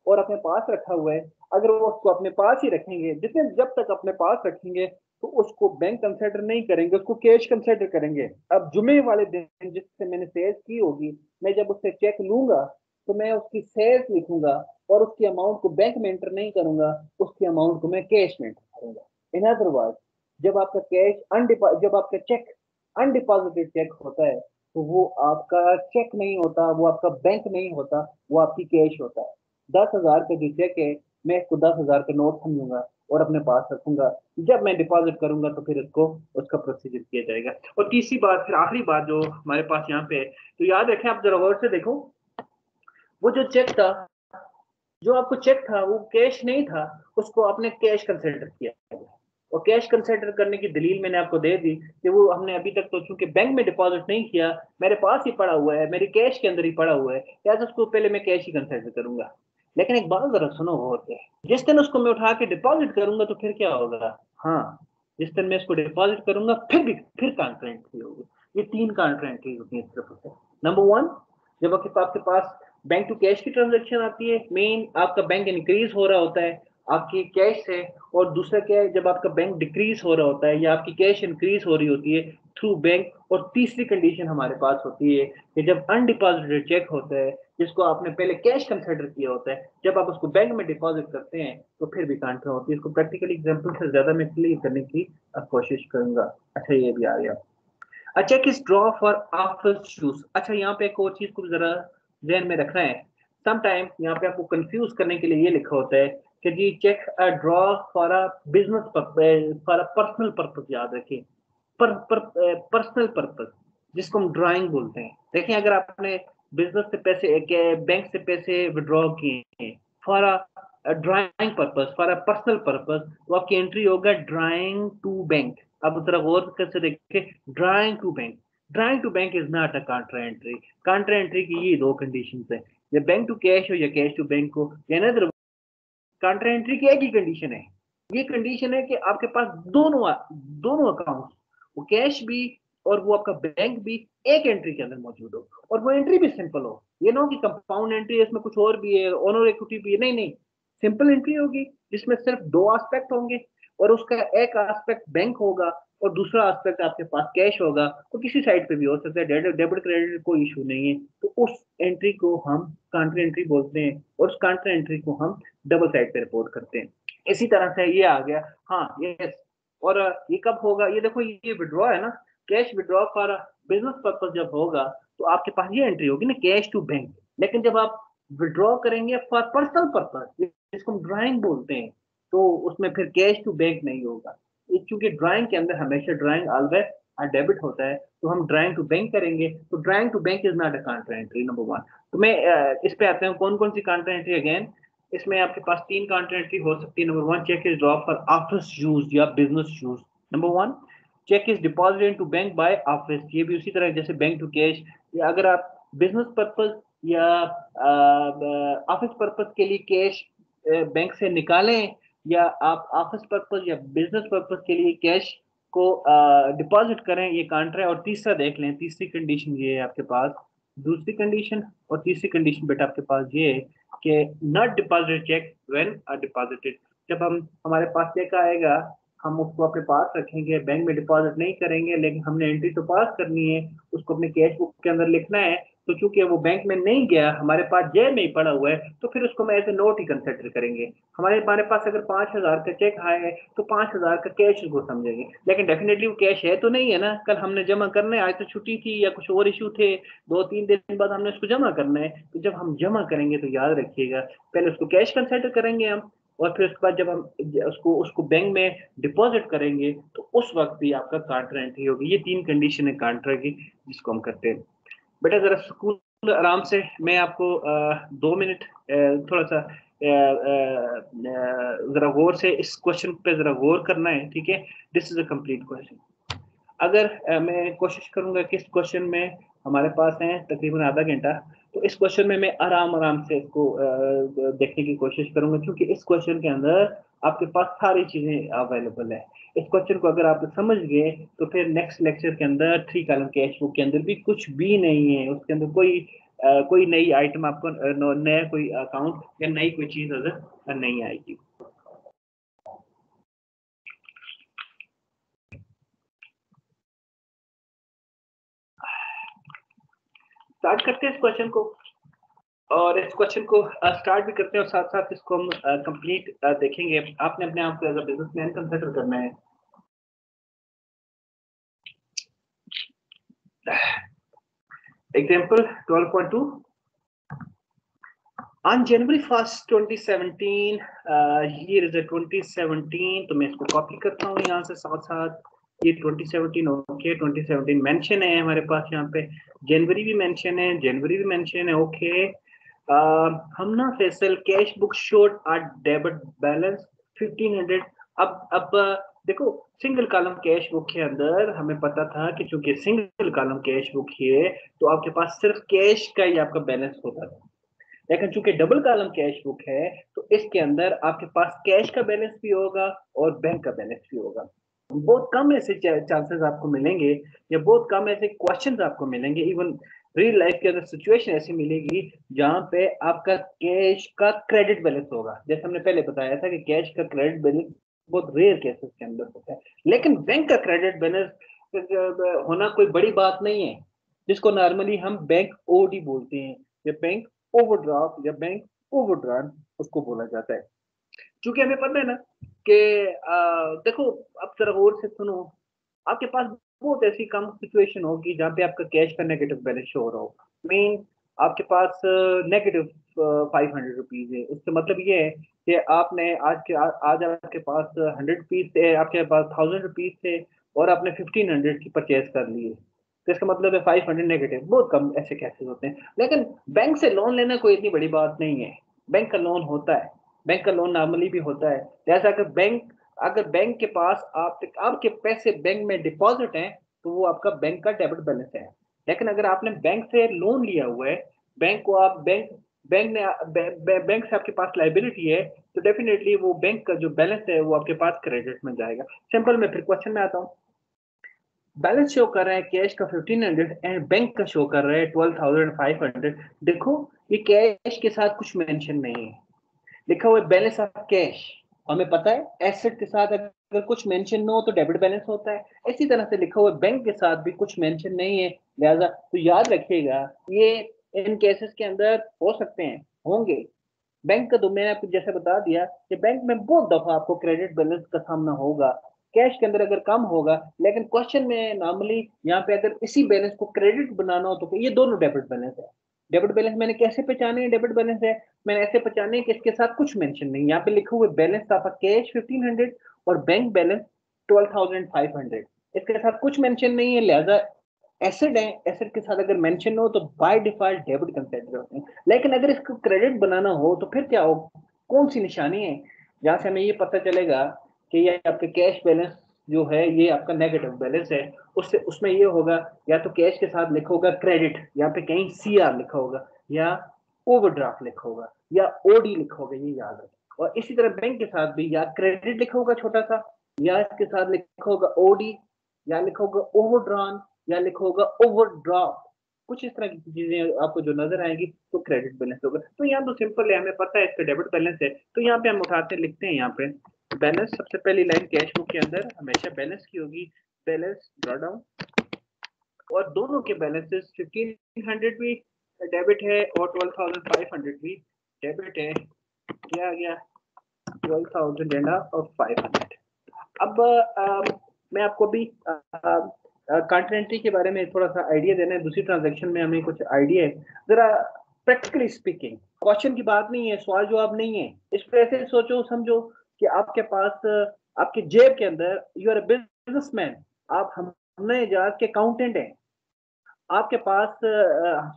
और अपने पास रखा हुआ है, अगर वो उसको अपने पास ही रखेंगे, जितने जब तक अपने पास रखेंगे तो उसको बैंक कंसिडर नहीं करेंगे, उसको कैश कंसिडर करेंगे। अब जुमे वाले दिन जिससे मैंने सेल्स की होगी, मैं जब उससे चेक लूंगा तो मैं उसकी सेल्स लिखूंगा और उसकी अमाउंट को बैंक में एंटर नहीं करूंगा, उसकी अमाउंट को मैं कैश में एंटर करूंगा। इन अदर वर्ड, जब आपका कैश जब आपका चेक अनडिपॉजिटेड चेक होता है तो वो आपका चेक नहीं होता, वो आपका बैंक नहीं होता, वो आपकी कैश होता है। 10,000 का जो चेक है, मैं इसको 10,000 का नोट समझूंगा और अपने पास रखूंगा। जब मैं डिपॉजिट करूंगा तो फिर इसको उसका प्रोसीजर किया जाएगा। और तीसरी बात, फिर आखिरी बात जो हमारे पास यहाँ पे है, तो याद रखें, आप जरा गौर से देखो, वो जो चेक था, जो आपको चेक था वो कैश नहीं था, उसको आपने कैश कंसिडर किया। और कैश कंसिडर करने की दलील मैंने आपको दे दी कि वो हमने अभी तक तो चूंकि बैंक में डिपॉजिट नहीं किया, मेरे पास ही पड़ा हुआ है, मेरी कैश के अंदर ही पड़ा हुआ है, या तो उसको पहले मैं कैश ही कंसिडर करूंगा। लेकिन एक बात जरा सुनो गौर से, जिस दिन उसको मैं उठा के डिपॉजिट करूंगा तो फिर क्या होगा? हाँ, जिस दिन मैं इसको डिपॉजिट करूंगा फिर काउंटर एंट्री होगी। ये तीन काउंटर एंट्री होती है इस तरफ से। नंबर वन, जब आपके पास बैंक टू कैश की ट्रांजेक्शन आती है, मेन आपका बैंक इंक्रीज हो रहा होता है आपकी कैश से। और दूसरा क्या है, जब आपका बैंक डिक्रीज हो रहा होता है या आपकी कैश इंक्रीज हो रही होती है थ्रू बैंक। और तीसरी कंडीशन हमारे पास होती है कि जब अनडिपॉजिटेड चेक होता है, जिसको आपने पहले कैश कंसिडर किया होता है, जब आप उसको बैंक में डिपॉजिट करते हैं तो फिर भी काउंटर होती है। इसको प्रैक्टिकल एग्जांपल से ज्यादा मैं क्लियर करने की कोशिश करूंगा। अच्छा ये भी आ गया। A check is draw for office use। अच्छा यहाँ पे एक और चीज को जरा ध्यान में रखना है। समटाइम यहाँ पे आपको कंफ्यूज करने के लिए ये लिखा होता है कि जी cheque a draw for a business purpose, for a personal purpose. याद रखिए, पर्सनल पर्पज, जिसको हम ड्राइंग बोलते हैं। देखिए, अगर आपने बिजनेस से पैसे बैंक से पैसे विड्रॉ किए हैं for a drawing purpose, for a personal purpose, तो आपकी एंट्री होगा ड्राइंग टू बैंक। अब जरा गौर करके देखिए, drawing to bank, drawing to bank is not a counter entry. Counter entry की ये दो कंडीशन है, या बैंक टू कैश हो या कैश टू बैंक हो, या ना काउंटर एंट्री की एक ही कंडीशन है। ये कंडीशन है कि आपके पास दोनों दोनों अकाउंट, वो कैश भी और वो आपका बैंक भी एक एंट्री के अंदर मौजूद हो, और वो एंट्री भी सिंपल हो। ये ना कि कंपाउंड एंट्री है, इसमें कुछ और भी है, ओनर इक्विटी भी है, नहीं नहीं। सिंपल एंट्री होगी जिसमें सिर्फ दो एस्पेक्ट होंगे, और उसका एक एस्पेक्ट बैंक होगा और दूसरा एस्पेक्ट आपके पास कैश होगा। तो किसी साइड पे भी हो सकता है, डेबिट क्रेडिट कोई इशू नहीं है। तो उस एंट्री को हम काउंटर एंट्री बोलते हैं, और उस काउंटर एंट्री को हम डबल साइड पे रिपोर्ट करते हैं। इसी तरह से ये आ गया। हाँ यस। और ये कब होगा? ये देखो, ये विड्रॉ है ना, cash withdraw for business purpose जब होगा तो आपके पास ये एंट्री होगी ना, कैश टू बैंक। लेकिन जब आप विड्रॉ करेंगे फॉर पर्सनल पर्पज, जिसको हम ड्राइंग बोलते हैं, तो उसमें फिर कैश टू बैंक नहीं होगा। क्योंकि ड्राइंग के अंदर हमेशा ड्राइंग ऑलवेज डेबिट होता है, तो हम ड्राइंग टू बैंक करेंगे, तो drawing to bank is not a counter entry. Number one. तो मैं इस पे आते हैं, कौन कौन सी काउंटर एंट्री अगेन। इसमें आपके पास तीन काउंटर एंट्री हो सकती है। Number one, cheque is draw for office use या business use. Number one, cheque is deposited to bank by office. ये भी उसी तरह जैसे बैंक टू कैश, या अगर आप बिजनेस पर्पज या ऑफिस पर्पज के लिए कैश बैंक से निकालें, या आप ऑफिस पर्पज या बिजनेस पर्पज के लिए कैश को डिपॉजिट करें, ये काउंटर है। और तीसरा देख लें, तीसरी कंडीशन ये है आपके पास, दूसरी कंडीशन और तीसरी कंडीशन बेटा आपके पास ये है कि not deposit cheque when deposited. जब हम हमारे पास चेक आएगा, हम उसको अपने पास रखेंगे, बैंक में डिपॉजिट नहीं करेंगे, लेकिन हमने एंट्री तो पास करनी है, उसको अपने कैश बुक के अंदर लिखना है। तो चूंकि वो बैंक में नहीं गया, हमारे पास जेब में ही पड़ा हुआ है, तो फिर उसको मैं एज ए नोट ही कंसिडर करेंगे। हमारे पास अगर 5,000 का चेक आया है तो 5,000 का कैश को समझेंगे, लेकिन डेफिनेटली वो कैश है तो नहीं है ना, कल हमने जमा करना है, आज तो छुट्टी थी या कुछ और इशू थे, 2-3 दिन बाद हमने उसको जमा करना है। तो जब हम जमा करेंगे तो याद रखिएगा पहले उसको कैश कंसिडर करेंगे हम, और फिर उसके बाद जब हम उसको उसको बैंक में डिपॉजिट करेंगे तो उस वक्त भी आपका काउंटर एंट्री होगी। ये 3 कंडीशन है काउंटर की जिसको हम करते हैं। बेटा जरा स्कूल आराम से, मैं आपको 2 मिनट थोड़ा सा जरा गौर से इस क्वेश्चन पे जरा गौर करना है, ठीक है। This is a complete question. अगर मैं कोशिश करूंगा कि इस क्वेश्चन में हमारे पास है तकरीबन आधा घंटा, तो इस क्वेश्चन में मैं आराम आराम से इसको देखने की कोशिश करूंगा, क्योंकि इस क्वेश्चन के अंदर आपके पास सारी चीजें अवेलेबल है। इस क्वेश्चन को अगर आप समझ गए तो फिर नेक्स्ट लेक्चर के अंदर 3 कॉलम कैश बुक के अंदर भी कुछ भी नहीं है, उसके अंदर कोई नई आइटम आपको नया कोई अकाउंट या नई कोई चीज नजर नहीं आएगी। स्टार्ट करते हैं इस क्वेश्चन को, और इस क्वेश्चन को स्टार्ट भी करते हैं और साथ साथ इसको हम कंप्लीट देखेंगे। आपने अपने आप को एज अ बिजनेसमैन कंसिडर करना है। एग्जांपल 12.2, ऑन जनवरी 1st 2017, ये इज 2017, तो मैं इसको कॉपी करता हूँ यहाँ से साथ साथ। ये 2017 ओके, 2017 मेंशन है हमारे पास यहाँ पे, जनवरी भी मेंशन है, जनवरी भी मेंशन है, ओके। हम ना फैसल कैश बुक शोड आ डेबिट बैलेंस 1500। अब देखो, सिंगल कॉलम कैश बुक के अंदर हमें पता था कि चूंकि सिंगल कॉलम कैश बुक है तो आपके पास सिर्फ कैश का ही आपका बैलेंस होता था, लेकिन चूंकि डबल कॉलम कैश बुक है तो इसके अंदर आपके पास कैश का बैलेंस भी होगा और बैंक का बैलेंस भी होगा। बहुत कम ऐसे चांसेस आपको मिलेंगे या बहुत कम ऐसे क्वेश्चंस आपको मिलेंगे, इवन रियल लाइफ के अंदर सिचुएशन ऐसी मिलेगी जहां पे आपका कैश का क्रेडिट बैलेंस होगा। जैसे हमने पहले बताया था कि कैश का क्रेडिट बैलेंस बहुत रेयर केसेस के अंदर होता है, लेकिन बैंक का क्रेडिट बैलेंस होना कोई बड़ी बात नहीं है, जिसको नॉर्मली हम बैंक ओडी बोलते हैं, या बैंक ओवरड्राफ्ट या बैंक ओवरड्राफ्ट उसको बोला जाता है। क्योंकि हमें पता है ना कि देखो, अब जरा गौर से सुनो, आपके पास बहुत ऐसी कम सिचुएशन होगी जहाँ पे आपका कैश का नेगेटिव बैलेंस शो हो रहा हो। मीन आपके पास नेगेटिव 500 रुपीज है, उसका मतलब ये है कि आपने आज आपके पास 100 रुपीज थे, आपके पास 1000 रुपीज थे और आपने 1500 की परचेज कर लिए, तो इसका मतलब है 500 नेगेटिव। बहुत कम ऐसे केसेस होते हैं, लेकिन बैंक से लोन लेना कोई इतनी बड़ी बात नहीं है। बैंक का लोन होता है, बैंक का लोन नॉर्मली भी होता है। जैसा अगर बैंक के पास आपके पैसे बैंक में डिपॉजिट हैं तो वो आपका बैंक का डेबिट बैलेंस है। लेकिन अगर आपने बैंक से लोन लिया हुआ है, बैंक को आप बैंक बैंक ने बैंक से आपके पास लाइबिलिटी है, तो डेफिनेटली वो बैंक का जो बैलेंस है वो आपके पास क्रेडिट में जाएगा। सिंपल, मैं फिर क्वेश्चन में आता हूँ। बैलेंस शो कर रहा है कैश का 1500 एंड बैंक का शो कर रहा है 12,500। देखो, ये कैश के साथ कुछ मेंशन नहीं है, लिखा हुआ है बैलेंस ऑफ कैश। हमें पता है एसेट के साथ अगर कुछ मेंशन न हो तो डेबिट बैलेंस होता है, इसी तरह से लिखा हुआ है बैंक के साथ भी कुछ मेंशन नहीं है, लिहाजा तो याद रखिएगा ये इन केसेस के अंदर हो सकते हैं, होंगे। बैंक का तो मैंने आपको जैसे बता दिया कि बैंक में बहुत दफा आपको क्रेडिट बैलेंस का सामना होगा, कैश के अंदर अगर कम होगा, लेकिन क्वेश्चन में नॉर्मली यहाँ पे अगर इसी बैलेंस को क्रेडिट बनाना हो तो ये दोनों डेबिट बैलेंस है। डेबिट बैलेंस मैंने कैसे पहचाने हैं डेबिट बैलेंस है, मैंने ऐसे पहचाने कि इसके साथ कुछ मेंशन नहीं, यहाँ पे लिखे हुए बैलेंस ऑफ कैश 1500 और बैंक बैलेंस 12,500, इसके साथ कुछ मेंशन नहीं है, लिहाजा एसेट है, एसेट के साथ अगर मेंशन हो तो बाय डिफॉल्ट डेबिट कंसिडर होते हैं। लेकिन अगर इसको क्रेडिट बनाना हो तो फिर क्या हो, कौन सी निशानी है जहां से हमें ये पता चलेगा कि ये आपका कैश बैलेंस जो है ये आपका नेगेटिव बैलेंस है। उससे उसमें ये होगा, या तो कैश के साथ लिखा होगा क्रेडिट, यहाँ पे कहीं सीआर लिखा होगा, या ओवरड्राफ्ट लिखा होगा, या ओडी लिखा होगा, ये याद रखें। और इसी तरह बैंक के साथ भी या क्रेडिट लिखा होगा छोटा सा, या इसके साथ लिखा होगा ओडी, या लिखा होगा ओवरड्रॉन, या लिखा होगा ओवरड्राफ्ट। कुछ इस तरह की चीजें आपको जो नजर आएगी तो क्रेडिट बैलेंस होगा। तो यहाँ तो सिंपल है, हमें पता है इसका डेबिट बैलेंस है, तो यहाँ पे हम उठाते लिखते हैं यहाँ पे बैलेंस। सबसे पहली लाइन कैश बुक के अंदर हमेशा बैलेंस की होगी, बैलेंस ड्रॉ डाउन, और दोनों के बैलेंसेस 1500 भी डेबिट है और 12,500 भी डेबिट है, क्या आ गया 12,000 एंड और 500। अब मैं आपको भी कंट्री के बारे में थोड़ा सा आइडिया देना है, दूसरी ट्रांजैक्शन में हमें कुछ आइडिया है जरा। प्रैक्टिकली स्पीकिंग क्वेश्चन की बात नहीं है, सवाल जवाब नहीं है, इस पर ऐसे सोचो समझो कि आपके पास आपके जेब के अंदर यू आर बिजनेसमैन, आप हमने एजाज के अकाउंटेंट हैं, आपके पास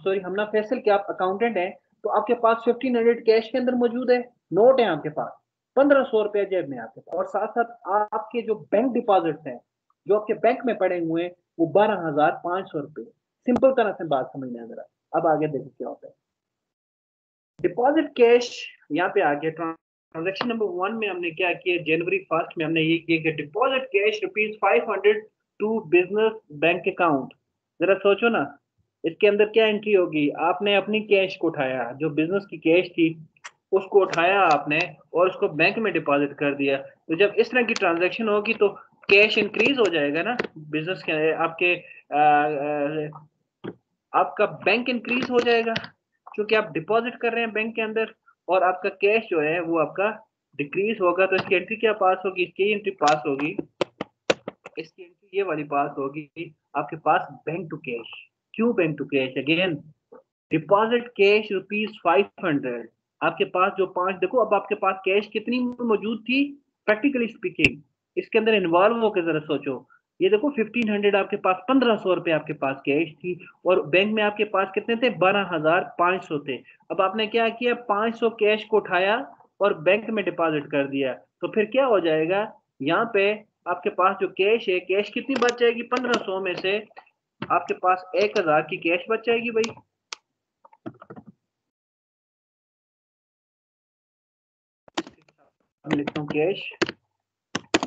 सॉरी हमना फैसल के आप अकाउंटेंट हैं, तो आपके पास 1500 कैश के अंदर मौजूद है, नोट है आपके पास, 1500 रुपया जेब में आपके पास, और साथ साथ आपके जो बैंक डिपॉजिट्स हैं जो आपके बैंक में पड़े हुए हैं वो 12,500 रुपये। सिंपल तरह से बात समझना है जरा। अब आगे देखो क्या होता है। डिपॉजिट कैश यहाँ पे आ गया। ट्रांजेक्शन नंबर 1 में हमने क्या किया, जनवरी 1 में हमने ये किया कि deposit cash ₹500 to business bank account. जरा सोचो ना, इसके अंदर क्या एंट्री होगी, आपने अपनी कैश को उठाया, जो बिजनेस की कैश थी उसको उठाया आपने और उसको बैंक में डिपॉजिट कर दिया। तो जब इस तरह की ट्रांजैक्शन होगी तो कैश इंक्रीज हो जाएगा ना, बिजनेस के आपके आपका बैंक इंक्रीज हो जाएगा क्योंकि आप डिपॉजिट कर रहे हैं बैंक के अंदर, और आपका कैश जो है वो आपका डिक्रीज होगा। तो इसकी एंट्री क्या पास होगी, इसकी एंट्री पास होगी, इसकी एंट्री ये वाली पास होगी आपके पास बैंक टू कैश। क्यों bank to cash? Again deposit cash ₹500, आपके पास जो पांच, देखो अब आपके पास कैश कितनी मौजूद थी प्रैक्टिकली स्पीकिंग, इसके अंदर इन्वॉल्व होकर जरा सोचो। ये देखो 1500 आपके पास, 1500 रुपए आपके पास कैश थी, और बैंक में आपके पास कितने थे, 12,500 थे। अब आपने क्या किया, 500 कैश को उठाया और बैंक में डिपॉजिट कर दिया, तो फिर क्या हो जाएगा, यहाँ पे आपके पास जो कैश है, कैश कितनी बच जाएगी, 1500 में से आपके पास 1000 की कैश बच जाएगी भाई। लिखता हूँ कैश,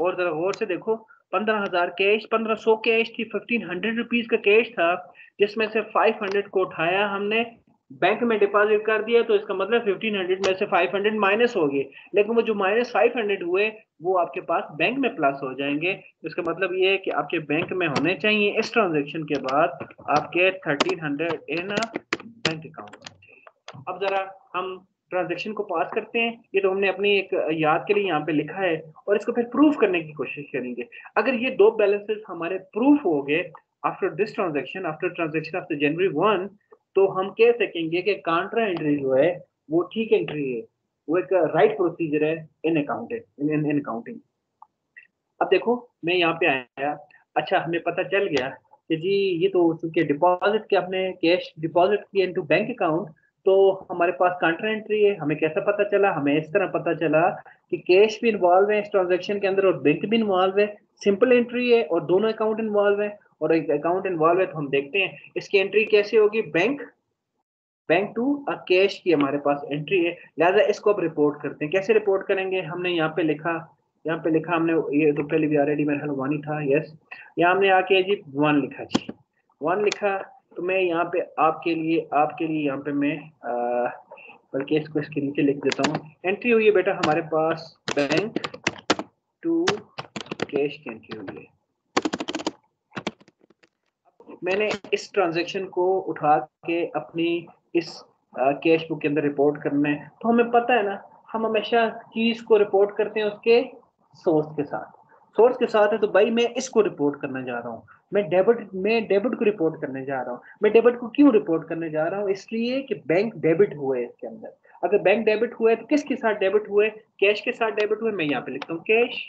और जरा गौर से देखो, 15,000 कैश, 1500 कैश थी, 1500 रुपीज का कैश था, जिसमें से 500 को उठाया हमने, बैंक में डिपॉजिट कर दिया, तो इसका मतलब 1500 में से 500 माइनस हो गए, लेकिन वो जो माइनस 500 हुए वो आपके पास बैंक में प्लस हो जाएंगे। तो इसका मतलब ये है कि आपके बैंक में होने चाहिए इस ट्रांजेक्शन के बाद आपके 1300 इन बैंक अकाउंट। अब जरा हम ट्रांजेक्शन को पास करते हैं, ये तो हमने अपनी एक याद के लिए यहाँ पे लिखा है, और इसको फिर प्रूफ करने की कोशिश करेंगे। अगर ये दो बैलेंसेस हमारे प्रूफ हो गए after this transaction, after transaction after जनवरी 1, तो हम कह सकेंगे कि कांट्रा एंट्री जो है वो ठीक एंट्री है, वो एक राइट प्रोसीजर है इन अकाउंटिंग, इन अकाउंटिंग। अब देखो मैं यहाँ पे आया, अच्छा हमें पता चल गया कि जी ये तो चूंकि डिपॉजिट के अपने कैश डिपॉजिट किए इनटू बैंक अकाउंट, तो हमारे पास काउंटर एंट्री है। हमें कैसा पता चला, हमें इस तरह पता चला कि कैश भी इन्वॉल्व है इस ट्रांजेक्शन के अंदर और बैंक भी इन्वॉल्व है, सिंपल एंट्री है और दोनों अकाउंट इन्वॉल्व है, और एक अकाउंट इन्वॉल्व है तो हम देखते हैं इसकी एंट्री कैसे होगी, बैंक बैंक टू कैश की हमारे पास एंट्री है, लिहाजा इसको अब रिपोर्ट करते हैं। कैसे रिपोर्ट करेंगे, हमने यहाँ पे लिखा, यहाँ पे लिखा हमने, ये तो पहले भी ऑलरेडी मेरे ख्याल वन ही था, यस, यहाँ हमने आके जी वन लिखा, जी वन लिखा। तो मैं यहाँ पे आपके लिए यहाँ पे मैं बल्कि इसको इसके नीचे लिख देता हूँ। एंट्री हुई है बेटा हमारे पास बैंक टू कैश की एंट्री हुई है। मैंने इस ट्रांजैक्शन को उठा के अपनी इस कैश बुक के अंदर रिपोर्ट करना है, तो हमें पता है ना, हम हमेशा चीज को रिपोर्ट करते हैं उसके सोर्स के साथ। सोर्स के साथ है तो भाई मैं इसको रिपोर्ट करने जा रहा हूँ, मैं डेबिट को रिपोर्ट करने जा रहा हूँ। मैं डेबिट को क्यों रिपोर्ट करने जा रहा हूँ, इसलिए कि बैंक डेबिट हुए इसके अंदर। अगर बैंक डेबिट हुए तो किसके साथ डेबिट हुए, कैश के साथ डेबिट हुए। मैं यहाँ पे लिखता हूँ कैश,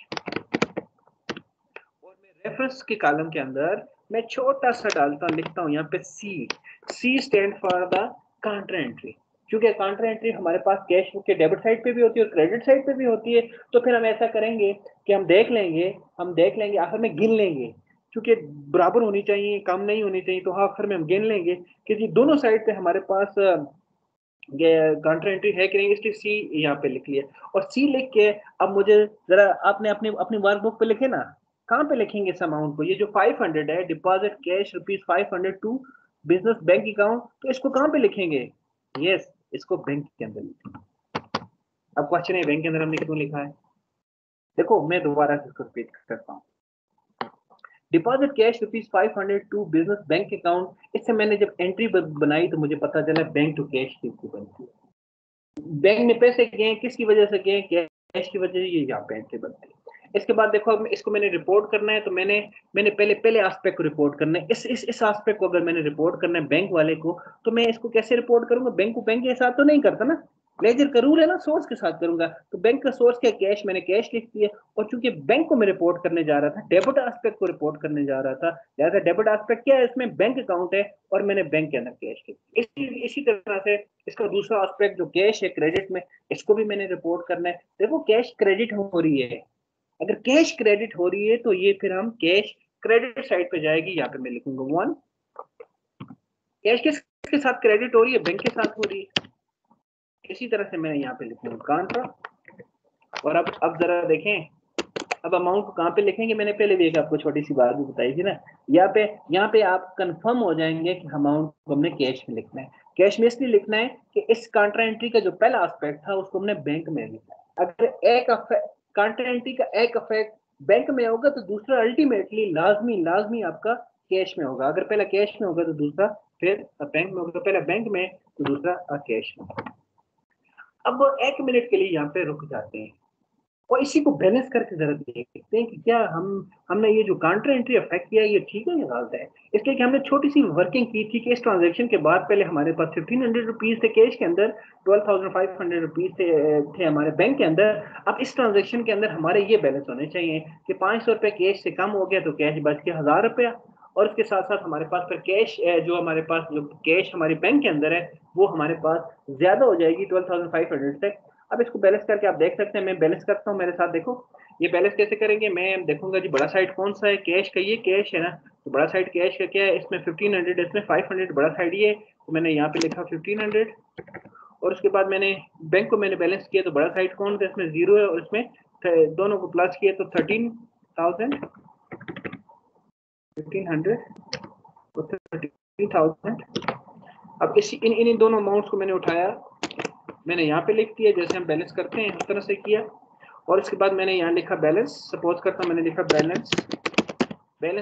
और मैं रेफरेंस के कॉलम के अंदर मैं छोटा सा डालता हूँ, लिखता हूँ यहाँ पे C. C stand for the counter entry. क्योंकि काउंटर एंट्री हमारे पास कैश बुक के डेबिट साइड पे भी होती है और क्रेडिट साइड पे भी होती है, तो फिर हम ऐसा करेंगे कि हम देख लेंगे आखिर में गिन लेंगे, क्योंकि बराबर होनी चाहिए, कम नहीं होनी चाहिए, तो आखिर में हम गिन लेंगे कि जी दोनों साइड पे हमारे पास काउंटर एंट्री है कि नहीं, इसलिए सी यहाँ पे लिख लिया। और सी लिख के अब मुझे जरा आपने अपनी अपनी वर्कबुक पे लिखे ना, कहाँ पे लिखेंगे इस अमाउंट को, ये जो 500 है deposit cash ₹500 to business bank account, तो इसको कहाँ पे लिखेंगे, यस इसको बैंक के अंदर लिखेंगे। अब क्वेश्चन है बैंक के अंदर हमने क्यों लिखा है, देखो मैं दोबारा इसको रिपीट करता हूँ। Deposit cash ₹500 to business bank account, इससे मैंने जब एंट्री बनाई तो मुझे पता चला बैंक टू कैश किसकी बनती है। बैंक में पैसे गए किसकी वजह से गए, कैश की वजह से, ये यहाँ पे एंट्री बनती है। इसके बाद देखो अब इसको मैंने रिपोर्ट करना है, तो मैंने मैंने पहले पहले एस्पेक्ट को रिपोर्ट करना है। इस एस्पेक्ट को अगर मैंने रिपोर्ट करना है बैंक वाले को, तो मैं इसको कैसे रिपोर्ट करूंगा? बैंक को बैंक के साथ तो नहीं करता ना, लेजर का रूल है ना, सोर्स के साथ करूंगा। तो बैंक का सोर्स क्या, कैश, मैंने कैश लिख दिया। और चूंकि बैंक को मैं रिपोर्ट करने जा रहा था, डेबिट एस्पेक्ट को रिपोर्ट करने जा रहा था, लिहाजा डेबिट एस्पेक्ट क्या है, इसमें बैंक अकाउंट है और मैंने बैंक के अंदर कैश लिख। इसी तरह से इसका दूसरा एस्पेक्ट जो कैश है क्रेडिट में, इसको भी मैंने रिपोर्ट करना है। देखो कैश क्रेडिट हो रही है, अगर कैश क्रेडिट हो रही है तो ये फिर हम कैश क्रेडिट साइड पे जाएगी। यहाँ पे मैं लिखूंगा 1, कैश किसके साथ क्रेडिट हो रही है, बैंक के साथ हो रही है। इसी तरह से मैं यहाँ पे लिखूंगा कॉन्ट्रा। और अब जरा देखें, अब अमाउंट को कहाँ पे लिखेंगे, मैंने पहले भी एक आपको छोटी सी बात भी बताई थी ना, यहाँ पे आप कंफर्म हो जाएंगे कि अमाउंट को हमने कैश में लिखना है। कैश में इसलिए लिखना है कि इस कॉन्ट्रा एंट्री का जो पहला एस्पेक्ट था उसको हमने बैंक में लिखा है। अगर एक कॉन्ट्रा एंट्री का एक इफेक्ट बैंक में होगा तो दूसरा अल्टीमेटली लाजमी आपका कैश में होगा। अगर पहला कैश में होगा तो दूसरा फिर बैंक में होगा, पहला बैंक में तो दूसरा कैश में। अब 1 मिनट के लिए यहाँ पे रुक जाते हैं और इसी को बैलेंस करके जरा देखते हैं कि क्या हमने ये जो काउंटर एंट्री इफेक्ट किया ये ठीक है या गलत है। इसलिए कि हमने छोटी सी वर्किंग की थी कि इस ट्रांजैक्शन के बाद पहले हमारे पास 1500 रुपीज थे कैश के अंदर, 12,500 रुपीज थे हमारे बैंक के अंदर। अब इस ट्रांजेक्शन के अंदर हमारे ये बैलेंस होने चाहिए कि 500 रुपये कैश से कम हो गया तो कैश बच गया 1000 रुपया, और इसके साथ साथ हमारे पास फिर कैश जो हमारे पास जो कैश हमारे बैंक के अंदर है वो हमारे पास ज्यादा हो जाएगी 12,500 से। अब इसको बैलेंस करके आप देख सकते हैं, मैं बैलेंस करता हूँ मेरे साथ। देखो ये बैलेंस कैसे करेंगे, मैं देखूंगा जी बड़ा साइड कौन सा है, कैश का, ये कैश है ना, तो बड़ा साइड कैश का क्या है, इसमें 1500, इसमें 500, बड़ा साइड ये, तो मैंने यहाँ पे लिखा 1500। और उसके बाद मैंने बैंक को मैंने बैलेंस किया तो बड़ा साइड कौन था, इसमें 0 है, और इसमें दोनों को प्लस किया तो 13,000, 1500 और 13,000। अब इसी इन दोनों अमाउंट्स को मैंने उठाया, मैंने यहाँ पे लिख दिया जैसे हम बैलेंस करते हैं उस तरह से किया। और इसके बाद मैंने यहाँ लिखा बैलेंस, सपोज करता मैंने लिखा बैलेंस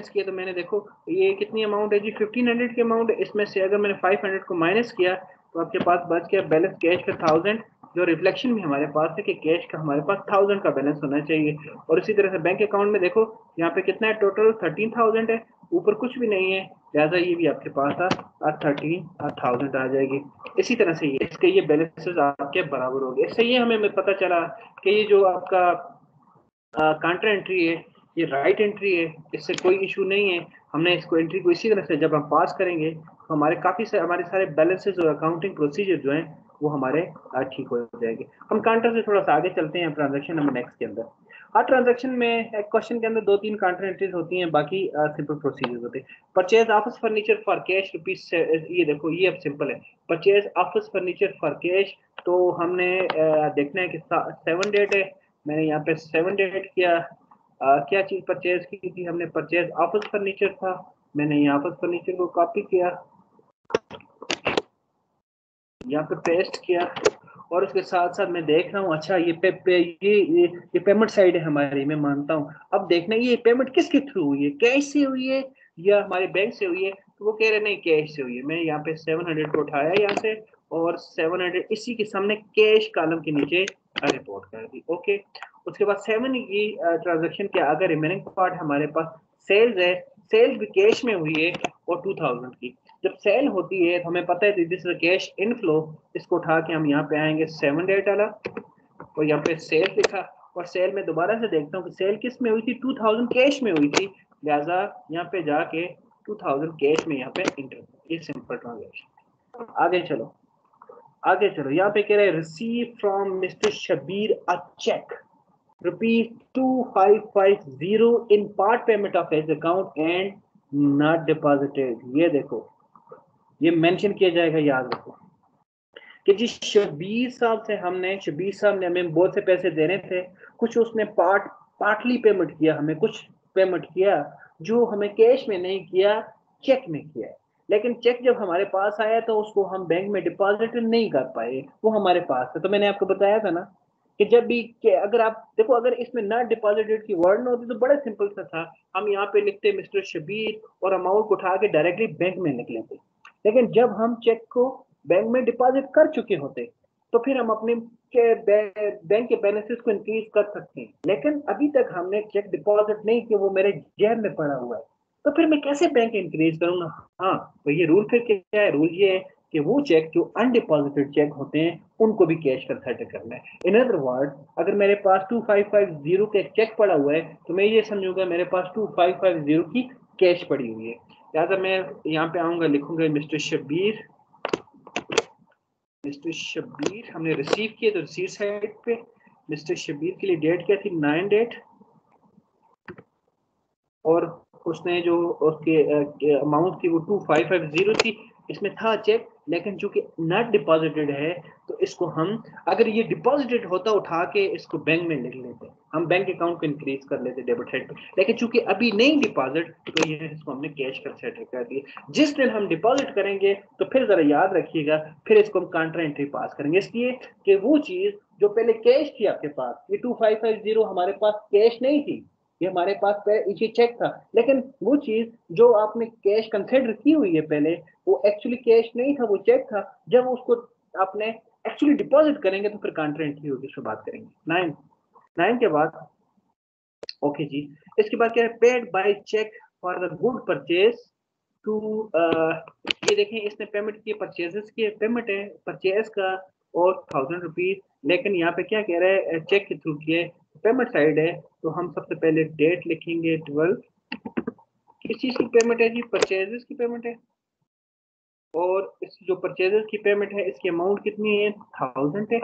किया तो मैंने देखो ये कितनी अमाउंट है जी, 1500 की अमाउंट है। इसमें से अगर मैंने 500 को माइनस किया तो आपके पास बच गया बैलेंस कैश का 1000, जो रिफ्लेक्शन भी हमारे पास है कि कैश का हमारे पास 1000 का बैलेंस होना चाहिए। और इसी तरह से बैंक अकाउंट में देखो यहाँ पे कितना है, टोटल 13,000 है, ऊपर कुछ भी नहीं है, लिहाजा ये भी आपके पास 13,000 आ जाएगी। इसी तरह से इसके ये बैलेंसेस आपके बराबर हो गए। इससे ये हमें पता चला कि ये जो आपका काउंटर एंट्री है ये राइट एंट्री है, इससे कोई इशू नहीं है। हमने इसको एंट्री को इसी तरह से जब हम पास करेंगे तो हमारे सारे बैलेंसेस और अकाउंटिंग प्रोसीजर जो हैं वो हमारे ठीक हो जाएंगे। हम काउंटर से थोड़ा सा आगे चलते हैं ट्रांजैक्शन नंबर नेक्स्ट के अंदर। हर ट्रांजैक्शन में एक क्वेश्चन के अंदर 2-3 काउंटर एंट्रीज होती हैं, बाकी सिंपल प्रोसीजर होते हैं। Purchase office furniture for cash rupees, ये देखो ये अब सिंपल है, purchase office furniture for cash. तो हमने देखना है कि 7 डेट है, मैंने यहाँ पे 7 डेट किया। क्या चीज परचेज की थी हमने, परचेज ऑफिस फर्नीचर था, मैंने यहाँ ऑफिस फर्नीचर को कॉपी किया, यहाँ पे पेस्ट किया। और उसके साथ साथ मैं देख रहा हूँ अच्छा ये ये पेमेंट साइड है हमारी, मैं मानता हूँ। अब देखना ये पेमेंट किसके थ्रू हुई है, कैश से हुई है या हमारे बैंक से हुई है, तो वो कह रहे नहीं कैश से हुई है। मैं यहाँ पे 700 को उठाया यहाँ से और 700 इसी के सामने कैश कॉलम के नीचे रिपोर्ट कर दी। ओके, उसके बाद 7 की ट्रांजेक्शन के अगर रिमेनिंग पार्ट हमारे पास सेल्स है, सेल्स भी कैश में हुई है और 2000 की। जब सेल होती है तो हमें पता है दिस इज कैश इनफ्लो, इसको उठा के हम यहाँ पे आएंगे 7 डेट वाला और यहाँ पे सेल लिखा। और सेल में दोबारा से देखता हूँ कि सेल किस में हुई थी, 2000 कैश में हुई थी, लिहाजा यहाँ पे जाके 2000 कैश में यहाँ पे इंटर, ये सिंपल ट्रांजेक्शन। आगे चलो यहाँ पे कह रहे हैं receive from mister Shabbir a cheque ₹2550 in part payment of his account and not deposited। ये देखो ये मेंशन किया जाएगा, याद रखो कि जी शबीर साहब ने हमें बहुत से पैसे देने थे, कुछ उसने पार्टली पेमेंट किया, हमें कुछ पेमेंट किया जो हमें कैश में नहीं किया, चेक में किया। लेकिन चेक जब हमारे पास आया तो उसको हम बैंक में डिपॉजिट नहीं कर पाए, वो हमारे पास है। तो मैंने आपको बताया था ना कि जब भी कि अगर आप देखो, अगर इसमें नॉट डिपॉजिटेड की वर्ड ना होती तो बड़ा सिंपल सा था, हम यहाँ पे लिखते मिस्टर शबीर और अमाउंट उठा के डायरेक्टली बैंक में लिख लेते। लेकिन जब हम चेक को बैंक में डिपॉजिट कर चुके होते तो फिर हम अपने बैंक के बैलेंसेस को इंक्रीज कर सकते हैं। लेकिन अभी तक हमने चेक डिपॉजिट नहीं किया, वो मेरे जेब में पड़ा हुआ है, तो फिर मैं कैसे बैंक इंक्रीज करूंगा? हाँ, तो ये रूल फिर क्या है? रूल ये है कि वो चेक जो अनडिपॉजिटेड चेक होते हैं उनको भी कैश कंसिडर करना है। इन अदर वर्ड, अगर मेरे पास 2550 का एक चेक पड़ा हुआ है तो मैं ये समझूंगा मेरे पास 2550 की कैश पड़ी हुई है। लिहाजा मैं यहाँ पे आऊंगा, लिखूंगा मिस्टर शबीर, हमने रिसीव किए तो रिसीव साइड पे मिस्टर शबीर के लिए डेट क्या थी? 9 डेट, और उसने जो उसके अमाउंट थी वो 2550 थी। इसमें था चेक, लेकिन चूंकि नॉट डिपॉजिटेड है तो इसको हम, अगर ये डिपॉजिटेड होता उठा के इसको बैंक में लिख लेते, हम बैंक अकाउंट को इंक्रीज कर लेते डेबिट साइड पे, लेकिन चूंकि अभी नहीं डिपॉजिट तो ये इसको हमने कैश कंसिडर कर दिया। जिस दिन हम डिपॉजिट करेंगे तो फिर जरा याद रखिएगा, फिर इसको हम काउंटर एंट्री पास करेंगे, इसलिए कि वो चीज जो पहले कैश थी आपके पास, ये 2550 हमारे पास कैश नहीं थी, ये हमारे पास ये चेक था, लेकिन वो चीज जो आपने कैश कंसिडर की हुई है पहले, वो एक्चुअली कैश नहीं था, वो चेक था। जब उसको आपने एक्चुअली डिपॉजिट करेंगे तो फिर काउंटर एंट्री होगी, इस पर बात करेंगे। 9 के बाद ओके जी, इसके बाद क्या है? Paid by cheque for the good purchase to, ये देखें इसने पेमेंट की, परचेजेस की पेमेंट है परचेज का और 1000 रुपीज, लेकिन यहाँ पे क्या कह रहा है? चेक के थ्रू किए, पेमेंट साइड है, तो हम सबसे पहले डेट लिखेंगे 12। किस चीज की पेमेंट है जी? परचेजेस की पेमेंट है, और इस जो परचेजेस की पेमेंट है इसकी अमाउंट कितनी है? 1000 है।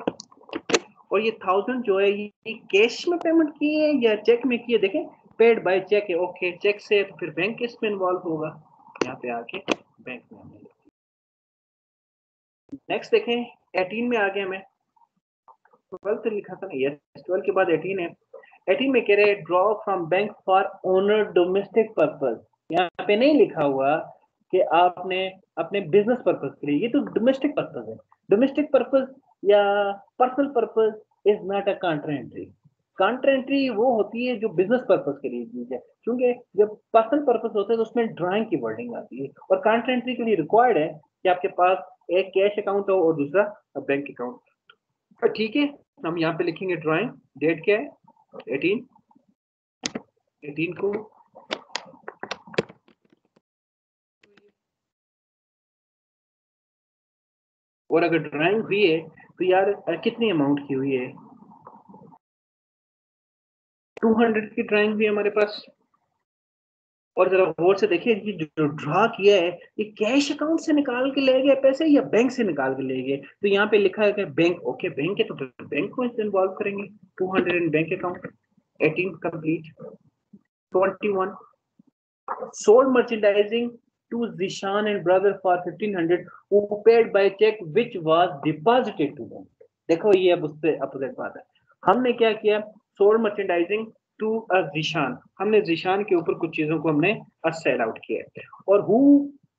और ये 1000 जो है ये कैश में पेमेंट की है या चेक में की है? देखें पेड बाय चेक है, ओके चेक से तो फिर बैंक इसमें इन्वॉल्व होगा, यहाँ पे आके बैंक में हमने। नेक्स्ट देखें 18 में आ गया, मैं 12 लिखा था ना, यस 12 के बाद 18 है। 18 में कह रहे हैं draw from bank for owner domestic purpose. यहाँ पे नहीं लिखा हुआ कि आपने अपने बिजनेस पर्पस के लिए, ये तो डोमेस्टिक पर्पस है। डोमेस्टिक पर्पस या personal purpose is not a counter entry. Counter entry वो होती है जो बिजनेस पर्पस के लिए यूज है, क्योंकि जब पर्सनल पर्पस होता है तो उसमें ड्राइंग की वर्डिंग आती है, और काउंटर एंट्री के लिए रिक्वायर्ड है कि आपके पास एक कैश अकाउंट हो और दूसरा बैंक अकाउंट। ठीक है, हम यहाँ पे लिखेंगे ड्राइंग, डेट क्या है? 18 को, और अगर ड्राइंग हुई है तो यार कितनी अमाउंट की हुई है? 200 की ड्राइंग हुई है हमारे पास। और जरा गौर से देखिए, ये जो ड्रा किया है ये कैश अकाउंट से निकाल के ले गए पैसे या बैंक से निकाल के ले गए? तो यहाँ पे लिखा है कि बैंक, ओके बैंक है तो फिर बैंक को इन्वॉल्व करेंगे। 200 in bank account, 18 complete. 21 sold merchandising to Zishan and brother for 1500 who paid by check which was deposited to them। देखो ये अब उससे अपोजिट बात है। हमने क्या किया? सोल्ड मर्चेंडाइजिंग टू जिशान, हमने जिशान के ऊपर कुछ चीजों को हमने सेल आउट किया, और हु,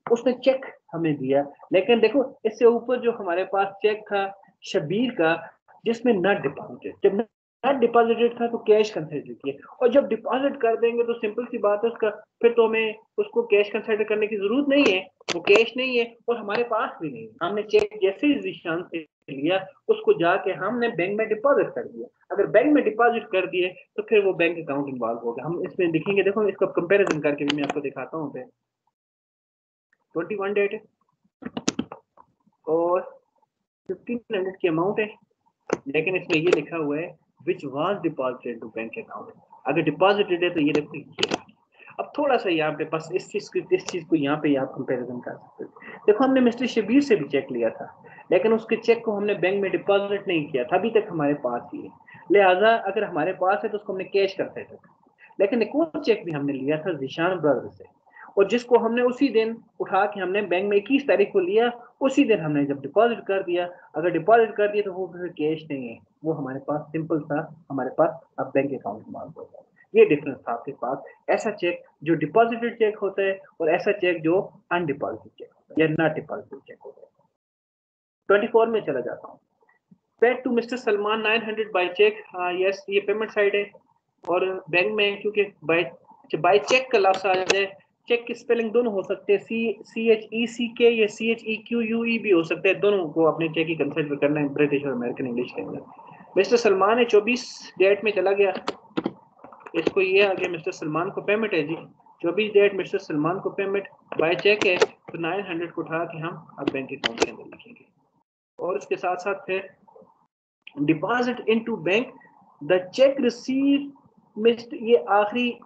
उसने चेक हमें दिया। लेकिन देखो इससे ऊपर जो हमारे पास चेक था शबीर का, जिसमें नॉट डिपॉजिटेड, जब नॉट डिपॉजिटेड था तो कैश कंसिडर किया, और जब डिपॉजिट कर देंगे तो सिंपल सी बात है उसका, फिर तो हमें उसको कैश कंसिडर करने की जरूरत नहीं है, वो कैश नहीं है और हमारे पास भी नहीं है। हमने चेक जैसे ही जिशान से लिया उसको जाके हमने बैंक में डिपॉजिट कर दिया। अगर बैंक में डिपॉजिट कर दिए तो फिर वो बैंक अकाउंट इन्वॉल्व होगा। हम इसमें दिखेंगे, देखो इसका कंपैरिजन करके भी मैं आपको दिखाता हूँ। 21 डेट है और 1500 की अमाउंट है, लेकिन इसमें ये लिखा हुआ है which was deposited to bank account. अगर डिपॉजिटेड है तो ये देखो ये। अब थोड़ा सा यहाँ पे बस इस चीज को यहाँ पे आप कंपैरिजन कर सकते हो। देखो हमने मिस्टर शबीर से भी चेक लिया था, लेकिन उसके चेक को हमने बैंक में डिपॉजिट नहीं किया था, अभी तक हमारे पास ही है। लिहाजा अगर हमारे पास है तो उसको हमने कैश कर सकते थे। लेकिन एक और चेक भी हमने लिया था जिशान ब्रदर से, और जिसको हमने उसी दिन उठा के हमने बैंक में 21 तारीख को लिया, उसी दिन हमने जब डिपॉजिट कर दिया। अगर डिपॉजिट कर दिया तो वो फिर कैश नहीं है, वो हमारे पास सिंपल सा हमारे पास अब बैंक अकाउंट मांग होगा। ये डिफरेंस था आपके पास, ऐसा चेक जो डिपॉजिटेड चेक होता है और ऐसा चेक जो अनडिपॉजिटेड चेक होता है या नॉट डिपॉजिटेड चेक होता है। 24 में चला जाता हूँ। Paid to mister Salman 900 by cheque. हाँ यस, ये पेमेंट साइड है। और बैंक में क्योंकि बाय चेक का लफ्ज आ जाए, चेक की स्पेलिंग दोनों हो सकते हैं, CHECK या CHEQUE भी हो सकते हैं, दोनों को अपने चेक ही कंसिडर करना है ब्रिटिश और अमेरिकन इंग्लिश के अंदर। मिस्टर सलमान है 24 डेट में चला गया, इसको ये आ गया मिस्टर सलमान को पेमेंट है जी 24 डेट, मिस्टर सलमान को पेमेंट बाय चेक है, तो 900 को उठा के हम अब बैंक अकाउंट के अंदर लिखेंगे। और इसके साथ साथ फिर deposit into bank the cheque receive missed, ये आखिरी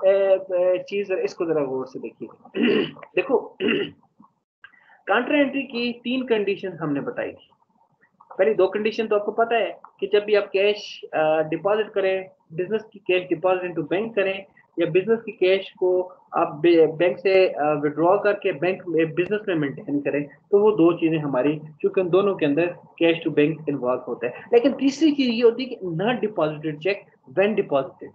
चीज है, इसको जरा गौर से देखिए। देखो काउंटर एंट्री की 3 कंडीशन हमने बताई थी। पहली 2 कंडीशन तो आपको पता है कि जब भी आप कैश डिपॉजिट करें, बिजनेस की कैश डिपॉजिट इनटू बैंक करें, या बिजनेस की कैश को आप बैंक से विड्रॉ करके बैंक में बिजनेस में मेंटेन करें, तो वो 2 चीजें हमारी, क्योंकि उन दोनों के अंदर कैश टू बैंक इन्वॉल्व होता है। लेकिन तीसरी चीज ये होती है कि not deposited cheque when deposited.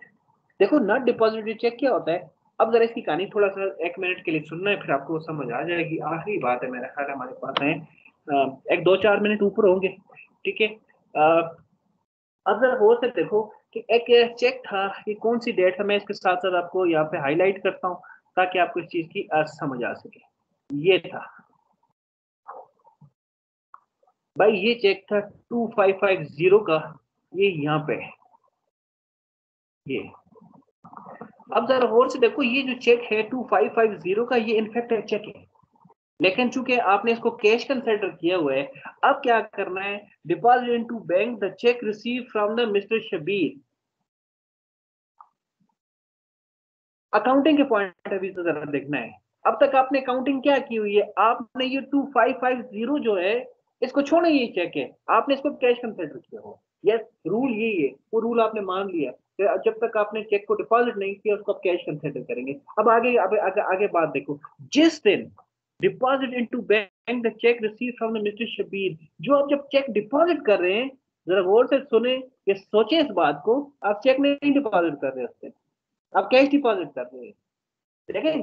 देखो नॉट डिपॉजिटेड चेक क्या होता है, अब जरा इसकी कहानी थोड़ा सा 1 मिनट के लिए सुनना है, फिर आपको समझ आ जाएगी। आखिरी बात है, मेरा ख्याल हमारे पास है 1 2 4 मिनट ऊपर होंगे, ठीक है। अब जरा गौर से देखो कि एक चेक था, कि कौन सी डेट है, मैं इसके साथ साथ आपको यहाँ पे हाईलाइट करता हूँ ताकि आपको इस चीज की समझ आ सके। ये था भाई, ये चेक था 2550 का, ये यहाँ पे है ये। अब जरा गौर से देखो, ये जो चेक है 2550 का, ये इनफैक्ट एक चेक है, लेकिन चूंकि आपने इसको कैश कंसिडर किया हुआ है, अब क्या करना है, deposit into bank the cheque receive from the mister Shabbir. Accounting के पॉइंट ऑफ व्यू से जरा देखना है, अब तक आपने अकाउंटिंग क्या की हुई है, आपने ये 2550 जो है इसको छोड़े, ये चेक है, आपने इसको कैश कंसिडर किया हो। यस, रूल यही है, वो रूल आपने मान लिया कि जब तक आपने चेक को डिपॉजिट नहीं किया उसको आप कैश कंसिडर करेंगे। अब आगे बात देखो, जिस दिन deposit into bank the cheque receive from the mister Shabbir, जो आप जब चेक डिपॉजिट कर रहे हैं, जरा गौर से सुने, ये सोचे इस बात को, आप चेक नहीं डिपॉजिट कर रहे उससे, आप कैश डिपॉजिट कर रहे हैं। लेकिन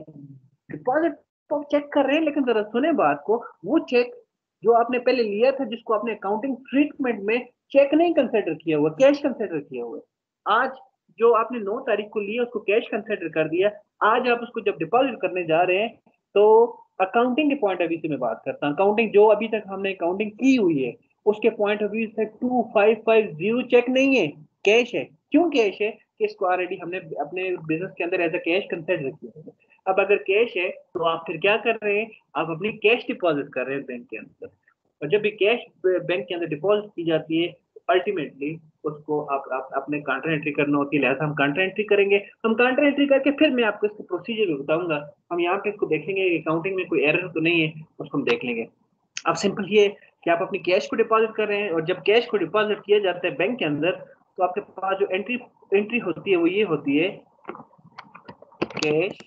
डिपॉजिट तो चेक कर रहे हैं, लेकिन जरा सुने बात को, वो चेक जो आपने पहले लिया था, जिसको आपने अकाउंटिंग ट्रीटमेंट में चेक नहीं कंसिडर किया हुआ, कैश कंसिडर किया हुआ, आज जो आपने 9 तारीख को लिया उसको कैश कंसिडर कर दिया, आज आप उसको जब डिपॉजिट करने जा रहे हैं, तो अकाउंटिंग के पॉइंट ऑफ व्यू से मैं बात करता हूँ, अकाउंटिंग जो अभी तक हमने अकाउंटिंग की हुई है उसके पॉइंट ऑफ व्यू से 2550 चेक नहीं है, कैश है। क्यों कैश है, कि इसको ऑलरेडी हमने अपने बिजनेस के अंदर एज अ कैश कंसिडर किया है। अब अगर कैश है तो आप फिर क्या कर रहे हैं, आप अपनी कैश डिपॉजिट कर रहे हैं बैंक के अंदर, और जब भी कैश बैंक के अंदर डिपॉजिट की जाती है, अल्टीमेटली उसको आप अपने काउंटर एंट्री करना होती है, लिहाजा हम काउंटर एंट्री करेंगे। हम काउंटर एंट्री करके फिर मैं आपको इसको प्रोसीजर भी बताऊंगा, हम यहाँ पे इसको देखेंगे कि अकाउंटिंग में कोई एरर तो नहीं है, उसको हम देख लेंगे। अब सिंपल ये कि आप अपनी कैश को डिपॉजिट कर रहे हैं, और जब कैश को डिपॉजिट किया जाता है बैंक के अंदर, तो आपके पास जो एंट्री होती है वो ये होती है, कैश।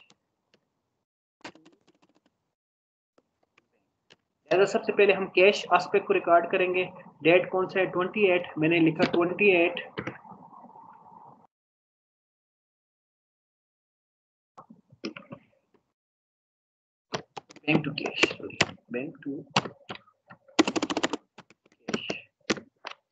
ऐसा सबसे पहले हम कैश एस्पेक्ट को रिकॉर्ड करेंगे। डेट कौन सा है, 28, मैंने लिखा 28 bank to cash, bank to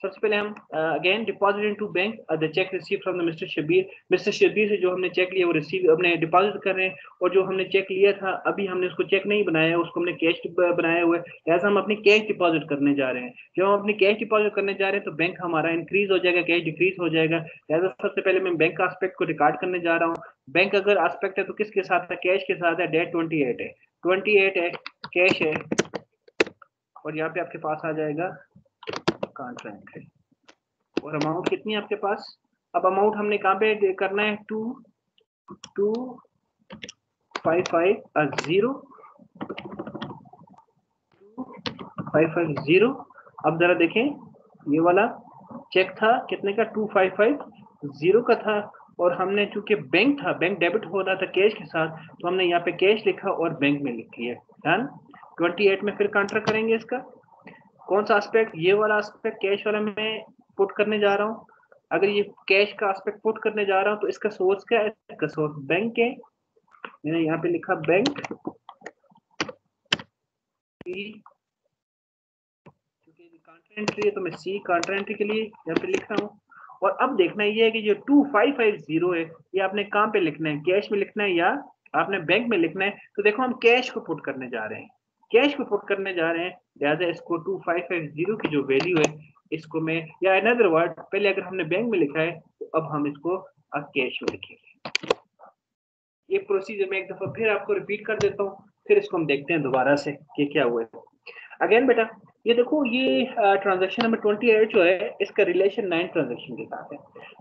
सबसे पहले हम again deposit into bank the cheque receive from the mister Shabbir, mister Shabbir से जो हमने चेक लिया वो रिसीव अपने डिपॉजिट कर रहे हैं, और जो हमने चेक लिया था अभी हमने उसको चेक नहीं बनाया है, उसको हमने कैश बनाया हुआ है, लिहाजा हम अपनी कैश डिपॉजिट करने जा रहे हैं। जब हम अपनी कैश डिपॉजिट करने जा रहे हैं तो बैंक हमारा इंक्रीज हो जाएगा, कैश डिक्रीज हो जाएगा, लिहाजा सबसे पहले मैं बैंक एस्पेक्ट को रिकॉर्ड करने जा रहा हूँ। बैंक अगर एस्पेक्ट है तो किसके साथ है, कैश के साथ है, डेट 28 है, 28 है, कैश है, और यहाँ पे आपके पास आ जाएगा कॉन्ट्रैक्ट है, और अमाउंट कितनी है आपके पास। अब अमाउंट हमने कहाँ पे करना है, 2550 अब जरा देखें, ये वाला चेक था कितने का, 2550 का था, और हमने चूंकि बैंक था, बैंक डेबिट हो रहा था कैश के साथ, तो हमने यहाँ पे कैश लिखा और बैंक में लिख लिया, डन। 28 में फिर काउंटर करेंगे इसका, कौन सा एस्पेक्ट, ये वाला एस्पेक्ट कैश वाला मैं पुट करने जा रहा हूँ। अगर ये कैश का एस्पेक्ट पुट करने जा रहा हूँ तो इसका सोर्स क्या है, इसका सोर्स बैंक है, मैंने यहाँ पे लिखा बैंक, क्योंकि एंट्री है तो मैं सी काउंटर एंट्री के लिए यहाँ पे लिख रहा हूँ। और अब देखना ये है कि जो 2550 है ये आपने कहाँ पे लिखना है, कैश में लिखना है या आपने बैंक में लिखना है। तो देखो हम कैश को पुट करने जा रहे हैं, कैश को पुट करने जा रहे हैं, लिहाजा इसको 2550 की जो वैल्यू है इसको मैं, या अनदर वर्ड, पहले अगर हमने बैंक में लिखा है तो अब हम इसको कैश में लिखेंगे। ये प्रोसीजर मैं एक दफा फिर आपको रिपीट कर देता हूँ, फिर इसको हम देखते हैं दोबारा से कि क्या हुआ है। अगेन बेटा ये देखो, ये ट्रांजैक्शन नंबर 28 जो है इसका रिलेशन 9 ट्रांजैक्शन के साथ है।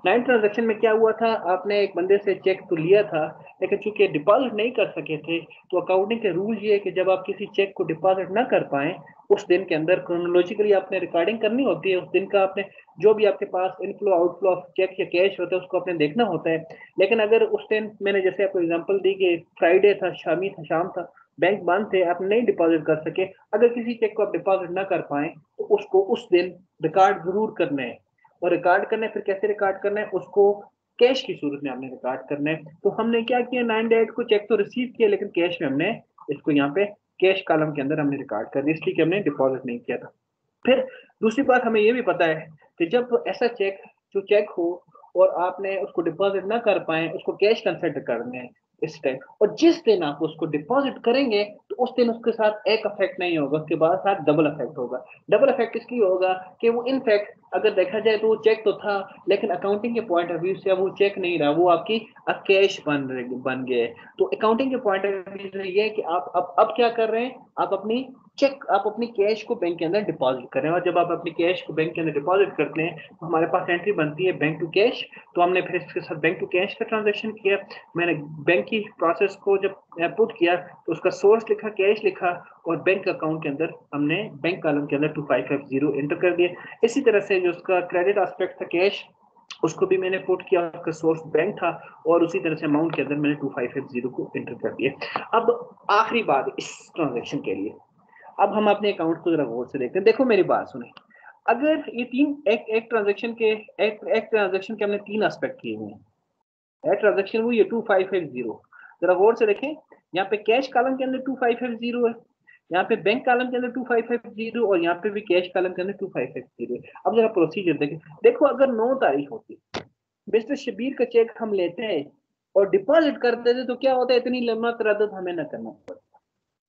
9 ट्रांजैक्शन में क्या हुआ था, आपने एक बंदे से चेक तो लिया था लेकिन चूंकि डिपॉजिट नहीं कर सके थे, तो अकाउंटिंग के रूल ये है कि जब आप किसी चेक को डिपॉजिट ना कर पाए उस दिन के अंदर क्रोनोलॉजिकली आपने रिकॉर्डिंग करनी होती है। उस दिन का आपने जो भी आपके पास इनफ्लो आउटफ्लो ऑफ चेक या कैश होता है उसको आपने देखना होता है। लेकिन अगर उस दिन मैंने जैसे आपको एग्जांपल दी कि फ्राइडे था, शाम था, बैंक बंद थे, आप नहीं डिपॉजिट कर सके, अगर किसी चेक को आप डिपॉजिट ना कर पाए तो उसको उस दिन रिकॉर्ड जरूर करना है। और रिकॉर्ड करना है, फिर कैसे रिकॉर्ड करना है, उसको कैश की सूरत में आपने रिकॉर्ड करना है। तो हमने क्या किया, 9 डेट को चेक तो रिसीव किया लेकिन कैश में हमने इसको यहाँ पे कैश कॉलम के अंदर हमने रिकॉर्ड कर दिया, इसलिए कि हमने डिपॉजिट नहीं किया था। फिर दूसरी बात हमें ये भी पता है कि जब ऐसा चेक जो चेक हो और आपने उसको डिपॉजिट ना कर पाए, उसको कैश कंसिडर करने हैं इस टाइम, और जिस दिन आप उसको डिपॉजिट करेंगे तो उस दिन उसके साथ एक इफेक्ट नहीं होगा, उसके बाद साथ डबल इफेक्ट होगा। डबल इफेक्ट इसलिए होगा कि वो इनफैक्ट अगर देखा जाए तो वो चेक तो था लेकिन अकाउंटिंग के पॉइंट ऑफ व्यू से वो चेक नहीं रहा, वो आपकी कैश बन गए। तो अकाउंटिंग के पॉइंट ऑफ व्यू से ये है कि आप अब क्या कर रहे हैं, आप अपनी कैश को बैंक के अंदर डिपॉजिट करें। और जब आप अपनी कैश को बैंक के अंदर डिपॉजिट करते हैं तो हमारे पास एंट्री बनती है बैंक टू कैश। तो हमने फिर इसके साथ बैंक टू कैश का ट्रांजैक्शन किया। मैंने बैंक की प्रोसेस को जब पुट किया तो उसका सोर्स लिखा, कैश लिखा, और बैंक अकाउंट के अंदर हमने बैंक कॉलम के अंदर 2550 एंटर कर दिया। इसी तरह से जो उसका क्रेडिट एस्पेक्ट था कैश, उसको भी मैंने पुट किया, उसका सोर्स बैंक था, और उसी तरह से अमाउंट के अंदर मैंने 2550 को एंटर कर दिया। अब आखिरी बात इस ट्रांजैक्शन के लिए, अब हम अपने अकाउंट को जरा गौर से देखते हैं। देखो मेरी बात सुने, अगर ये तीन एक ट्रांजैक्शन के हमने 3 एस्पेक्ट किए हुए हैं। एक ट्रांजैक्शन हुई है 2550, जरा गौर से देखें, यहाँ पे कैश कॉलम के अंदर 2550 है, यहाँ पे बैंक कॉलम के अंदर 2550, और यहाँ पे भी कैश कॉलम के अंदर 2550 है। अब जरा प्रोसीजर देखें, देखो अगर 9 तारीख होती, मिस्टर शबीर का चेक हम लेते हैं और डिपॉजिट कर देते तो क्या होता है, इतनी लंबा तरद्दुद हमें न करना पड़ता।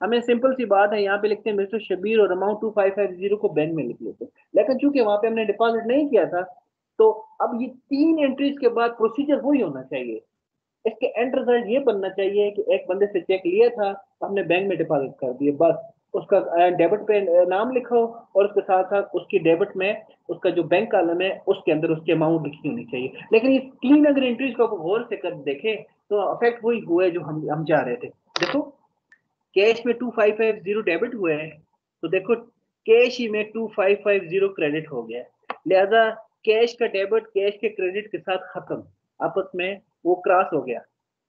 हमें सिंपल सी बात है, यहाँ पे लिखते हैं मिस्टर शबीर और अमाउंट 2550 को बैंक में लिख लेते, लेकिन चूंकि वहां पे हमने डिपॉजिट नहीं किया था, तो अब ये 3 एंट्रीज के बाद प्रोसीजर वही होना चाहिए। इसके एंड रिजल्ट ये बनना चाहिए कि एक बंदे से चेक लिया था, हमने बैंक में डिपॉजिट कर दिए, बस उसका डेबिट पे नाम लिखो और उसके साथ साथ उसकी डेबिट में उसका जो बैंक कॉलम है उसके अंदर उसकी अमाउंट लिखी होनी चाहिए। लेकिन ये 3 अगर एंट्रीज को गौर से कर देखें तो अफेक्ट वही हुआ है जो हम चाह रहे थे। देखो कैश में 2550 डेबिट हुए हैं, तो देखो कैश ही में 2550 क्रेडिट हो गया, लिहाजा कैश का डेबिट कैश के क्रेडिट के साथ खत्म, आपस में वो क्रॉस हो गया,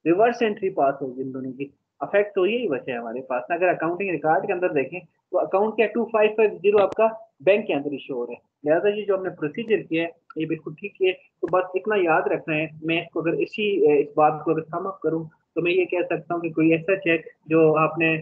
रिवर्स एंट्री पास होगी इन दोनों की। अफेक्ट तो यही बचे हमारे पास ना। अगर अकाउंटिंग रिकॉर्ड के अंदर देखें तो अकाउंट क्या 2550 आपका बैंक के अंदर ही शो हो रहा है, लिहाजा ये जो हमने प्रोसीजर किया है ये बिल्कुल ठीक है। तो बस इतना याद रखना है, मैं इसको अगर इस बात को अगर सम अप करूं तो मैं ये कह सकता हूँ कि कोई ऐसा चेक जो आपने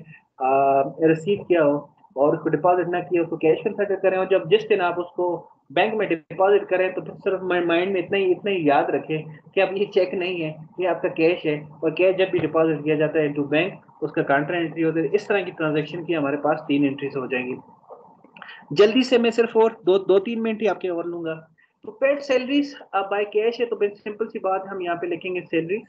रिसीव किया हो और उसको डिपॉजिट ना किया, उसको कैश कंसिडर करें, और जब जिस दिन आप उसको बैंक में डिपॉजिट करें तो फिर सिर्फ माइंड में इतना ही याद रखें कि अब ये चेक नहीं है, ये आपका कैश है, और कैश जब भी डिपॉजिट किया जाता है टू बैंक उसका काउंटर एंट्री होती है। इस तरह की ट्रांजेक्शन की हमारे पास 3 एंट्रीज हो जाएंगी। जल्दी से मैं सिर्फ और दो तीन मिनट ही आपके और लूंगा। तो पेड सैलरीज बाय कैश है, तो सिंपल सी बात हम यहाँ पे लिखेंगे सैलरीज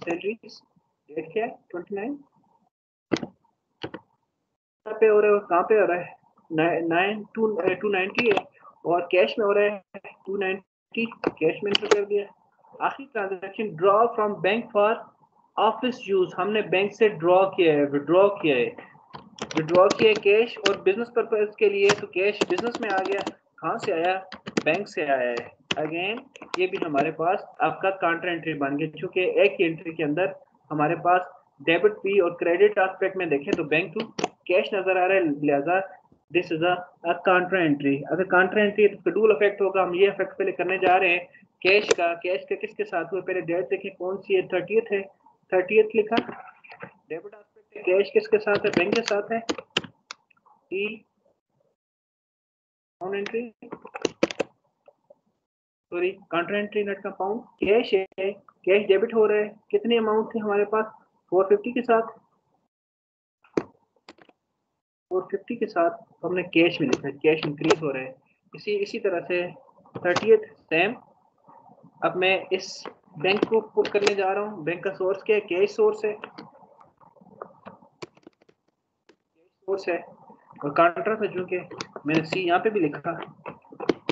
डेट क्या है 29, पे हो रहा है, कहाँ पे हो रहा है 290 है, और कैश में हो रहा है 290, कैश में एंटर कर दिया। आखिरी transaction draw from bank for office use, हमने बैंक से ड्रॉ किया है, विड्रॉ किया है, कैश और बिजनेस पर्पज के लिए, तो कैश बिजनेस में आ गया, कहाँ से आया, बैंक से आया है। अगेन ये भी हमारे पास आपका काउंटर एंट्री बन गया, क्योंकि एक ही एंट्री के अंदर हमारे पास डेबिट भी और क्रेडिट एस्पेक्ट में देखें तो बैंक टू कैश नजर आ रहा है, लिहाजा this is a counter entry. अगर काउंटर एंट्री है तो डुअल इफेक्ट होगा, हम ये इफेक्ट पहले करने जा रहे हैं कैश का किसके साथ हुआ, पहले डेट देखें कौन सी है, 30th है, 30th लिखा, डेबिट एस्पेक्ट है, कैश किसके साथ है, बैंक के साथ है, ई pound entry, sorry counter entry net का पाउंड। कैश है, कैश डेबिट हो रहा है, कितने अमाउंट थे हमारे पास 450 के साथ, 450 के साथ हमने कैश में लिखा है, कैश इंक्रीज हो रहा है। इसी तरह से 30th सेम। अब मैं इस बैंक को पुट करने जा रहा हूँ। बैंक का सोर्स क्या है, कैश सोर्स है, सोर्स है। और काउंटर था चूंकि मैंने सी यहाँ पे भी लिखा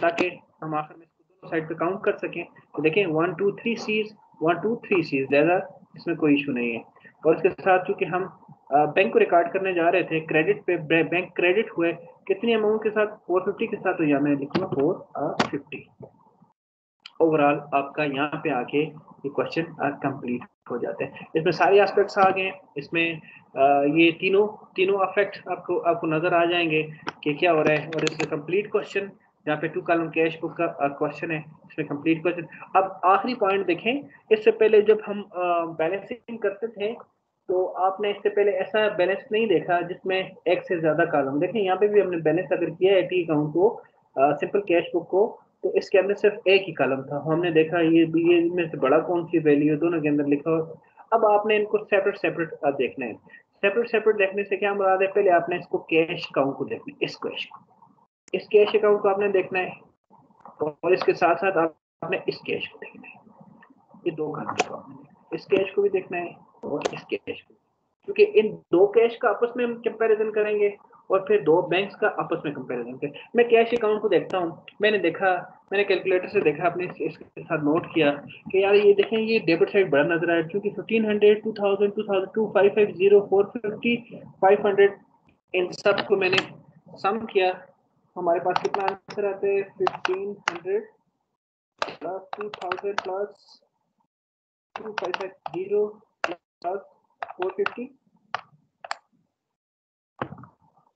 ताकि हम आखिर में इसको दोनों साइड पे काउंट कर सकें। तो देखें 1 2 3 सीज, 1 2 3 सीज, ज़्यादा इसमें कोई इशू नहीं है। और इसके साथ चूंकि हम बैंक को रिकॉर्ड करने जा रहे थे, क्रेडिट पे बैंक क्रेडिट हुए कितनी अमाउंट के साथ, 450 के साथ। तो यहाँ मैं लिखूंगा 450। ओवरऑल आपका यहाँ पे आके ये क्वेश्चन कंप्लीट हो जाते हैं। इसमें सारे एस्पेक्ट्स आ गए हैं। इसमें ये तीनों अफेक्ट आपको नजर आ जाएंगे कि क्या हो रहा है। और इसमें कंप्लीट क्वेश्चन, जहाँ पे 2 कॉलम कैश बुक का क्वेश्चन है, इसमें कंप्लीट क्वेश्चन। अब आखिरी पॉइंट देखें, इससे पहले जब हम बैलेंसिंग करते थे तो आपने इससे पहले ऐसा बैलेंस नहीं देखा जिसमें एक से ज्यादा कॉलम। देखें यहाँ पे भी हमने बैलेंस अगर किया है टी अकाउंट को, सिंपल कैश बुक को, तो इसके अंदर सिर्फ एक ही कॉलम था। हमने देखा ये इनमें से बड़ा कौन सी वैल्यू है, दोनों के अंदर लिखा हो। अब आपने इनको सेपरेट सेपरेट देखना है। सेपरेट सेपरेट देखने से क्या मुराद है, पहले आपने इसको कैश अकाउंट को देखना है, इस कैश को, इस कैश अकाउंट को आपने देखना है, और इसके साथ साथ आपने इस कैश को देखना है। ये दो कॉलम को आपने इस कैश को भी देखना है और इस कैश को, क्योंकि इन दो कैश का आपस में हम कंपैरिजन करेंगे और फिर दो बैंक्स का आपस में कंपैरिजन करेंगे। मैं कैश अकाउंट को देखता हूँ, मैंने कैलकुलेटर से देखा, अपने इसके साथ नोट किया कि यार ये देखें, ये डेबिट साइड बड़ा नजर आया, क्योंकि 1500 2000 2002 550 450 500 इन सब को मैंने सम किया। हमारे पास कितना आंसर आता है, 1500 प्लस 2000 प्लस 2550 प्लस 450।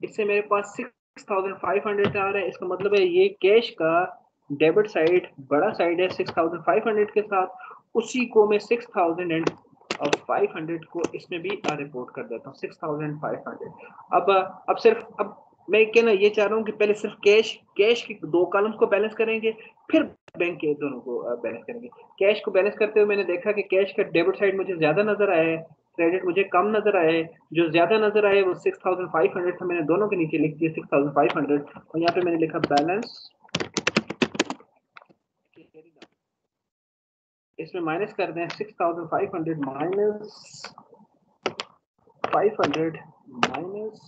इससे मेरे पास 6500 आ रहा है। इसका मतलब है ये कैश का डेबिट साइड बड़ा साइड है 6500 के साथ, उसी को मैं 6500 को इसमें भी रिपोर्ट कर देता हूँ 6500। अब मैं कहना ये चाह रहा हूँ कि पहले सिर्फ कैश की दो कॉलम्स को बैलेंस करेंगे, फिर बैंक के दोनों को बैलेंस करेंगे। कैश को बैलेंस करते हुए मैंने देखा कि कैश का डेबिट साइड मुझे ज्यादा नजर आया है, क्रेडिट मुझे कम नजर आए। जो ज्यादा नजर आए वो 6500 था, मैंने दोनों के नीचे लिख दिया 6500, और यहाँ पे मैंने लिखा बैलेंस। इसमें माइनस कर दें 6500 माइनस 500 माइनस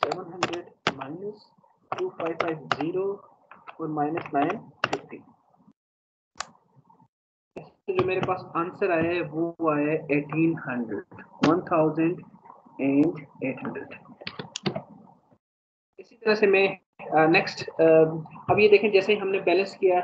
700 माइनस 2550 और माइनस 950। जो मेरे पास आंसर आया है वो आया है 1800 1800। इसी तरह से मैं नेक्स्ट अब ये देखें, जैसे हमने बैलेंस किया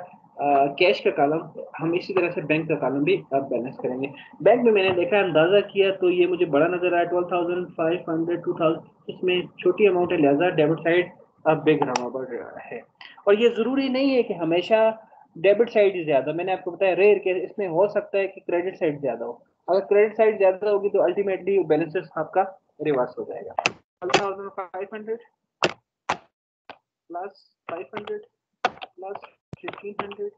कैश का कॉलम, हम इसी तरह से बैंक का कॉलम भी अब बैलेंस करेंगे। बैंक में मैंने देखा, अंदाजा किया तो ये मुझे बड़ा नजर आया 12,500 2000, इसमें छोटी अमाउंट है, लिहाजा डेबिट साइड अब बिग नंबर है। और ये जरूरी नहीं है कि हमेशा डेबिट साइड ही ज्यादा, मैंने आपको बताया रेयर केस इसमें हो सकता है कि क्रेडिट साइड ज्यादा हो। अगर क्रेडिट साइड ज्यादा होगी तो अल्टीमेटली बैलेंसेस आपका रिवर्स हो जाएगा। 12,500 plus 500 plus 1500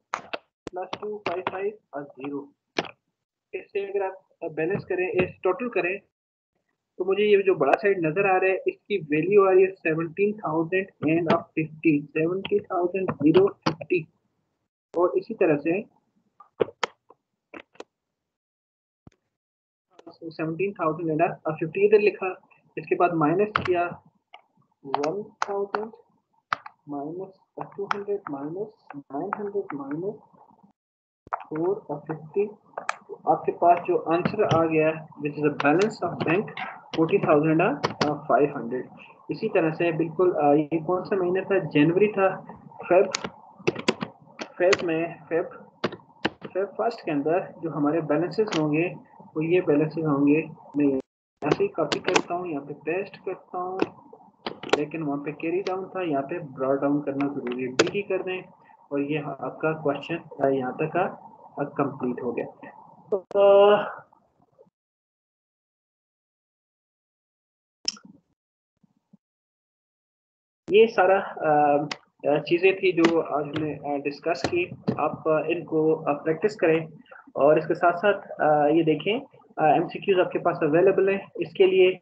plus 255 और 0। इससे अगर आप बैलेंस करें, इस टोटल करें, तो मुझे ये जो बड़ा साइड नजर आ रहा है इसकी वैल्यू आ रही है 17,000 एंड ऑफ 50 70,050। और इसी तरह से 17,000 एंड 50 इधर लिखा, इसके बाद माइनस किया 1000 माइनस 200 माइनस 900 माइनस 450। आपके पास जो आंसर आ गया, this is a balance of bank 40,500। इसी तरह से बिल्कुल ये कौन सा महीना था, जनवरी था, फेब फर्स्ट के अंदर जो हमारे बैलेंसेस होंगे वो ये बैलेंसेस होंगे। मैं यहाँ से कॉपी करता हूँ, यहाँ पे पेस्ट करता हूँ, लेकिन वहाँ पे कैरी डाउन था, यहाँ पे ब्रॉड डाउन करना जरूरी है, डी कर दें, और ये आपका क्वेश्चन यहाँ तक का कंप्लीट हो गया। तो ये सारा चीज़ें थी जो आज हमने डिस्कस की। आप इनको प्रैक्टिस करें और इसके साथ-साथ ये देखें एमसीक्यूज़ आपके पास अवेलेबल हैं इसके लिए,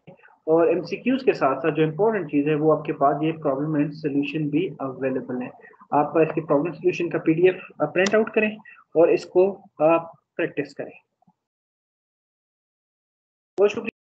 और एमसीक्यूज़ के साथ-साथ जो इम्पोर्टेंट चीज़ है वो आपके पास ये प्रॉब्लम एंड सॉल्यूशन भी अवेलेबल है। आप इसके प्रॉब्लम सॉल्यूशन का पीडीएफ प्रिंट आउट करें और इसको प्रैक्टिस करें। बहुत शुक्रिया।